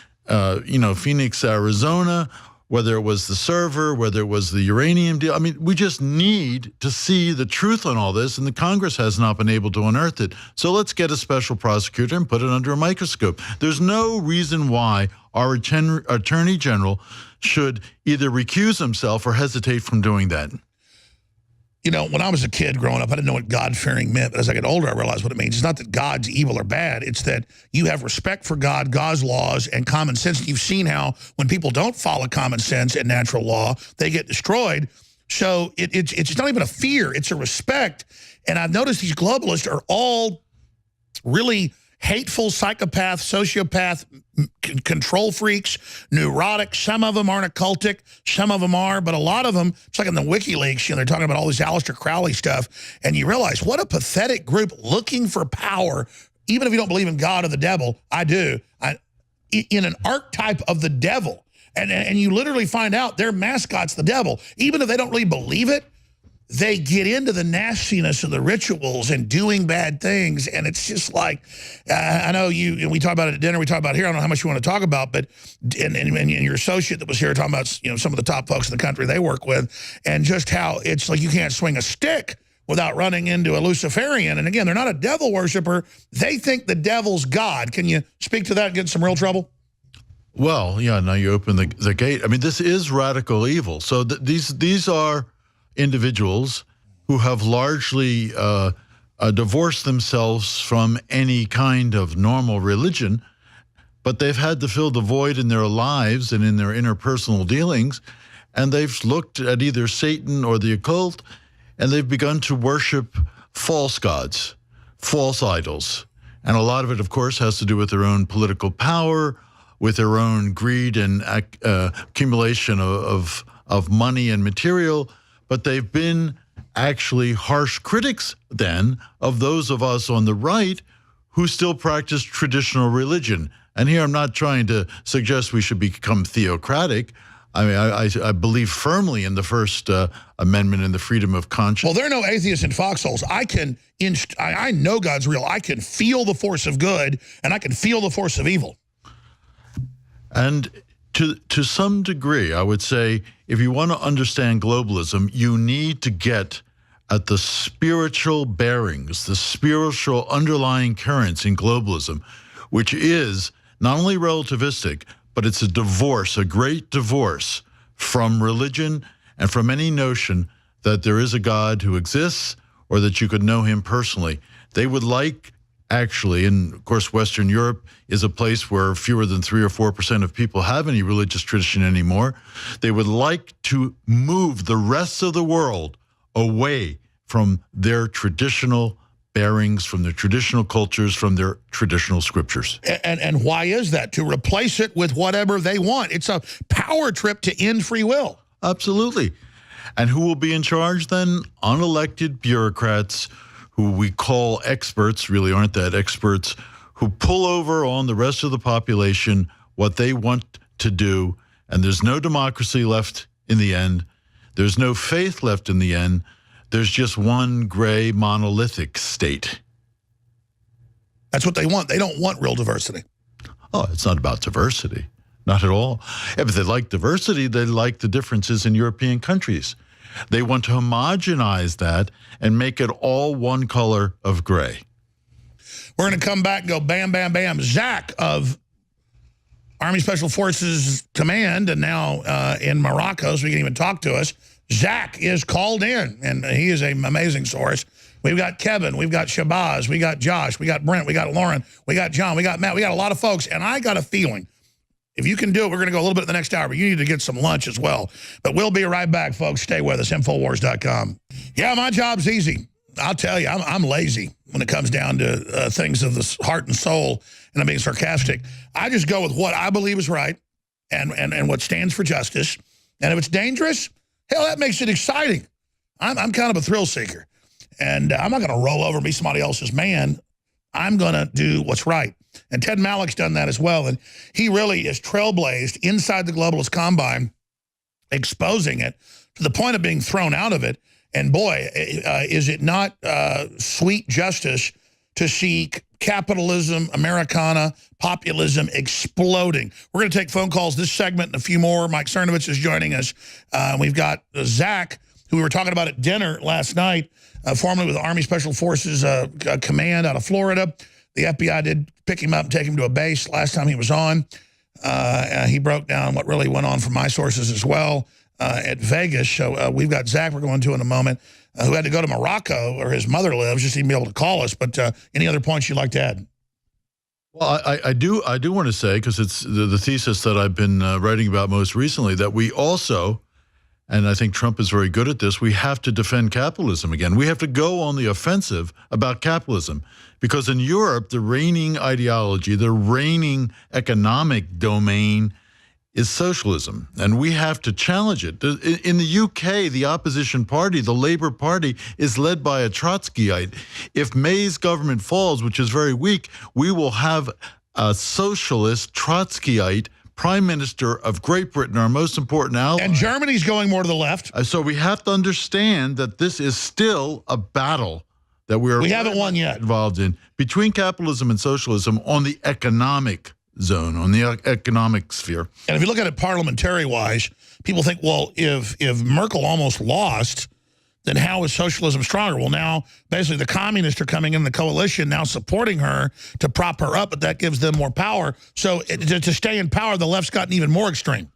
Phoenix, Arizona, whether it was the server, whether it was the uranium deal. I mean, we just need to see the truth on all this, and the Congress has not been able to unearth it. So let's get a special prosecutor and put it under a microscope. There's no reason why our Attorney General should either recuse himself or hesitate from doing that. you know, when I was a kid growing up, I didn't know what God-fearing meant. But as I get older, I realized what it means. It's not that God's evil or bad. It's that you have respect for God, God's laws, and common sense. You've seen how when people don't follow common sense and natural law, they get destroyed. So it's not even a fear. It's a respect. And I've noticed these globalists are all really hateful psychopath, sociopath, control freaks, neurotic. Some of them aren't occultic. Some of them are. But a lot of them, it's like in the WikiLeaks, you know, they're talking about all this Aleister Crowley stuff. And you realize what a pathetic group looking for power, even if you don't believe in God or the devil. I do. In an archetype of the devil. And you literally find out their mascot's the devil. Even if they don't really believe it, they get into the nastiness of the rituals and doing bad things. And it's just like, I know we talk about it at dinner, we talk about it here, I don't know how much you want to talk about, but and your associate that was here talking about, you know, some of the top folks in the country they work with, and just how it's like you can't swing a stick without running into a Luciferian. And again, they're not a devil worshiper. They think the devil's God. Can you speak to that and get in some real trouble? Well, yeah, now you open the gate. I mean, this is radical evil. So these are individuals who have largely divorced themselves from any kind of normal religion, but they've had to fill the void in their lives and in their interpersonal dealings, and they've looked at either Satan or the occult, and they've begun to worship false gods, false idols. And a lot of it, of course, has to do with their own political power, with their own greed and accumulation of money and material. But they've been actually harsh critics then of those of us on the right who still practice traditional religion. And here I'm not trying to suggest we should become theocratic. I mean, I believe firmly in the First Amendment and the freedom of conscience. Well, there are no atheists in foxholes. I know God's real. I can feel the force of good, and I can feel the force of evil. And to some degree, I would say, if you want to understand globalism, you need to get at the spiritual bearings, the spiritual underlying currents in globalism, which is not only relativistic, but it's a divorce, a great divorce from religion and from any notion that there is a God who exists or that you could know him personally. They would like, actually, and of course Western Europe is a place where fewer than 3 or 4% of people have any religious tradition anymore. They would like to move the rest of the world away from their traditional bearings, from their traditional cultures, from their traditional scriptures. And why is that? To replace it with whatever they want. It's a power trip to end free will. Absolutely. And who will be in charge then? Unelected bureaucrats who we call experts, really aren't that experts, who pull over on the rest of the population what they want to do, and there's no democracy left in the end. There's no faith left in the end. There's just one gray monolithic state. That's what they want. They don't want real diversity. Oh, it's not about diversity. Not at all. If they like diversity, they like the differences in European countries. They want to homogenize that and make it all one color of gray. We're going to come back and go bam, bam, bam. Zach of Army Special Forces Command and now in Morocco, so he can even talk to us. Zach is called in, and he is an amazing source. We've got Kevin, we've got Shabazz, we got Josh, we got Brent, we got Lauren, we got John, we got Matt, we got a lot of folks, and I got a feeling, if you can do it, we're going to go a little bit in the next hour, but you need to get some lunch as well. But we'll be right back, folks. Stay with us, Infowars.com. Yeah, my job's easy. I'll tell you, I'm lazy when it comes down to things of the heart and soul, and I'm being sarcastic. I just go with what I believe is right and what stands for justice. And if it's dangerous, hell, that makes it exciting. I'm kind of a thrill seeker. And I'm not going to roll over and be somebody else's man. I'm going to do what's right. And Ted Malloch's done that as well. And he really is trailblazed inside the globalist combine, exposing it to the point of being thrown out of it. And boy, is it not sweet justice to see capitalism, Americana, populism exploding. We're going to take phone calls this segment and a few more. Mike Cernovich is joining us. We've got Zach, who we were talking about at dinner last night, formerly with the Army Special Forces Command out of Florida. The FBI did pick him up and take him to a base last time he was on. He broke down what really went on from my sources as well. at Vegas. So we've got Zach we're going to in a moment, who had to go to Morocco, where his mother lives, just to be able to call us. But any other points you'd like to add? Well, I do want to say, because it's the thesis that I've been writing about most recently, that we also, and I think Trump is very good at this, we have to defend capitalism again. We have to go on the offensive about capitalism, because in Europe, the reigning ideology, the reigning economic domain is socialism, and we have to challenge it. In the UK, the opposition party, the Labour Party, is led by a Trotskyite. If May's government falls, which is very weak, we will have a socialist Trotskyite Prime Minister of Great Britain, our most important ally. And Germany's going more to the left. So we have to understand that this is still a battle that we haven't won yet, involved in, between capitalism and socialism on the economic zone, on the economic sphere. And if you look at it parliamentary-wise, people think, well, if Merkel almost lost, then how is socialism stronger? Well, now, basically, the communists are coming in the coalition, now supporting her to prop her up, but that gives them more power. So to stay in power, the left's gotten even more extreme.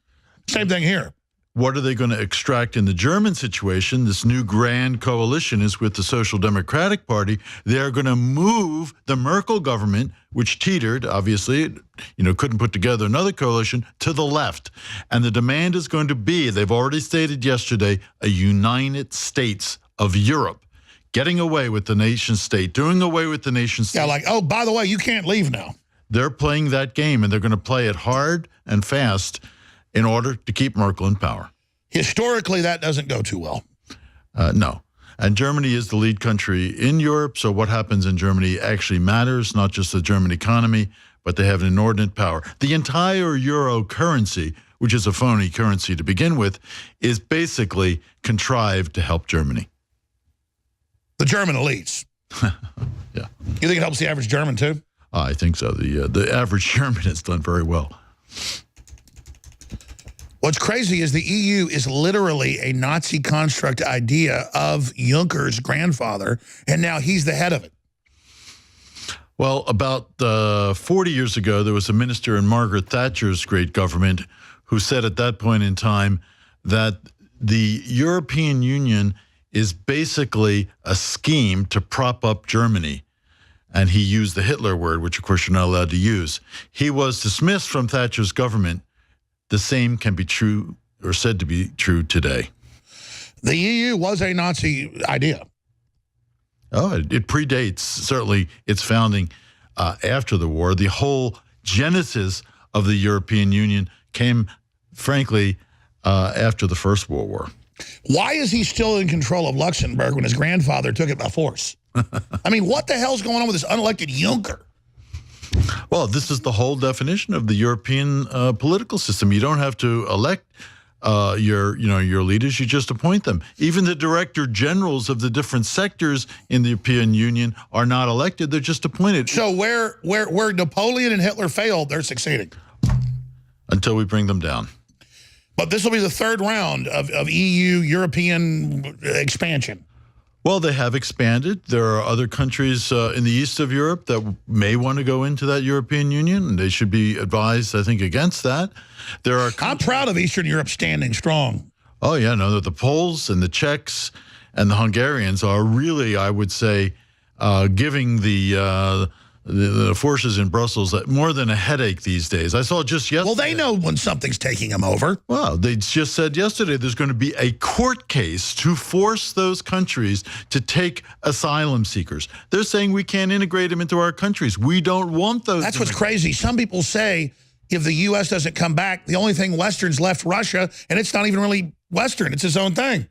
Same thing here. What are they going to extract in the German situation? This new grand coalition is with the Social Democratic Party. They're going to move the Merkel government, which teetered, obviously, couldn't put together another coalition, to the left. And the demand is going to be, they've already stated yesterday, a United States of Europe. Getting away with the nation state, doing away with the nation state. Yeah, like, oh, by the way, you can't leave now. They're playing that game, and they're going to play it hard and fast in order to keep Merkel in power. Historically, that doesn't go too well. No. And Germany is the lead country in Europe, so what happens in Germany actually matters, not just the German economy, but they have an inordinate power. The entire euro currency, which is a phony currency to begin with, is basically contrived to help Germany. The German elites. Yeah. You think it helps the average German, too? I think so. The average German has done very well. What's crazy is the EU is literally a Nazi construct idea of Juncker's grandfather, and now he's the head of it. Well, about 40 years ago, there was a minister in Margaret Thatcher's great government who said at that point in time that the European Union is basically a scheme to prop up Germany. And he used the Hitler word, which, of course, you're not allowed to use. He was dismissed from Thatcher's government. The same can be true, or said to be true, today. The EU was a Nazi idea. Oh, it predates, certainly, its founding after the war. The whole genesis of the European Union came, frankly, after the First World War. Why is he still in control of Luxembourg when his grandfather took it by force? I mean, what the hell's going on with this unelected Juncker? Well, this is the whole definition of the European political system. You don't have to elect your leaders; you just appoint them. Even the director generals of the different sectors in the European Union are not elected; they're just appointed. So where Napoleon and Hitler failed, they're succeeding until we bring them down. But this will be the third round of EU European expansion. Well, they have expanded. There are other countries in the east of Europe that may want to go into that European Union, and they should be advised, I think, against that. There are. I'm proud of Eastern Europe standing strong. Oh, yeah, no, the Poles and the Czechs and the Hungarians are really, I would say, giving the forces in Brussels more than a headache these days. I saw just yesterday. Well, they know when something's taking them over. Well, they just said yesterday there's going to be a court case to force those countries to take asylum seekers. They're saying we can't integrate them into our countries. We don't want those. That's what's crazy. Some people say if the U.S. doesn't come back, the only thing Western's left Russia, and it's not even really Western. It's its own thing.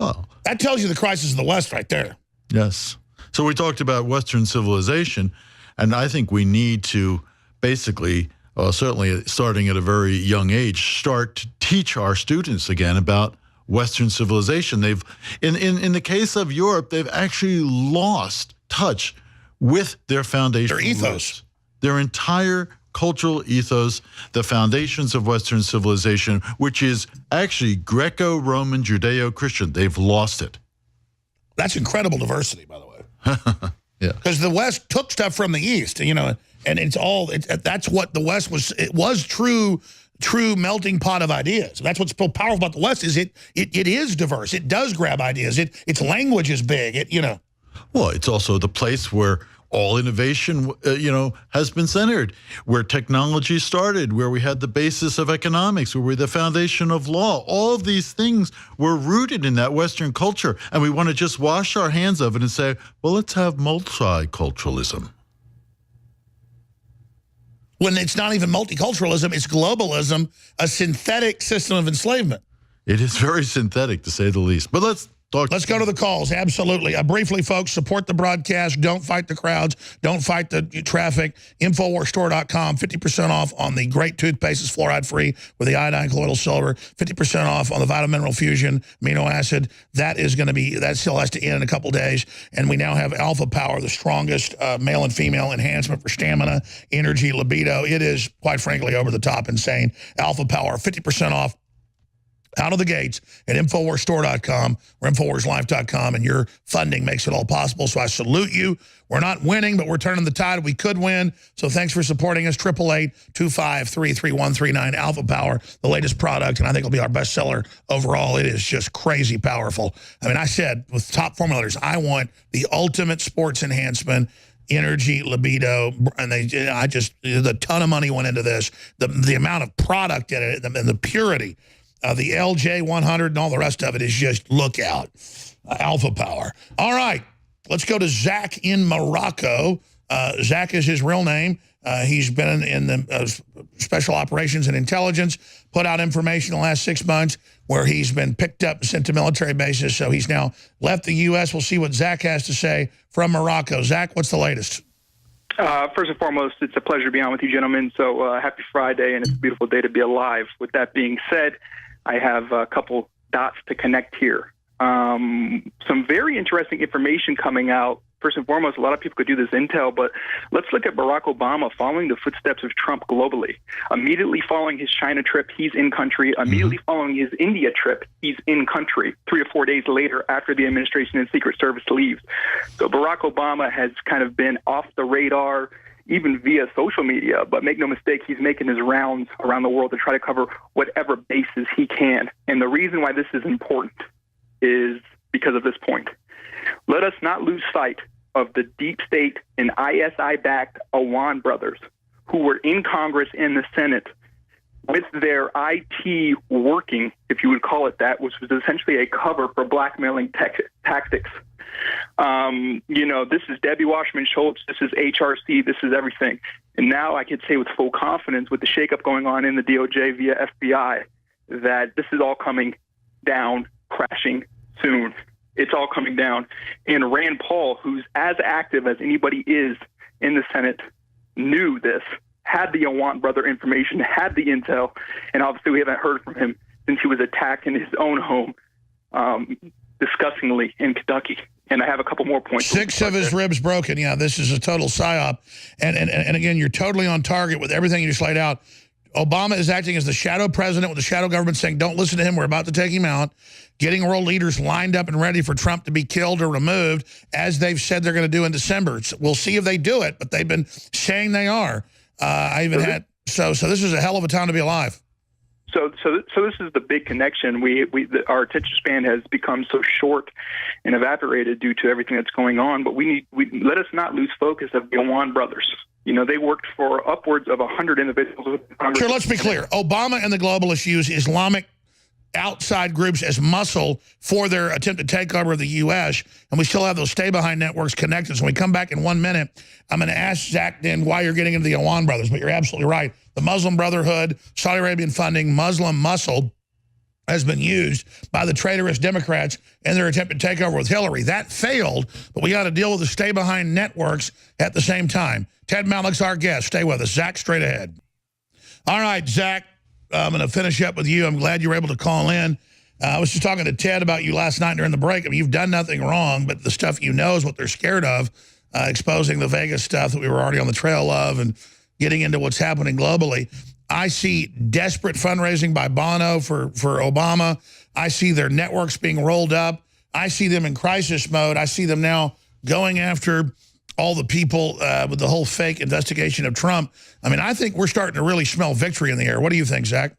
Well, that tells you the crisis of the West right there. Yes. So we talked about Western civilization. And I think we need to basically, certainly starting at a very young age, start to teach our students again about Western civilization. They've, in the case of Europe, they've actually lost touch with their foundational their ethos, roots. Their entire cultural ethos, the foundations of Western civilization, which is actually Greco-Roman, Judeo-Christian. They've lost it. That's incredible diversity, by the way. Yeah, because the West took stuff from the East, and it's all. That's what the West was. It was true true melting pot of ideas. That's what's so powerful about the West is it is diverse. It does grab ideas. Its language is big. Well, it's also the place where all innovation, has been centered, where technology started, where we had the basis of economics, where we're the foundation of law. All of these things were rooted in that Western culture. And we want to just wash our hands of it and say, well, let's have multiculturalism. When it's not even multiculturalism, it's globalism, a synthetic system of enslavement. It is very synthetic, to say the least. But let's go to the calls. Absolutely. Briefly, folks, support the broadcast. Don't fight the crowds. Don't fight the traffic. InfoWarsStore.com, 50% off on the great toothpaste. It's fluoride-free with the iodine colloidal silver. 50% off on the Vitamin Mineral Fusion amino acid. That still has to end in a couple days. And we now have Alpha Power, the strongest male and female enhancement for stamina, energy, libido. It is, quite frankly, over the top insane. Alpha Power, 50% off out of the gates at InfoWarsStore.com or InfoWarsLife.com, and your funding makes it all possible. So I salute you. We're not winning, but we're turning the tide. We could win. So thanks for supporting us. 888-253-3139, Alpha Power, the latest product, and I think it'll be our bestseller overall. It is just crazy powerful. I mean, I said with top formulators, I want the ultimate sports enhancement, energy, libido, and the ton of money went into this. The amount of product in it and the purity. The LJ100 and all the rest of it is just look out. Alpha Power. All right, let's go to Zach in Morocco. Zach is his real name. He's been in the special operations and intelligence, put out information in the last 6 months where he's been picked up and sent to military bases. So he's now left the U.S. We'll see what Zach has to say from Morocco. Zach, what's the latest? First and foremost, it's a pleasure to be on with you, gentlemen. So happy Friday, and it's a beautiful day to be alive. With that being said, I have a couple dots to connect here. Some very interesting information coming out. First and foremost, a lot of people could do this intel, but let's look at Barack Obama following the footsteps of Trump globally. Immediately following his China trip, he's in country. Immediately following his India trip, he's in country 3 or 4 days later after the administration and Secret Service leaves. So Barack Obama has kind of been off the radar, even via social media, but make no mistake, he's making his rounds around the world to try to cover whatever bases he can. And the reason why this is important is because of this point. Let us not lose sight of the deep state and ISI-backed Awan brothers who were in Congress and the Senate with their IT working, if you would call it that, which was essentially a cover for blackmailing tactics. This is Debbie Wasserman Schultz, this is HRC, this is everything. And now I could say with full confidence, with the shakeup going on in the DOJ via FBI, that this is all coming down, crashing soon. It's all coming down. And Rand Paul, who's as active as anybody is in the Senate, knew this, had the Awan brother information, had the intel, and obviously we haven't heard from him since he was attacked in his own home, disgustingly, in Kentucky. And I have a couple more points. 6 of his ribs broken. Yeah, this is a total psyop. And again, you're totally on target with everything you just laid out. Obama is acting as the shadow president with the shadow government saying, don't listen to him, we're about to take him out. Getting world leaders lined up and ready for Trump to be killed or removed, as they've said they're going to do in December. We'll see if they do it, but they've been saying they are. So this is a hell of a time to be alive. So this is the big connection. Our attention span has become so short and evaporated due to everything that's going on. But let us not lose focus of the Awan brothers. They worked for upwards of 100 individuals with Congress. Sure, let's be clear. Obama and the globalists use Islamic outside groups as muscle for their attempted takeover of the U.S., and we still have those stay-behind networks connected. So when we come back in 1 minute, I'm going to ask Zach then why you're getting into the Awan brothers, but you're absolutely right. The Muslim Brotherhood, Saudi Arabian funding, Muslim muscle has been used by the traitorous Democrats in their attempted takeover with Hillary. That failed, but we got to deal with the stay-behind networks at the same time. Ted Malloch's our guest. Stay with us. Zach, straight ahead. All right, Zach, I'm going to finish up with you. I'm glad you were able to call in. I was just talking to Ted about you last night during the break. I mean, you've done nothing wrong, but the stuff you know is what they're scared of, exposing the Vegas stuff that we were already on the trail of and getting into what's happening globally. I see desperate fundraising by Bono for Obama. I see their networks being rolled up. I see them in crisis mode. I see them now going after all the people with the whole fake investigation of Trump. I mean, I think we're starting to really smell victory in the air. What do you think, Zach?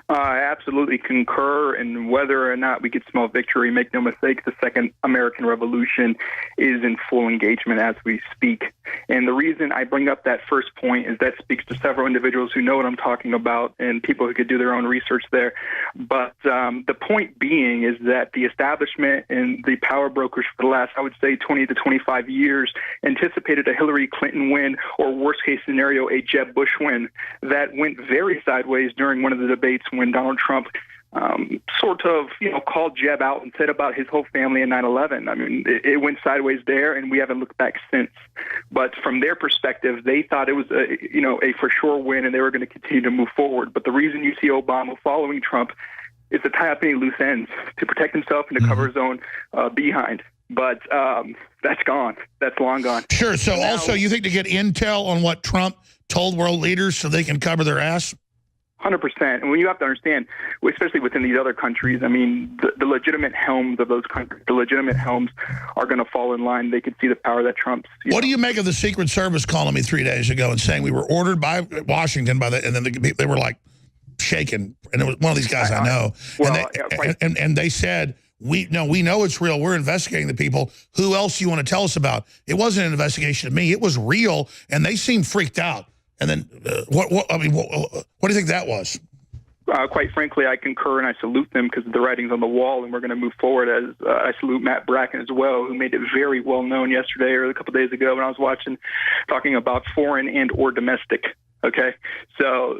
I absolutely concur, and whether or not we could smell victory, make no mistake, the second American Revolution is in full engagement as we speak. And the reason I bring up that first point is that speaks to several individuals who know what I'm talking about and people who could do their own research there. But the point being is that the establishment and the power brokers for the last, I would say, 20 to 25 years anticipated a Hillary Clinton win, or worst case scenario, a Jeb Bush win. That went very sideways during one of the debates when Donald Trump sort of, called Jeb out and said about his whole family in 9/11. I mean, it went sideways there, and we haven't looked back since. But from their perspective, they thought it was a for sure win, and they were going to continue to move forward. But the reason you see Obama following Trump is to tie up any loose ends, to protect himself and to cover his own behind. But that's gone. That's long gone. Sure. So also, you think to get intel on what Trump told world leaders so they can cover their ass? 100%. And when you have to understand, especially within these other countries, I mean, the legitimate helms of those countries, the legitimate helms are going to fall in line. They can see the power that Trump's. What do you make of the Secret Service calling me 3 days ago and saying we were ordered by Washington and then they were like shaking, and it was one of these guys I know, and they said, we know it's real. We're investigating the people. Who else do you want to tell us about? It wasn't an investigation of me. It was real, and they seemed freaked out. And then what do you think that was? Quite frankly, I concur and I salute them because the writing's on the wall, and we're going to move forward. As I salute Matt Bracken as well, who made it very well known yesterday or a couple of days ago when I was watching, talking about foreign and or domestic. Okay, so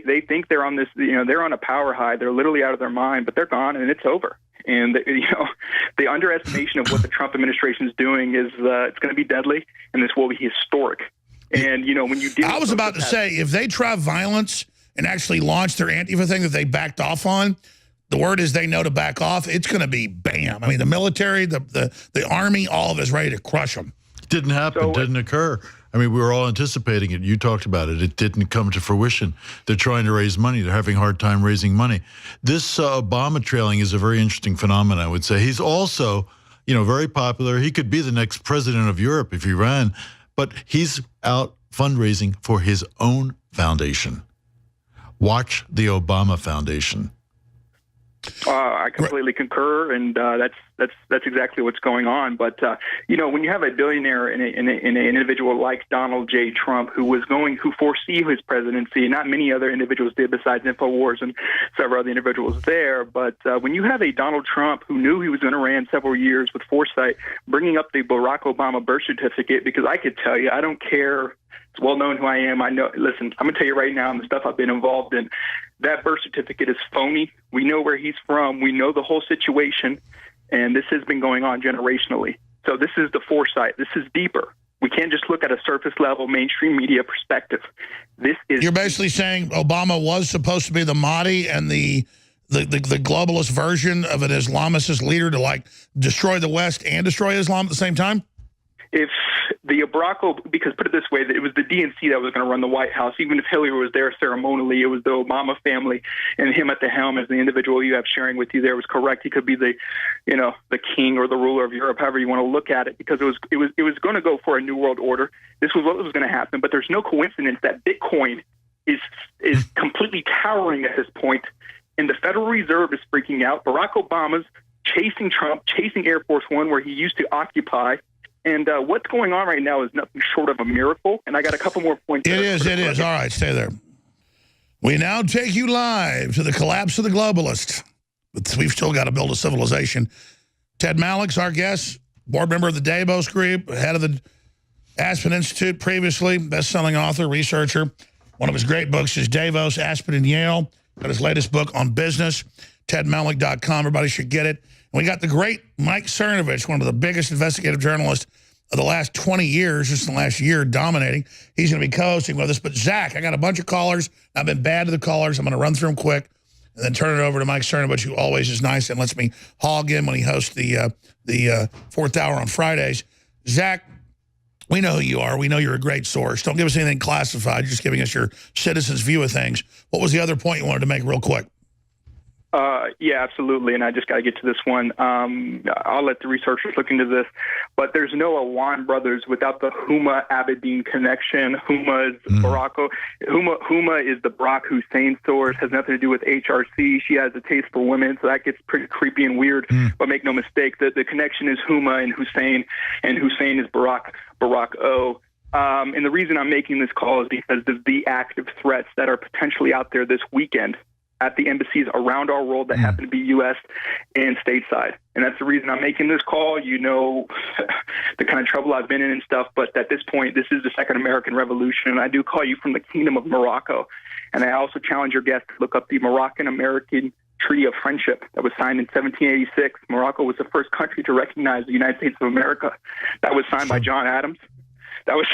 they think they're on this, they're on a power high. They're literally out of their mind, but they're gone and it's over. And the underestimation of what the Trump administration is doing is it's going to be deadly, and this will be historic. And, when you deal I was about to say, if they try violence and actually launch their Antifa thing that they backed off on, the word is they know to back off. It's going to be bam. I mean, the military, the army, all of it is ready to crush them. Didn't happen, didn't occur. I mean, we were all anticipating it. You talked about it. It didn't come to fruition. They're trying to raise money. They're having a hard time raising money. This Obama trailing is a very interesting phenomenon, I would say. He's also, very popular. He could be the next president of Europe if he ran. But he's out fundraising for his own foundation. Watch the Obama Foundation. I completely concur, and that's exactly what's going on. But when you have a billionaire and an individual like Donald J. Trump, who foresaw his presidency, not many other individuals did besides InfoWars and several other individuals there. But when you have a Donald Trump who knew he was going to run several years with foresight, bringing up the Barack Obama birth certificate, because I could tell you, I don't care. It's well known who I am. I know. Listen, I'm going to tell you right now, the stuff I've been involved in, that birth certificate is phony. We know where he's from. We know the whole situation. And this has been going on generationally. So this is the foresight. This is deeper. We can't just look at a surface level mainstream media perspective. You're basically saying Obama was supposed to be the Mahdi and the globalist version of an Islamist leader to destroy the West and destroy Islam at the same time? If the because put it this way, it was the DNC that was going to run the White House. Even if Hillary was there ceremonially, it was the Obama family and him at the helm as the individual you have sharing with you there was correct. He could be the king or the ruler of Europe, however you want to look at it, because it was going to go for a new world order. This was what was going to happen. But there's no coincidence that Bitcoin is completely towering at this point, and the Federal Reserve is freaking out. Barack Obama's chasing Trump, chasing Air Force One, where he used to occupy. And what's going on right now is nothing short of a miracle. And I got a couple more points. It is. All right, stay there. We now take you live to the collapse of the globalists. But we've still got to build a civilization. Ted Mallick's our guest, board member of the Davos Group, head of the Aspen Institute previously, best-selling author, researcher. One of his great books is Davos, Aspen, and Yale. Got his latest book on business, tedmallick.com. Everybody should get it. And we got the great Mike Cernovich, one of the biggest investigative journalists of the last 20 years, just in the last year, dominating. He's going to be co-hosting with us. But, Zach, I got a bunch of callers. I've been bad to the callers. I'm going to run through them quick and then turn it over to Mike Cernovich, who always is nice and lets me hog in when he hosts the fourth hour on Fridays. Zach, we know who you are. We know you're a great source. Don't give us anything classified. You're just giving us your citizens' view of things. What was the other point you wanted to make real quick? Yeah, absolutely. And I just got to get to this one. I'll let the researchers look into this. But there's no Awan brothers without the Huma Abedin connection. Huma is Morocco. Huma is the Barack Hussein source. Has nothing to do with HRC. She has a taste for women, so that gets pretty creepy and weird. But make no mistake, the connection is Huma and Hussein is Barack O. And the reason I'm making this call is because of the active threats that are potentially out there this weekend at the embassies around our world that happen to be U.S. and stateside. And that's the reason I'm making this call. You know, the kind of trouble I've been in and stuff, but at this point, this is the second American Revolution, and I do call you from the Kingdom of Morocco. And I also challenge your guests to look up the Moroccan-American Treaty of Friendship that was signed in 1786. Morocco was the first country to recognize the United States of America. That was signed by John Adams. That was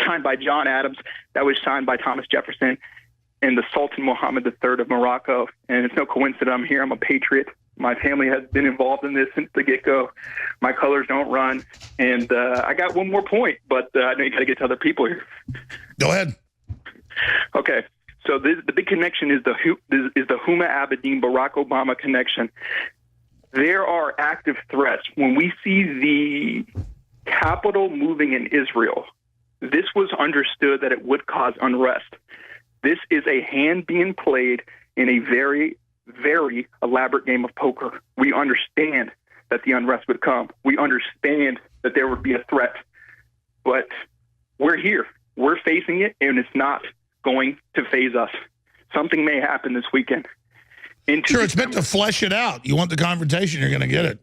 signed by Thomas Jefferson and the Sultan Mohammed III of Morocco. And it's no coincidence I'm here. I'm a patriot. My family has been involved in this since the get-go. My colors don't run. And I got one more point, but I know you got to get to other people here. Go ahead. Okay. So the big connection is the Huma Abedin Barack Obama connection. There are active threats. When we see the capital moving in Israel, this was understood that it would cause unrest. This is a hand being played in a very, very elaborate game of poker. We understand that the unrest would come. We understand that there would be a threat. But we're here. We're facing it, and it's not going to phase us. Something may happen this weekend. Sure, it's meant to flesh it out. You want the confrontation, you're going to get it.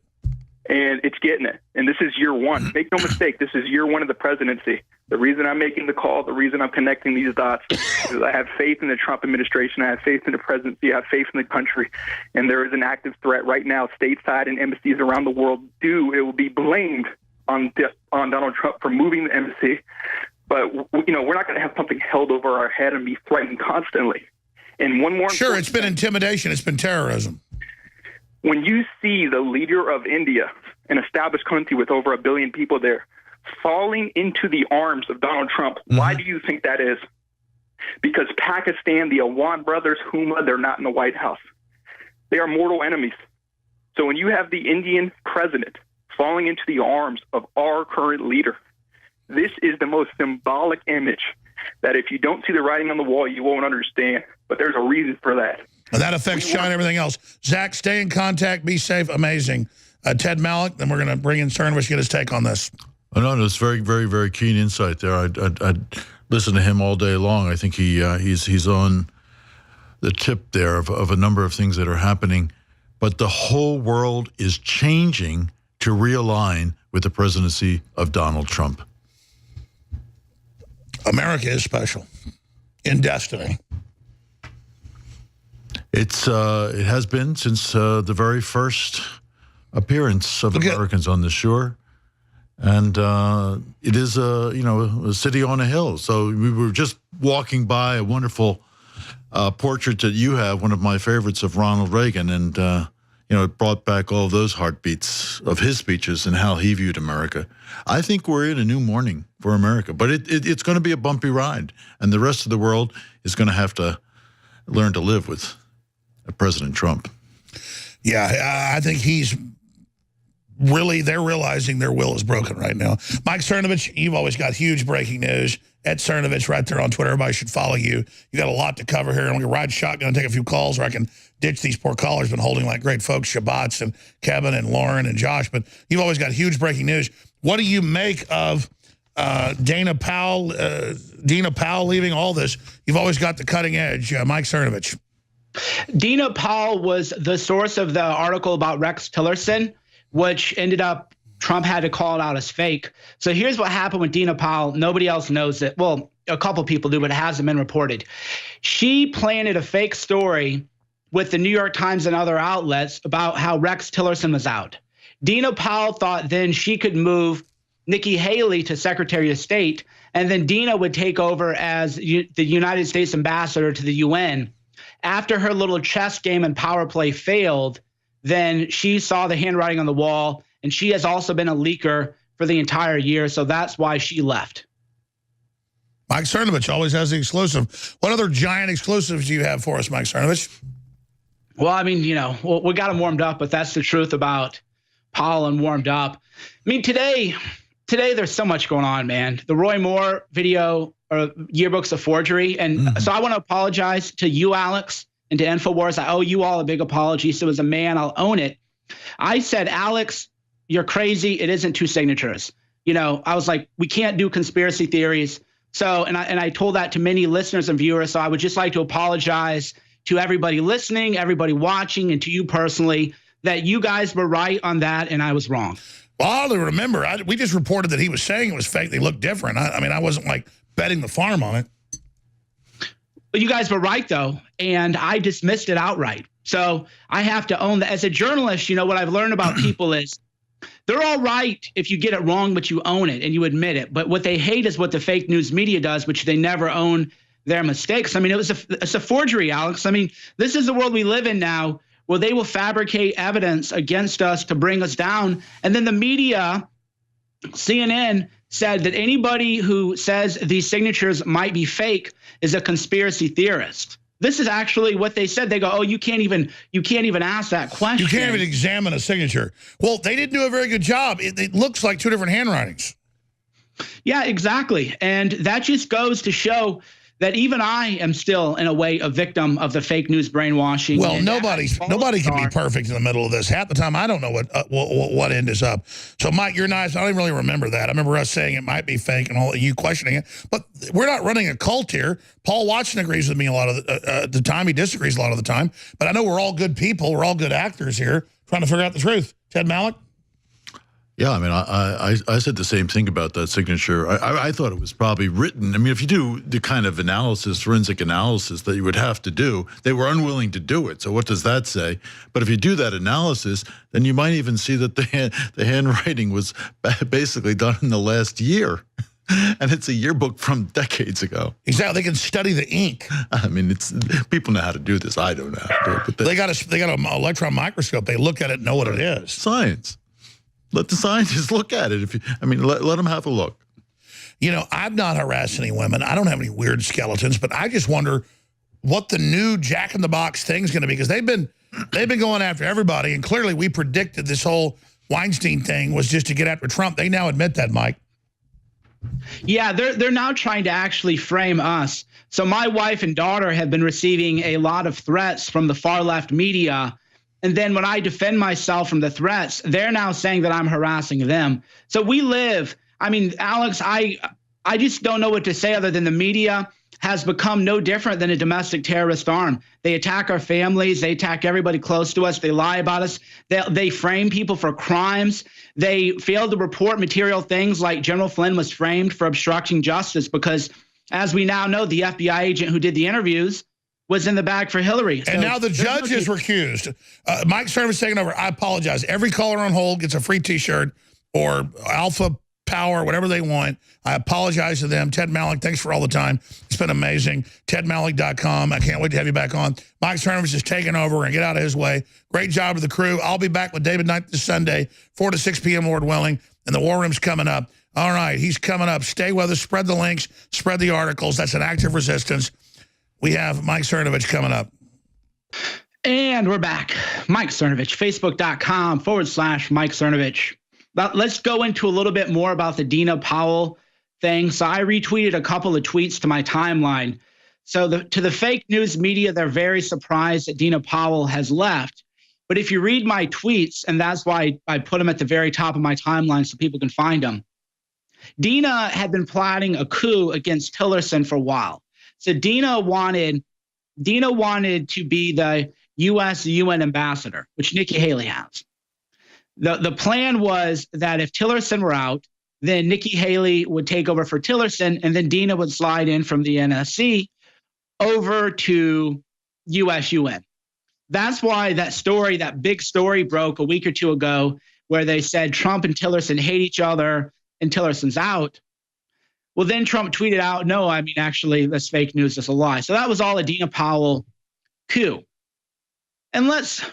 And it's getting it. And this is year one. Make no mistake, this is year one of the presidency. The reason I'm making the call, the reason I'm connecting these dots is I have faith in the Trump administration. I have faith in the presidency. I have faith in the country. And there is an active threat right now, stateside and embassies around the world it will be blamed on Donald Trump for moving the embassy. But, you know, we're not going to have something held over our head and be threatened constantly. And one more. Sure, it's been intimidation. It's been terrorism. When you see the leader of India, an established country with over 1 billion people there, falling into the arms of Donald Trump, why do you think that is? Because Pakistan, the Awan brothers, Huma, they're not in the White House. They are mortal enemies. So when you have the Indian president falling into the arms of our current leader, this is the most symbolic image that if you don't see the writing on the wall, you won't understand. But there's a reason for that. And that affects China and everything else. Zach, stay in contact. Be safe. Amazing. Ted Malloch, then we're going to bring in Cernovich to get his take on this. Oh, no, it's very, very, very keen insight there. I'd listen to him all day long. I think he's on the tip there of a number of things that are happening. But the whole world is changing to realign with the presidency of Donald Trump. America is special in destiny. It has been since the very first appearance of Americans on the shore, and it is a city on a hill. So we were just walking by a wonderful portrait that you have, one of my favorites of Ronald Reagan, and it brought back all of those heartbeats of his speeches and how he viewed America. I think we're in a new morning for America, but it's going to be a bumpy ride, and the rest of the world is going to have to learn to live with President Trump. Yeah, I think they're realizing their will is broken right now. Mike Cernovich, you've always got huge breaking news. Ed Cernovich right there on Twitter. Everybody should follow you. You got a lot to cover here. I'm going to ride shotgun and take a few calls, or I can ditch these poor callers been holding like great folks, Shabbats and Kevin and Lauren and Josh. But you've always got huge breaking news. What do you make of Dina Powell leaving all this? You've always got the cutting edge. Mike Cernovich. Dina Powell was the source of the article about Rex Tillerson, which ended up Trump had to call it out as fake. So here's what happened with Dina Powell. Nobody else knows it. Well, a couple people do, but it hasn't been reported. She planted a fake story with the New York Times and other outlets about how Rex Tillerson was out. Dina Powell thought then she could move Nikki Haley to Secretary of State, and then Dina would take over as the United States ambassador to the UN. After her little chess game and power play failed, then she saw the handwriting on the wall, and she has also been a leaker for the entire year, so that's why she left. Mike Cernovich always has the exclusive. What other giant exclusives do you have for us, Mike Cernovich? Well, I mean, you know, we got him warmed up, but that's the truth about Powell and warmed up. I mean, today there's so much going on, man. The Roy Moore video or yearbook's a forgery. And so I want to apologize to you, Alex, and to InfoWars. I owe you all a big apology. So as a man, I'll own it. I said, Alex, you're crazy. It isn't 2 signatures. You know, I was like, we can't do conspiracy theories. So, and I told that to many listeners and viewers. So I would just like to apologize to everybody listening, everybody watching, and to you personally, that you guys were right on that and I was wrong. Well, I only remember, we just reported that he was saying it was fake. They looked different. I mean, I wasn't like betting the farm on it. But you guys were right, though, and I dismissed it outright. So I have to own that. As a journalist, you know, what I've learned about people is they're all right if you get it wrong, but you own it and you admit it. But what they hate is what the fake news media does, which they never own their mistakes. I mean, it's a forgery, Alex. I mean, this is the world we live in now, where they will fabricate evidence against us to bring us down. And then the media, CNN, said that anybody who says these signatures might be fake is a conspiracy theorist. This is actually what they said. They go, oh, you can't even ask that question. You can't even examine a signature. Well, they didn't do a very good job. It looks like 2 different handwritings. Yeah, exactly. And that just goes to show that even I am still, in a way, a victim of the fake news brainwashing. Well, nobody can be perfect in the middle of this. Half the time, I don't know what end is up. So, Mike, you're nice. I don't even really remember that. I remember us saying it might be fake and all you questioning it. But we're not running a cult here. Paul Watson agrees with me a lot of the time. He disagrees a lot of the time. But I know we're all good people. We're all good actors here trying to figure out the truth. Ted Malik? Yeah, I mean, I said the same thing about that signature. I thought it was probably written. I mean, if you do the kind of analysis, forensic analysis that you would have to do, they were unwilling to do it. So what does that say? But if you do that analysis, then you might even see that the handwriting was basically done in the last year. And it's a yearbook from decades ago. Exactly. They can study the ink. I mean, people know how to do this. I don't know how to do it. But they got an electron microscope. They look at it and know what it is. Science. Let the scientists look at it. Let them have a look. You know, I've not harassed any women. I don't have any weird skeletons, but I just wonder what the new Jack in the Box thing is going to be, because they've been going after everybody, and clearly we predicted this whole Weinstein thing was just to get after Trump. They now admit that, Mike. Yeah, they're now trying to actually frame us. So my wife and daughter have been receiving a lot of threats from the far left media. And then when I defend myself from the threats, they're now saying that I'm harassing them. So we live, I mean, Alex, I just don't know what to say other than the media has become no different than a domestic terrorist arm. They attack our families. They attack everybody close to us. They lie about us. They frame people for crimes. They fail to report material things like General Flynn was framed for obstructing justice because, as we now know, the FBI agent who did the interviews was in the bag for Hillary. And now the judge is recused. Mike Stern is taking over. I apologize. Every caller on hold gets a free T-shirt or Alpha Power, whatever they want. I apologize to them. Ted Malik, thanks for all the time. It's been amazing. TedMalik.com. I can't wait to have you back on. Mike Stern is taking over and get out of his way. Great job with the crew. I'll be back with David Knight this Sunday, 4 to 6 p.m., Lord willing, and the War Room's coming up. All right, he's coming up. Stay with us. Spread the links. Spread the articles. That's an active resistance. We have Mike Cernovich coming up. And we're back. Mike Cernovich, Facebook.com/Mike Cernovich. But let's go into a little bit more about the Dina Powell thing. So I retweeted a couple of tweets to my timeline. So to the fake news media, they're very surprised that Dina Powell has left. But if you read my tweets, and that's why I put them at the very top of my timeline so people can find them, Dina had been plotting a coup against Tillerson for a while. So Dina wanted to be the U.S. UN ambassador, which Nikki Haley has. The plan was that if Tillerson were out, then Nikki Haley would take over for Tillerson, and then Dina would slide in from the NSC over to U.S. UN. That's why that big story broke a week or two ago where they said Trump and Tillerson hate each other and Tillerson's out. Well, then Trump tweeted out, no, I mean, actually, that's fake news. That's a lie. So that was all a Dina Powell coup. And let's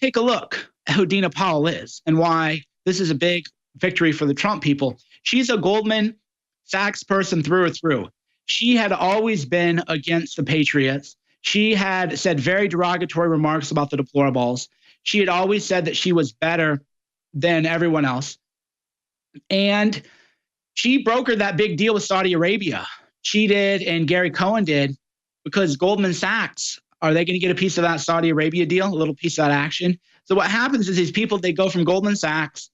take a look at who Dina Powell is and why this is a big victory for the Trump people. She's a Goldman Sachs person through and through. She had always been against the Patriots. She had said very derogatory remarks about the deplorables. She had always said that she was better than everyone else. And she brokered that big deal with Saudi Arabia. She did, and Gary Cohn did, because Goldman Sachs, are they going to get a piece of that Saudi Arabia deal, a little piece of that action? So what happens is these people, they go from Goldman Sachs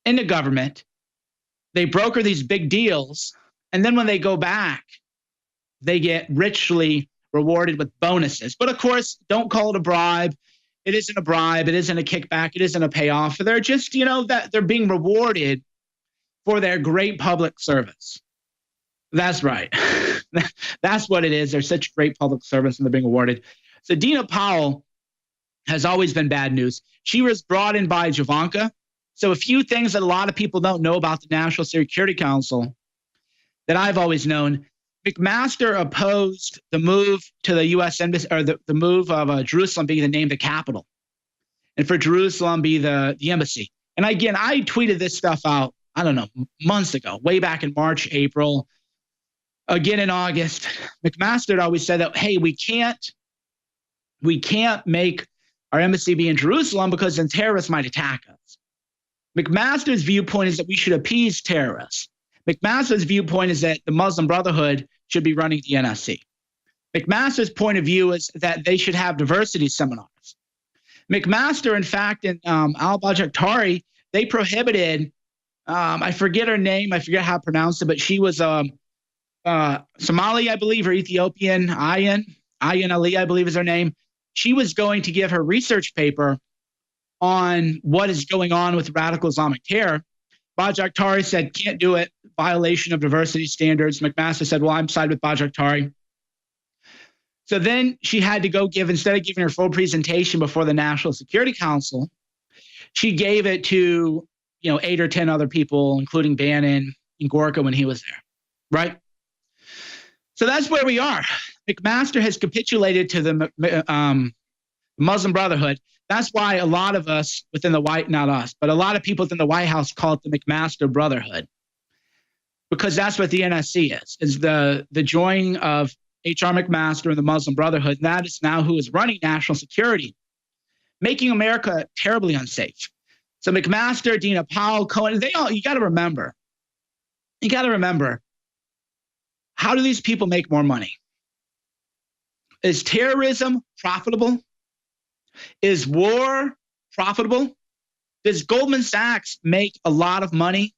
into government, they broker these big deals, and then when they go back, they get richly rewarded with bonuses. But of course, don't call it a bribe. It isn't a bribe. It isn't a kickback. It isn't a payoff. They're just, that they're being rewarded for their great public service. That's right. That's what it is. They're such great public servants and they're being awarded. So Dina Powell has always been bad news. She was brought in by Javanka. So a few things that a lot of people don't know about the National Security Council that I've always known. McMaster opposed the move to the U.S. Embassy, or the move of Jerusalem being the name of the capital, and for Jerusalem be the embassy. And again, I tweeted this stuff out, I don't know, months ago, way back in March, April, again in August. McMaster had always said that, hey, we can't make our embassy be in Jerusalem because then terrorists might attack us. McMaster's viewpoint is that we should appease terrorists. McMaster's viewpoint is that the Muslim Brotherhood should be running the NSC. McMaster's point of view is that they should have diversity seminars. McMaster, in fact, and al-Bajaktari, they prohibited, I forget her name, I forget how to pronounce it, but she was Somali, I believe, or Ethiopian, Ayan Ali, I believe is her name. She was going to give her research paper on what is going on with radical Islamic terror. Bajaktari said, can't do it, violation of diversity standards. McMaster said, well, I'm side with Bajaktari. So then she had to go instead of giving her full presentation before the National Security Council, she gave it to, 8 or 10 other people, including Bannon and Gorka when he was there, right? So that's where we are. McMaster has capitulated to the Muslim Brotherhood. That's why a lot of us within the not us, but a lot of people within the White House call it the McMaster Brotherhood, because that's what the NSC is the joining of H.R. McMaster and the Muslim Brotherhood. And that is now who is running national security, making America terribly unsafe. So McMaster, Dina Powell, Cohen, you got to remember, how do these people make more money? Is terrorism profitable? Is war profitable? Does Goldman Sachs make a lot of money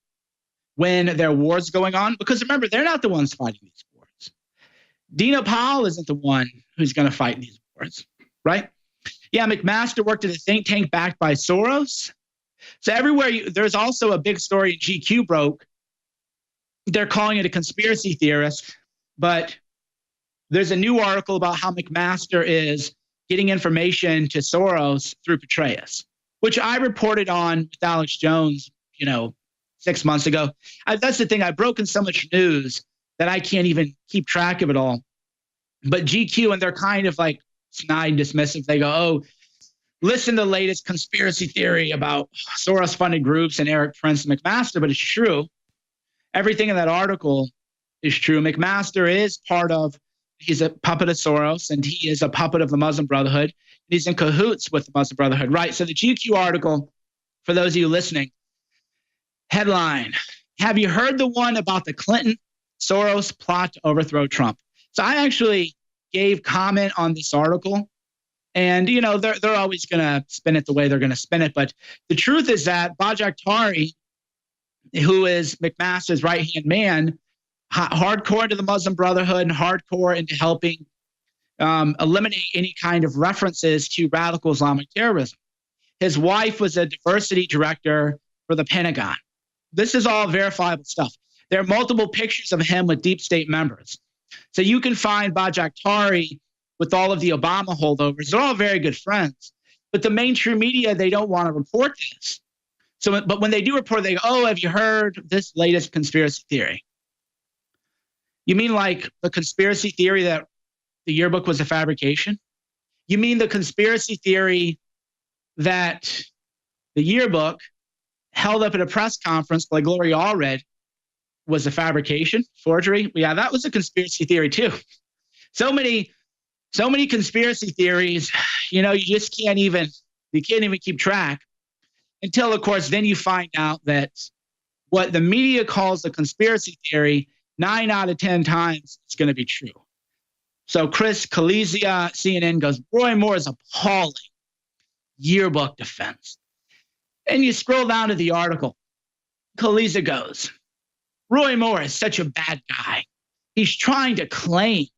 when there are wars going on? Because remember, they're not the ones fighting these wars. Dina Powell isn't the one who's going to fight these wars, right? Yeah, McMaster worked at a think tank backed by Soros. So everywhere, there's also a big story GQ broke. They're calling it a conspiracy theorist, but there's a new article about how McMaster is getting information to Soros through Petraeus, which I reported on with Alex Jones, 6 months ago. That's the thing. I've broken so much news that I can't even keep track of it all. But GQ, and they're kind of like snide and dismissive. They go, oh, listen to the latest conspiracy theory about Soros-funded groups and Eric Prince and McMaster, but it's true. Everything in that article is true. McMaster is he's a puppet of Soros, and he is a puppet of the Muslim Brotherhood. He's in cahoots with the Muslim Brotherhood, right? So the GQ article, for those of you listening, headline, have you heard the one about the Clinton-Soros plot to overthrow Trump? So I actually gave comment on this article, and, they're always going to spin it the way they're going to spin it. But the truth is that Bajaktari, who is McMaster's right-hand man, hardcore into the Muslim Brotherhood and hardcore into helping eliminate any kind of references to radical Islamic terrorism. His wife was a diversity director for the Pentagon. This is all verifiable stuff. There are multiple pictures of him with deep state members. So you can find Bajaktari with all of the Obama holdovers. They're all very good friends. But the mainstream media, they don't want to report this. But when they do report, they go, oh, have you heard this latest conspiracy theory? You mean like the conspiracy theory that the yearbook was a fabrication? You mean the conspiracy theory that the yearbook held up at a press conference by Gloria Allred was a fabrication, forgery? Yeah, that was a conspiracy theory too. So many So many conspiracy theories, you just can't even keep track until, of course, then you find out that what the media calls a conspiracy theory, 9 out of 10 times it's going to be true. So Chris Kalizia, CNN, goes, Roy Moore is appalling. Yearbook defense. And you scroll down to the article. Kalizia goes, Roy Moore is such a bad guy. He's trying to claim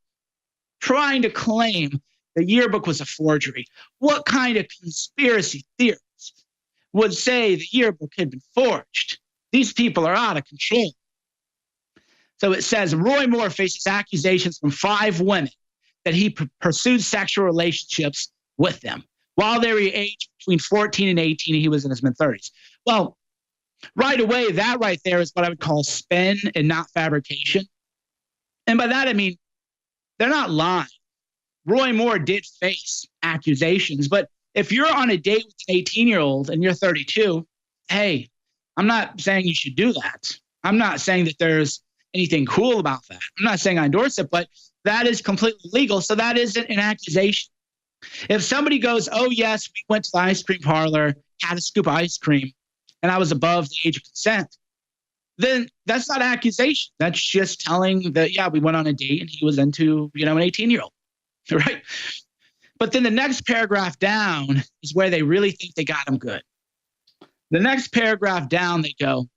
the yearbook was a forgery. What kind of conspiracy theorist would say the yearbook had been forged? These people are out of control. So it says Roy Moore faces accusations from 5 women that he pursued sexual relationships with them while they were aged between 14 and 18, and he was in his mid-30s. Well, right away, that right there is what I would call spin and not fabrication. And by that, I mean, they're not lying. Roy Moore did face accusations, but if you're on a date with an 18-year-old and you're 32, hey, I'm not saying you should do that. I'm not saying that there's anything cool about that. I'm not saying I endorse it, but that is completely legal. So that isn't an accusation. If somebody goes, oh, yes, we went to the ice cream parlor, had a scoop of ice cream, and I was above the age of consent, then that's not an accusation. That's just telling that, yeah, we went on a date and he was into, an 18-year-old, right? But then the next paragraph down is where they really think they got him good. The next paragraph down, they go,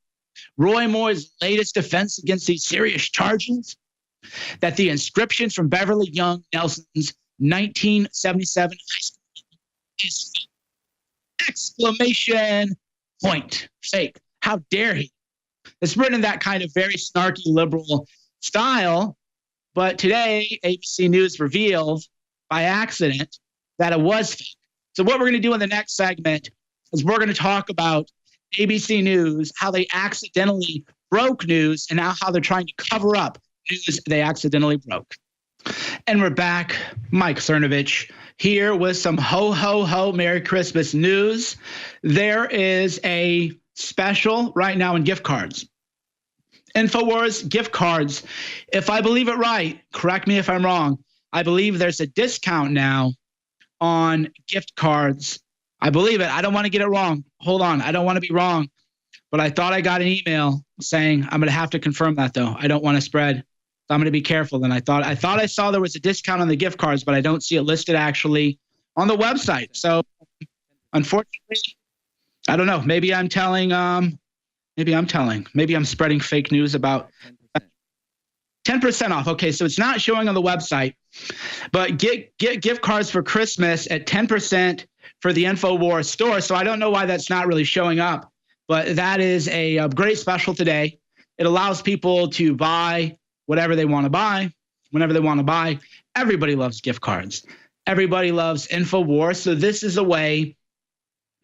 Roy Moore's latest defense against these serious charges, that the inscriptions from Beverly Young Nelson's 1977 high school is fake. Exclamation point. Fake. How dare he? It's written in that kind of very snarky liberal style, but today ABC News revealed by accident that it was fake. So what we're going to do in the next segment is we're going to talk about ABC News, how they accidentally broke news, and now how they're trying to cover up news they accidentally broke. And we're back. Mike Cernovich here with some ho, ho, ho, Merry Christmas news. There is a special right now in gift cards. InfoWars gift cards. If I believe it right, correct me if I'm wrong, I believe there's a discount now on gift cards. I believe it. I don't want to get it wrong. Hold on. I don't want to be wrong. But I thought I got an email saying I'm going to have to confirm that, though. I don't want to spread. So I'm going to be careful. And I thought I saw there was a discount on the gift cards, but I don't see it listed actually on the website. So unfortunately, I don't know. Maybe I'm spreading fake news about 10% off. Okay, so it's not showing on the website, but get gift cards for Christmas at 10% for the InfoWars store. So I don't know why that's not really showing up, but that is a great special today. It allows people to buy whatever they want to buy, whenever they want to buy. Everybody loves gift cards. Everybody loves InfoWars. So this is a way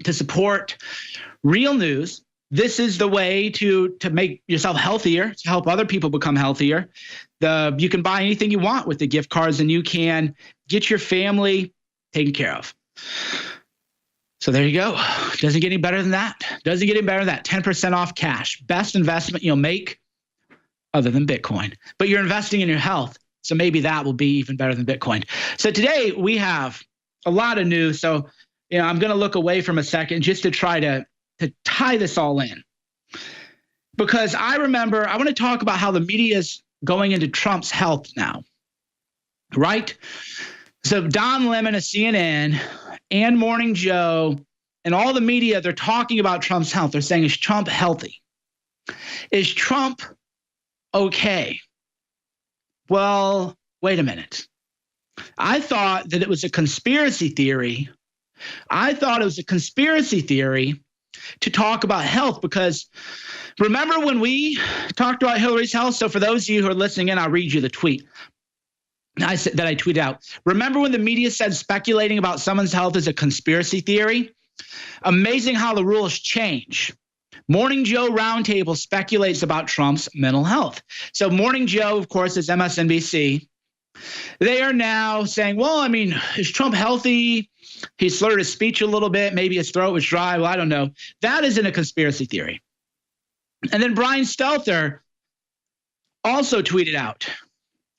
to support real news. This is the way to make yourself healthier, to help other people become healthier. You can buy anything you want with the gift cards, and you can get your family taken care of. So there you go. Doesn't get any better than that. 10% off cash. Best investment you'll make other than Bitcoin. But you're investing in your health, so maybe that will be even better than Bitcoin. So today we have a lot of news. So I'm going to look away from a second just to try to tie this all in. Because I want to talk about how the media is going into Trump's health now, right? So Don Lemon of CNN and Morning Joe and all the media, they're talking about Trump's health. They're saying, is Trump healthy? Is Trump okay? Well, wait a minute. I thought that it was a conspiracy theory. To talk about health, because remember when we talked about Hillary's health? So for those of you who are listening in, I'll read you the tweet I tweeted out. Remember when the media said speculating about someone's health is a conspiracy theory? Amazing how the rules change. Morning Joe Roundtable speculates about Trump's mental health. So Morning Joe, of course, is MSNBC. They are now saying, well, I mean, is Trump healthy? He slurred his speech a little bit. Maybe his throat was dry. Well, I don't know. That isn't a conspiracy theory. And then Brian Stelter also tweeted out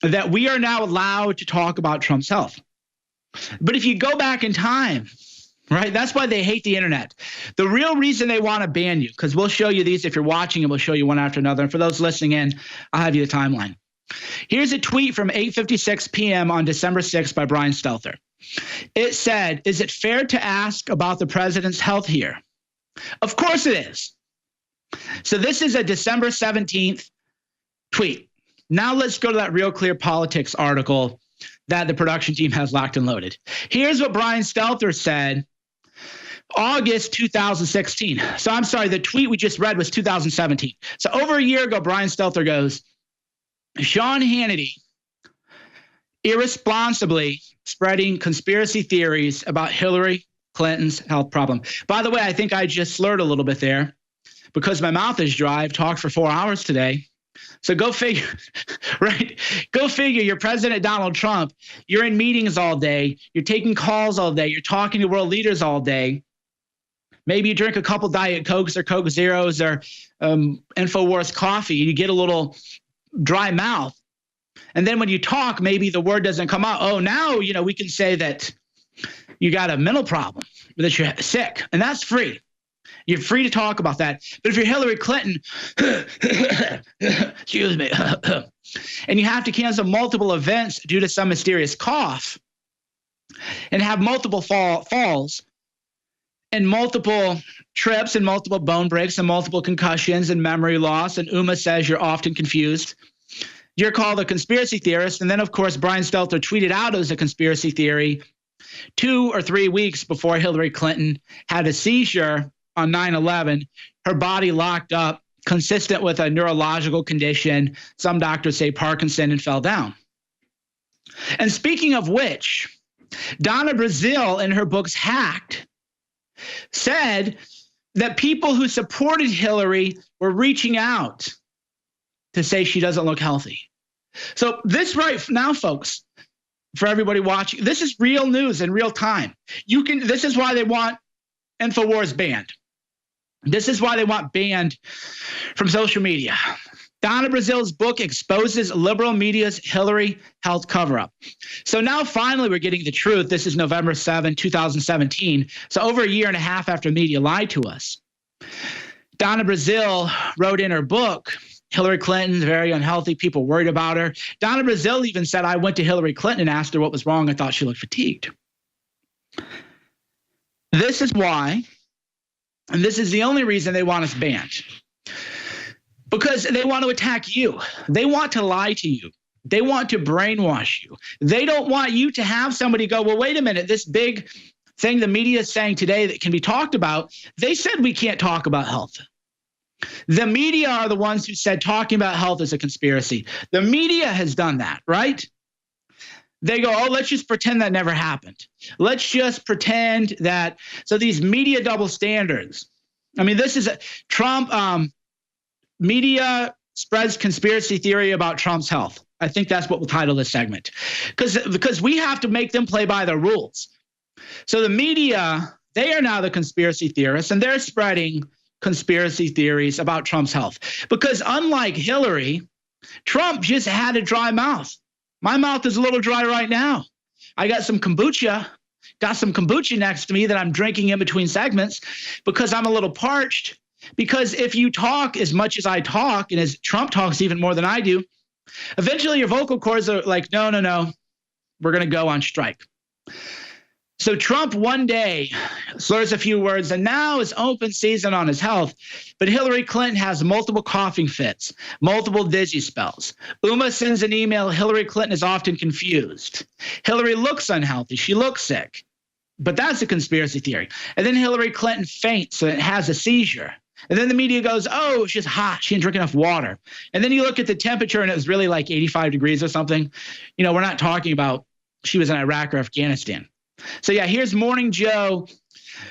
that we are now allowed to talk about Trump's health. But if you go back in time, right, that's why they hate the internet. The real reason they want to ban you, because we'll show you these if you're watching, and we'll show you one after another. And for those listening in, I'll have you the timeline. Here's a tweet from 8:56 p.m. on December 6th by Brian Stelter. It said, "Is it fair to ask about the president's health here?" Of course it is. So this is a December 17th tweet. Now let's go to that Real Clear Politics article that the production team has locked and loaded. Here's what Brian Stelter said August 2016. So I'm sorry, the tweet we just read was 2017. So over a year ago, Brian Stelter goes, Sean Hannity irresponsibly spreading conspiracy theories about Hillary Clinton's health problem. By the way, I think I just slurred a little bit there because my mouth is dry. I've talked for 4 hours today. So go figure, right? Go figure. You're President Donald Trump. You're in meetings all day. You're taking calls all day. You're talking to world leaders all day. Maybe you drink a couple Diet Cokes or Coke Zeros or InfoWars coffee. You get a little dry mouth. And then when you talk, maybe the word doesn't come out. Oh, now, we can say that you got a mental problem, that you're sick, and that's free. You're free to talk about that. But if you're Hillary Clinton, excuse me, and you have to cancel multiple events due to some mysterious cough and have multiple falls and multiple trips and multiple bone breaks and multiple concussions and memory loss, and Uma says you're often confused, you're called a conspiracy theorist. And then, of course, Brian Stelter tweeted out it was a conspiracy theory 2 or 3 weeks before Hillary Clinton had a seizure on 9/11, her body locked up, consistent with a neurological condition. Some doctors say Parkinson, and fell down. And speaking of which, Donna Brazile, in her books Hacked, said that people who supported Hillary were reaching out to say she doesn't look healthy. So this right now, folks, for everybody watching, this is real news in real time. This is why they want InfoWars banned. This is why they want banned from social media. Donna Brazile's book exposes liberal media's Hillary health cover-up. So now finally we're getting the truth. This is November 7, 2017. So over a year and a half after media lied to us. Donna Brazile wrote in her book, Hillary Clinton's very unhealthy, people worried about her. Donna Brazile even said, I went to Hillary Clinton and asked her what was wrong. I thought she looked fatigued. This is why, and this is the only reason they want us banned. Because they want to attack you. They want to lie to you. They want to brainwash you. They don't want you to have somebody go, well, wait a minute, this big thing the media is saying today that can be talked about, they said we can't talk about health. The media are the ones who said talking about health is a conspiracy. The media has done that, right? They go, oh, let's just pretend that never happened. Let's just pretend that. So these media double standards. I mean, this is a Trump media spreads conspiracy theory about Trump's health. I think that's what we'll title this segment. Because we have to make them play by the rules. So the media, they are now the conspiracy theorists, and they're spreading conspiracy theories about Trump's health. Because unlike Hillary, Trump just had a dry mouth. My mouth is a little dry right now. I got some kombucha next to me that I'm drinking in between segments because I'm a little parched. Because if you talk as much as I talk, and as Trump talks even more than I do, eventually your vocal cords are like, no, we're going to go on strike. So Trump one day slurs a few words, and now is open season on his health. But Hillary Clinton has multiple coughing fits, multiple dizzy spells. Uma sends an email. Hillary Clinton is often confused. Hillary looks unhealthy. She looks sick. But that's a conspiracy theory. And then Hillary Clinton faints and has a seizure. And then the media goes, oh, she's hot. She didn't drink enough water. And then you look at the temperature, and it was really like 85 degrees or something. We're not talking about she was in Iraq or Afghanistan. So, yeah, here's Morning Joe.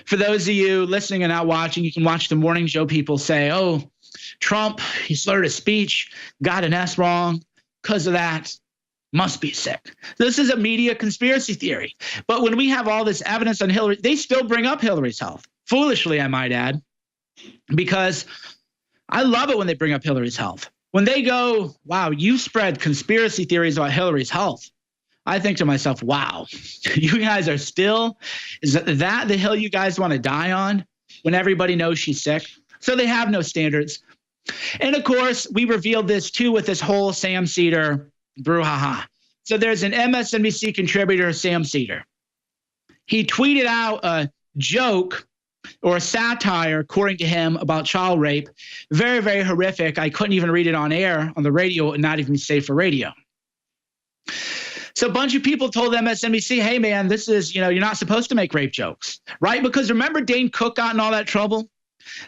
For those of you listening and not watching, you can watch the Morning Joe people say, oh, Trump, he slurred his speech, got an S wrong. Because of that, must be sick. This is a media conspiracy theory. But when we have all this evidence on Hillary, they still bring up Hillary's health. Foolishly, I might add. Because I love it when they bring up Hillary's health. When they go, wow, you spread conspiracy theories about Hillary's health. I think to myself, wow, you guys are still, is that the hill you guys want to die on when everybody knows she's sick? So they have no standards. And of course, we revealed this too with this whole Sam Seder brouhaha. So there's an MSNBC contributor, Sam Seder. He tweeted out a joke or a satire, according to him, about child rape. Very, very horrific. I couldn't even read it on air on the radio and not even safe for radio. So a bunch of people told MSNBC, hey, man, this is, you're not supposed to make rape jokes, right? Because remember Dane Cook got in all that trouble?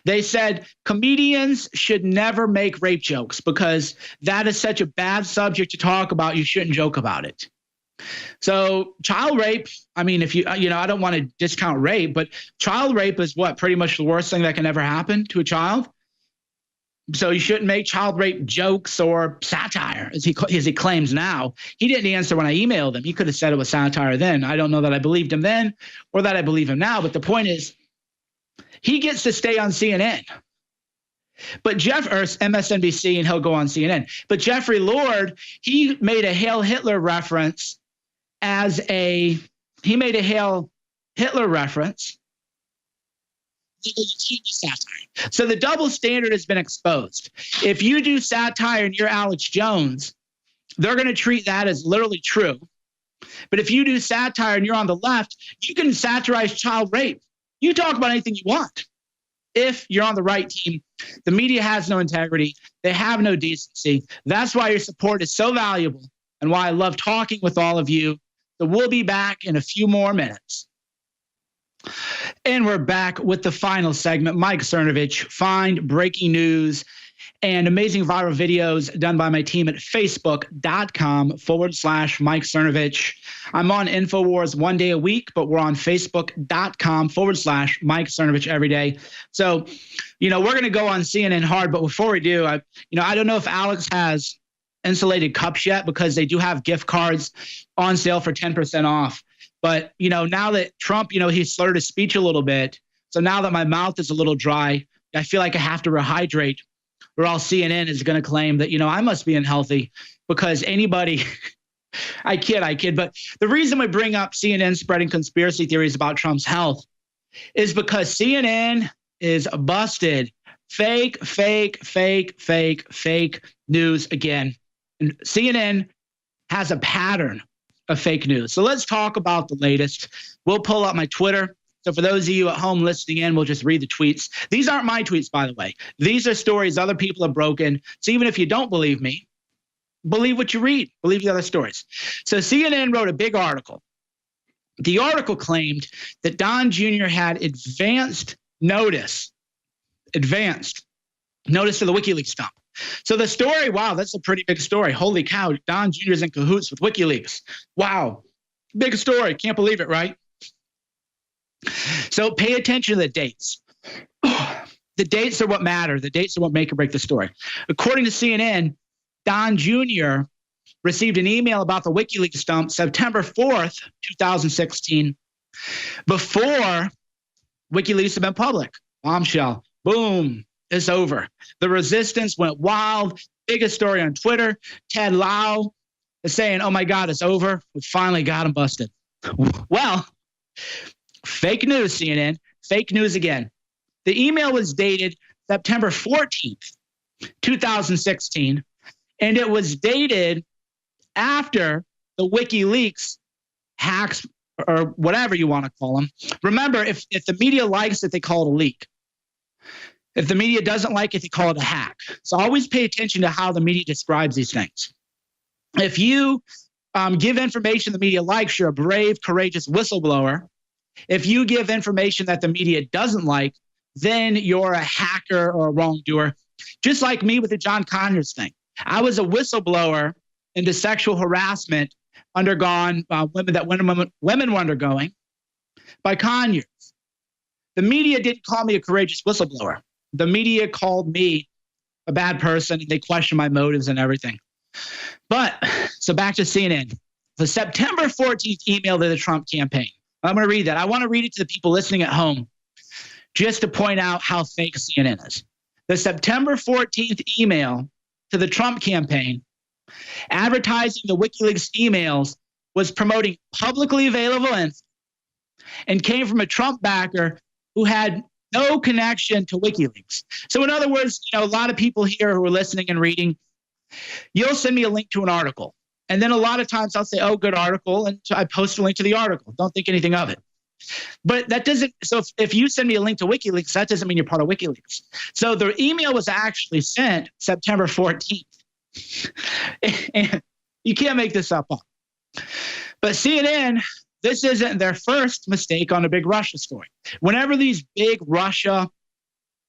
They said comedians should never make rape jokes because that is such a bad subject to talk about. You shouldn't joke about it. So child rape, I mean, if I don't want to discount rape, but child rape is pretty much the worst thing that can ever happen to a child. So you shouldn't make child rape jokes or satire, as he claims now. He didn't answer when I emailed him. He could have said it was satire then. I don't know that I believed him then or that I believe him now. But the point is, he gets to stay on CNN. But MSNBC, and he'll go on CNN. But Jeffrey Lord, he made a Hail Hitler reference So the double standard has been exposed. If you do satire and you're Alex Jones, they're going to treat that as literally true. But if you do satire and you're on the left, you can satirize child rape. You talk about anything you want. If you're on the right team, the media has no integrity. They have no decency. That's why your support is so valuable and why I love talking with all of you. So we'll be back in a few more minutes. And we're back with the final segment. Mike Cernovich, find breaking news and amazing viral videos done by my team at facebook.com/Mike Cernovich. I'm on InfoWars one day a week, but we're on facebook.com/Mike Cernovich every day. So, we're going to go on CNN hard, but before we do, I don't know if Alex has insulated cups yet because they do have gift cards on sale for 10% off. But, now that Trump, he slurred his speech a little bit. So now that my mouth is a little dry, I feel like I have to rehydrate, or else CNN is going to claim that, I must be unhealthy because anybody, I kid. But the reason we bring up CNN spreading conspiracy theories about Trump's health is because CNN is busted. Fake news again. And CNN has a pattern of fake news. So let's talk about the latest. We'll pull up my Twitter. So for those of you at home listening in, we'll just read the tweets. These aren't my tweets, by the way. These are stories other people have broken. So even if you don't believe me, believe what you read. Believe the other stories. So CNN wrote a big article. The article claimed that Don Jr. had advanced notice to the WikiLeaks dump. So the story, wow, that's a pretty big story. Holy cow, Don Jr. is in cahoots with WikiLeaks. Wow, big story. Can't believe it, right? So pay attention to the dates. The dates are what matter. The dates are what make or break the story. According to CNN, Don Jr. received an email about the WikiLeaks dump September 4th, 2016, before WikiLeaks had been public. Bombshell. Boom. It's over. The resistance went wild. Biggest story on Twitter. Ted Lieu is saying, oh my God, it's over. We finally got him busted. Well, fake news, CNN. Fake news again. The email was dated September 14th, 2016, and it was dated after the WikiLeaks hacks, or whatever you want to call them. Remember, if the media likes it, they call it a leak. If the media doesn't like it, they call it a hack. So always pay attention to how the media describes these things. If you give information the media likes, you're a brave, courageous whistleblower. If you give information that the media doesn't like, then you're a hacker or a wrongdoer. Just like me with the John Conyers thing. I was a whistleblower into sexual harassment women were undergoing by Conyers. The media didn't call me a courageous whistleblower. The media called me a bad person, and they questioned my motives and everything. But, so back to CNN. The September 14th email to the Trump campaign. I'm going to read that. I want to read it to the people listening at home just to point out how fake CNN is. The September 14th email to the Trump campaign advertising the WikiLeaks emails was promoting publicly available info and came from a Trump backer who had no connection to WikiLeaks. So in other words, a lot of people here who are listening and reading, you'll send me a link to an article. And then a lot of times I'll say, oh, good article. And I post a link to the article. Don't think anything of it. But that doesn't, so if you send me a link to WikiLeaks, that doesn't mean you're part of WikiLeaks. So the email was actually sent September 14th. And you can't make this up. But CNN, this isn't their first mistake on a big Russia story. Whenever these big Russia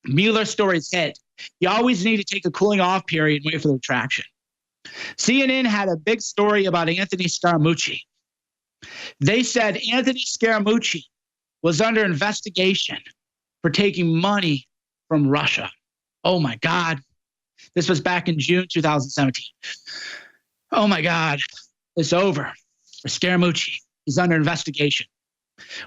Mueller stories hit, you always need to take a cooling off period and wait for the traction. CNN had a big story about Anthony Scaramucci. They said Anthony Scaramucci was under investigation for taking money from Russia. Oh my God. This was back in June 2017. Oh my God. It's over for Scaramucci. He's under investigation.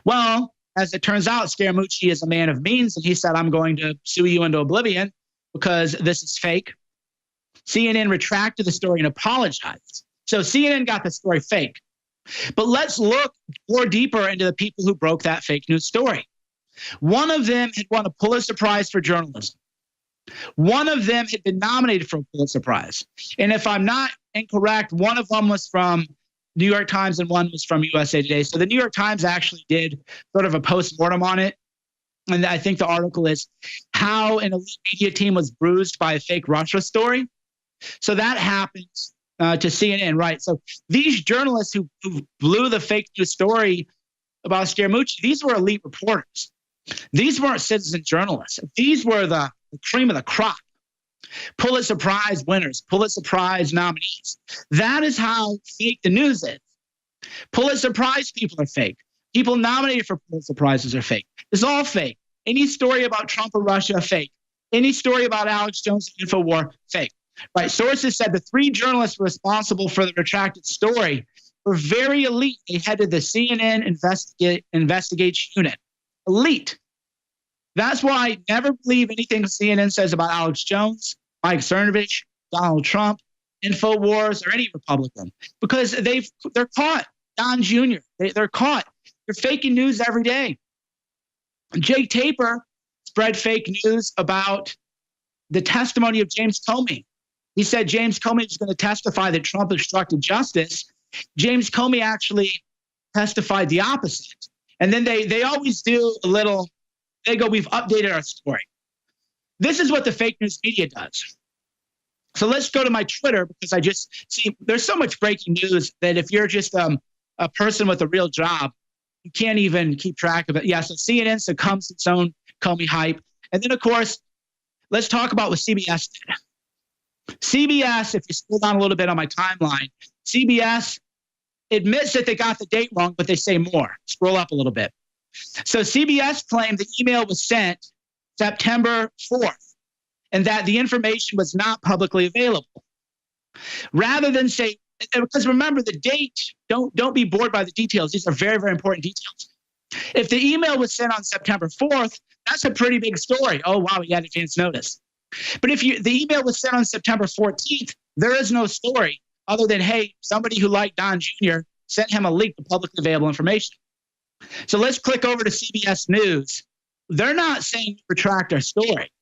Well, as it turns out, Scaramucci is a man of means, and he said, I'm going to sue you into oblivion because this is fake. CNN retracted the story and apologized. So CNN got the story fake. But let's look more deeper into the people who broke that fake news story. One of them had won a Pulitzer Prize for journalism. One of them had been nominated for a Pulitzer Prize. And if I'm not incorrect, one of them was from New York Times and one was from USA Today. So the New York Times actually did sort of a post-mortem on it. And I think the article is how an elite media team was bruised by a fake Russia story. So that happens to CNN, right? So these journalists who blew the fake news story about Scaramucci, these were elite reporters. These weren't citizen journalists. These were the cream of the crop. Pulitzer Prize winners, Pulitzer Prize nominees. That is how fake the news is. Pulitzer Prize people are fake. People nominated for Pulitzer Prizes are fake. It's all fake. Any story about Trump or Russia, fake. Any story about Alex Jones and InfoWar, fake. Right? Sources said the three journalists responsible for the retracted story were very elite. They headed the CNN investigation unit. Elite. That's why I never believe anything CNN says about Alex Jones, Mike Cernovich, Donald Trump, InfoWars, or any Republican, because they're caught. Don Jr., they're caught. They're faking news every day. Jake Tapper spread fake news about the testimony of James Comey. He said James Comey was going to testify that Trump obstructed justice. James Comey actually testified the opposite. And then they always do a little, they go, we've updated our story. This is what the fake news media does. So let's go to my Twitter, because I just see there's so much breaking news that if you're just a person with a real job, you can't even keep track of it. Yeah, so CNN succumbs to its own Comey hype. And then, of course, let's talk about what CBS did. CBS, if you scroll down a little bit on my timeline, CBS admits that they got the date wrong, but they say more. Scroll up a little bit. So CBS claimed the email was sent September 4th and that the information was not publicly available. Rather than say, because remember the date, don't be bored by the details. These are very, very important details. If the email was sent on September 4th, that's a pretty big story. Oh, wow, we had advance notice. But if the email was sent on September 14th, there is no story other than, hey, somebody who liked Don Jr. sent him a link to publicly available information. So let's click over to CBS News. They're not saying retract our story.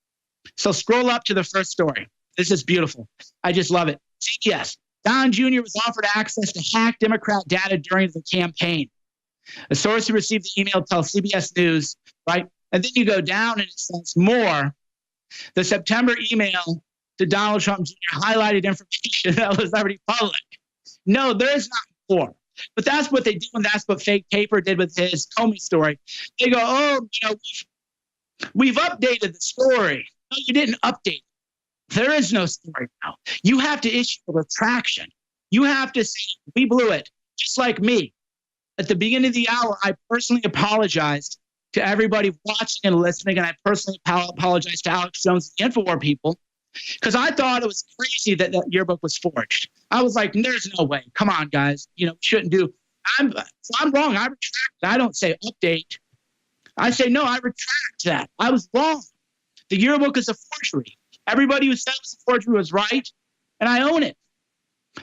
So scroll up to the first story. This is beautiful. I just love it. CBS. Don Jr. was offered access to hack Democrat data during the campaign. A source who received the email tells CBS News, right? And then you go down and it says more. The September email to Donald Trump Jr. highlighted information that was already public. No, there is not more. But that's what they do, and that's what fake Tapper did with his Comey story. They go, oh, we've updated the story. No, you didn't update it. There is no story now. You have to issue a retraction. You have to say, we blew it, just like me. At the beginning of the hour, I personally apologized to everybody watching and listening, and I personally apologized to Alex Jones and the InfoWar people, because I thought it was crazy that that yearbook was forged. I was like, there's no way. Come on, guys. Shouldn't do. I'm wrong. I retract. I don't say update. I say, no, I retract that. I was wrong. The yearbook is a forgery. Everybody who said it was a forgery was right, and I own it.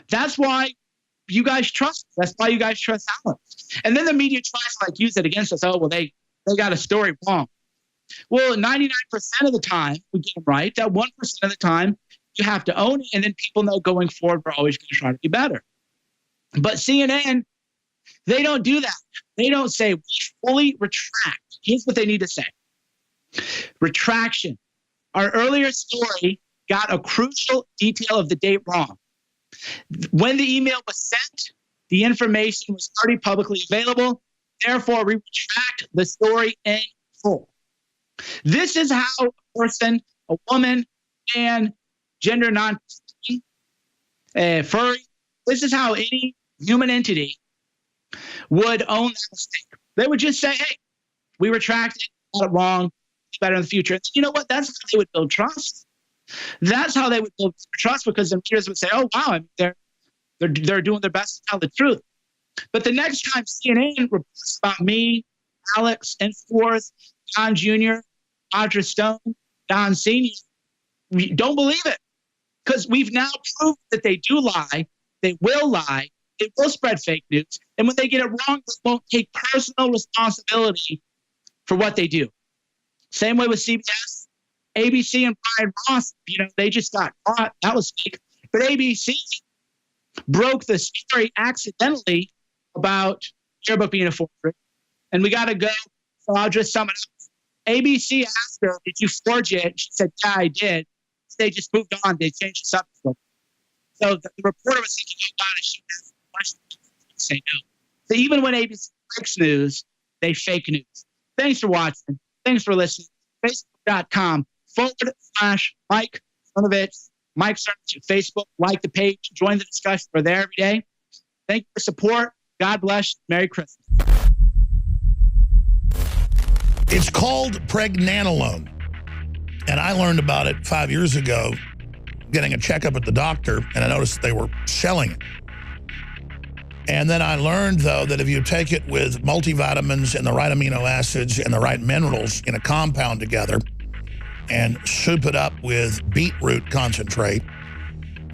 That's why you guys trust. That's why you guys trust Alex. And then the media tries to like use it against us. Oh, well, they got a story wrong. Well, 99% of the time we get them right. That 1% of the time you have to own it, and then people know going forward we're always going to try to be better. But CNN, they don't do that. They don't say we fully retract. Here's what they need to say. Retraction. Our earlier story got a crucial detail of the date wrong. When the email was sent, the information was already publicly available. Therefore, we retract the story in full. This is how a person, a woman, man, gender non-furry, this is how any human entity would own that mistake. They would just say, hey, we retract it, got it wrong, it's better in the future. You know what? That's how they would build trust. That's how they would build trust, because the readers would say, oh, wow, I mean, they're doing their best to tell the truth. But the next time CNN reports about me, Alex, Enforth, Don Jr., Roger Stone, Don Sr., we don't believe it, because we've now proved that they do lie, they will lie, they will spread fake news, and when they get it wrong, they won't take personal responsibility for what they do. Same way with CBS, ABC, and Brian Ross. You know, they just got caught. That was fake. But ABC broke the story accidentally about yearbook being a forgery, and we got to go. So I'll just sum it up. ABC asked her, "Did you forge it?" She said, "Yeah, I did." They just moved on. They changed the subject. So the reporter was thinking, "Oh God, she asked the question." Say no. So even when ABC breaks news, they fake news. Thanks for watching. Thanks for listening. Facebook.com/Mike Cernovich. Mike Cernovich at Facebook. Like the page. Join the discussion. We're there every day. Thank you for support. God bless. Merry Christmas. It's called pregnanolone. And I learned about it 5 years ago, getting a checkup at the doctor, and I noticed they were selling it. And then I learned, though, that if you take it with multivitamins and the right amino acids and the right minerals in a compound together and soup it up with beetroot concentrate,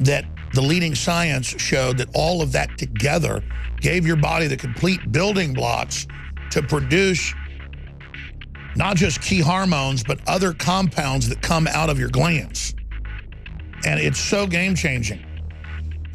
that the leading science showed that all of that together gave your body the complete building blocks to produce not just key hormones, but other compounds that come out of your glands. And it's so game-changing.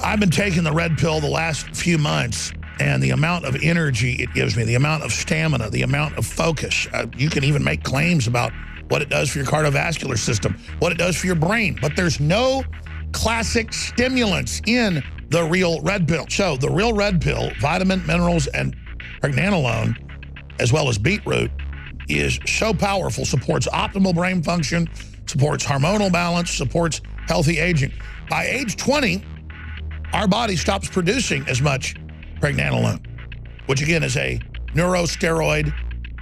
I've been taking the red pill the last few months, and the amount of energy it gives me, the amount of stamina, the amount of focus. You can even make claims about what it does for your cardiovascular system, what it does for your brain. But there's no classic stimulants in the real red pill. So the real red pill, vitamin, minerals, and pregnanolone, as well as beetroot, is so powerful, supports optimal brain function, supports hormonal balance, supports healthy aging. By age 20, our body stops producing as much pregnanolone, which again is a neurosteroid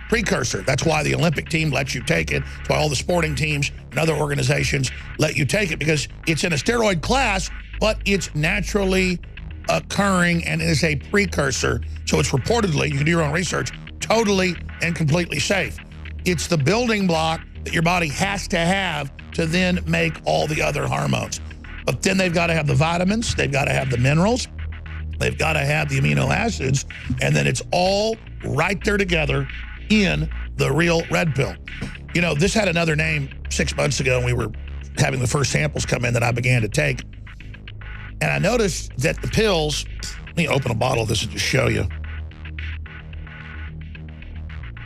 precursor. That's why the Olympic team lets you take it. That's why all the sporting teams and other organizations let you take it, because it's in a steroid class, but it's naturally occurring and is a precursor. So it's reportedly, you can do your own research, totally and completely safe. It's the building block that your body has to have to then make all the other hormones. But then they've got to have the vitamins, they've got to have the minerals, they've got to have the amino acids, and then it's all right there together in the real red pill. You know, this had another name 6 months ago, and we were having the first samples come in that I began to take. And I noticed that the pills, let me open a bottle of this and just show you,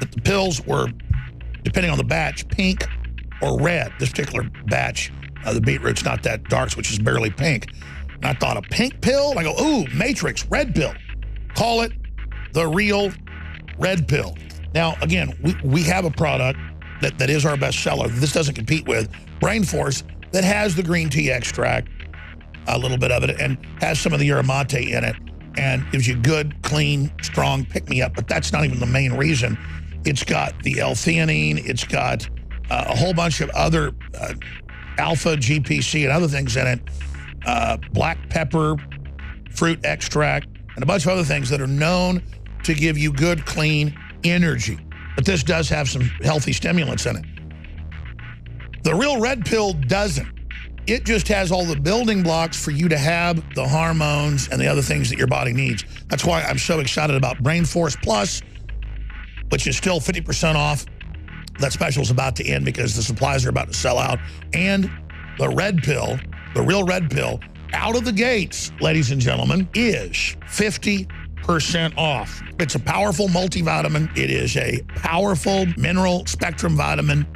that the pills were, depending on the batch, pink or red. This particular batch, the beetroot's not that dark, which is barely pink. And I thought, a pink pill? I go, ooh, Matrix, red pill. Call it the real red pill. Now, again, we have a product that is our best seller. This doesn't compete with Brain Force, that has the green tea extract, a little bit of it, and has some of the yerba mate in it, and gives you good, clean, strong pick-me-up. But that's not even the main reason. It's got the L-theanine. It's got a whole bunch of other alpha, GPC, and other things in it. Black pepper, fruit extract, and a bunch of other things that are known to give you good, clean energy. But this does have some healthy stimulants in it. The real red pill doesn't. it just has all the building blocks for you to have the hormones and the other things that your body needs. That's why I'm so excited about Brain Force Plus, which is still 50% off. That special is about to end because the supplies are about to sell out. And the red pill, the real red pill, out of the gates, ladies and gentlemen, is 50% off. It's a powerful multivitamin. It is a powerful mineral spectrum vitamin.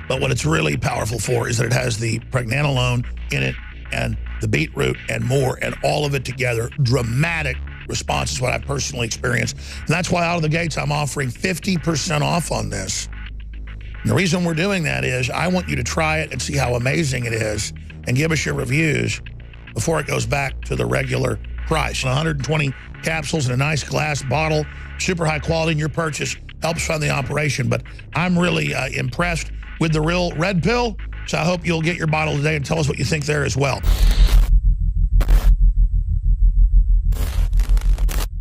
But what it's really powerful for is that it has the pregnenolone in it and the beetroot and more, and all of it together. Dramatic response is what I've personally experienced. And that's why out of the gates, I'm offering 50% off on this. And the reason we're doing that is I want you to try it and see how amazing it is and give us your reviews before it goes back to the regular price. 120 capsules in a nice glass bottle, super high quality, and your purchase helps fund the operation. But I'm really impressed with the real red pill, so I hope you'll get your bottle today and tell us what you think there as well.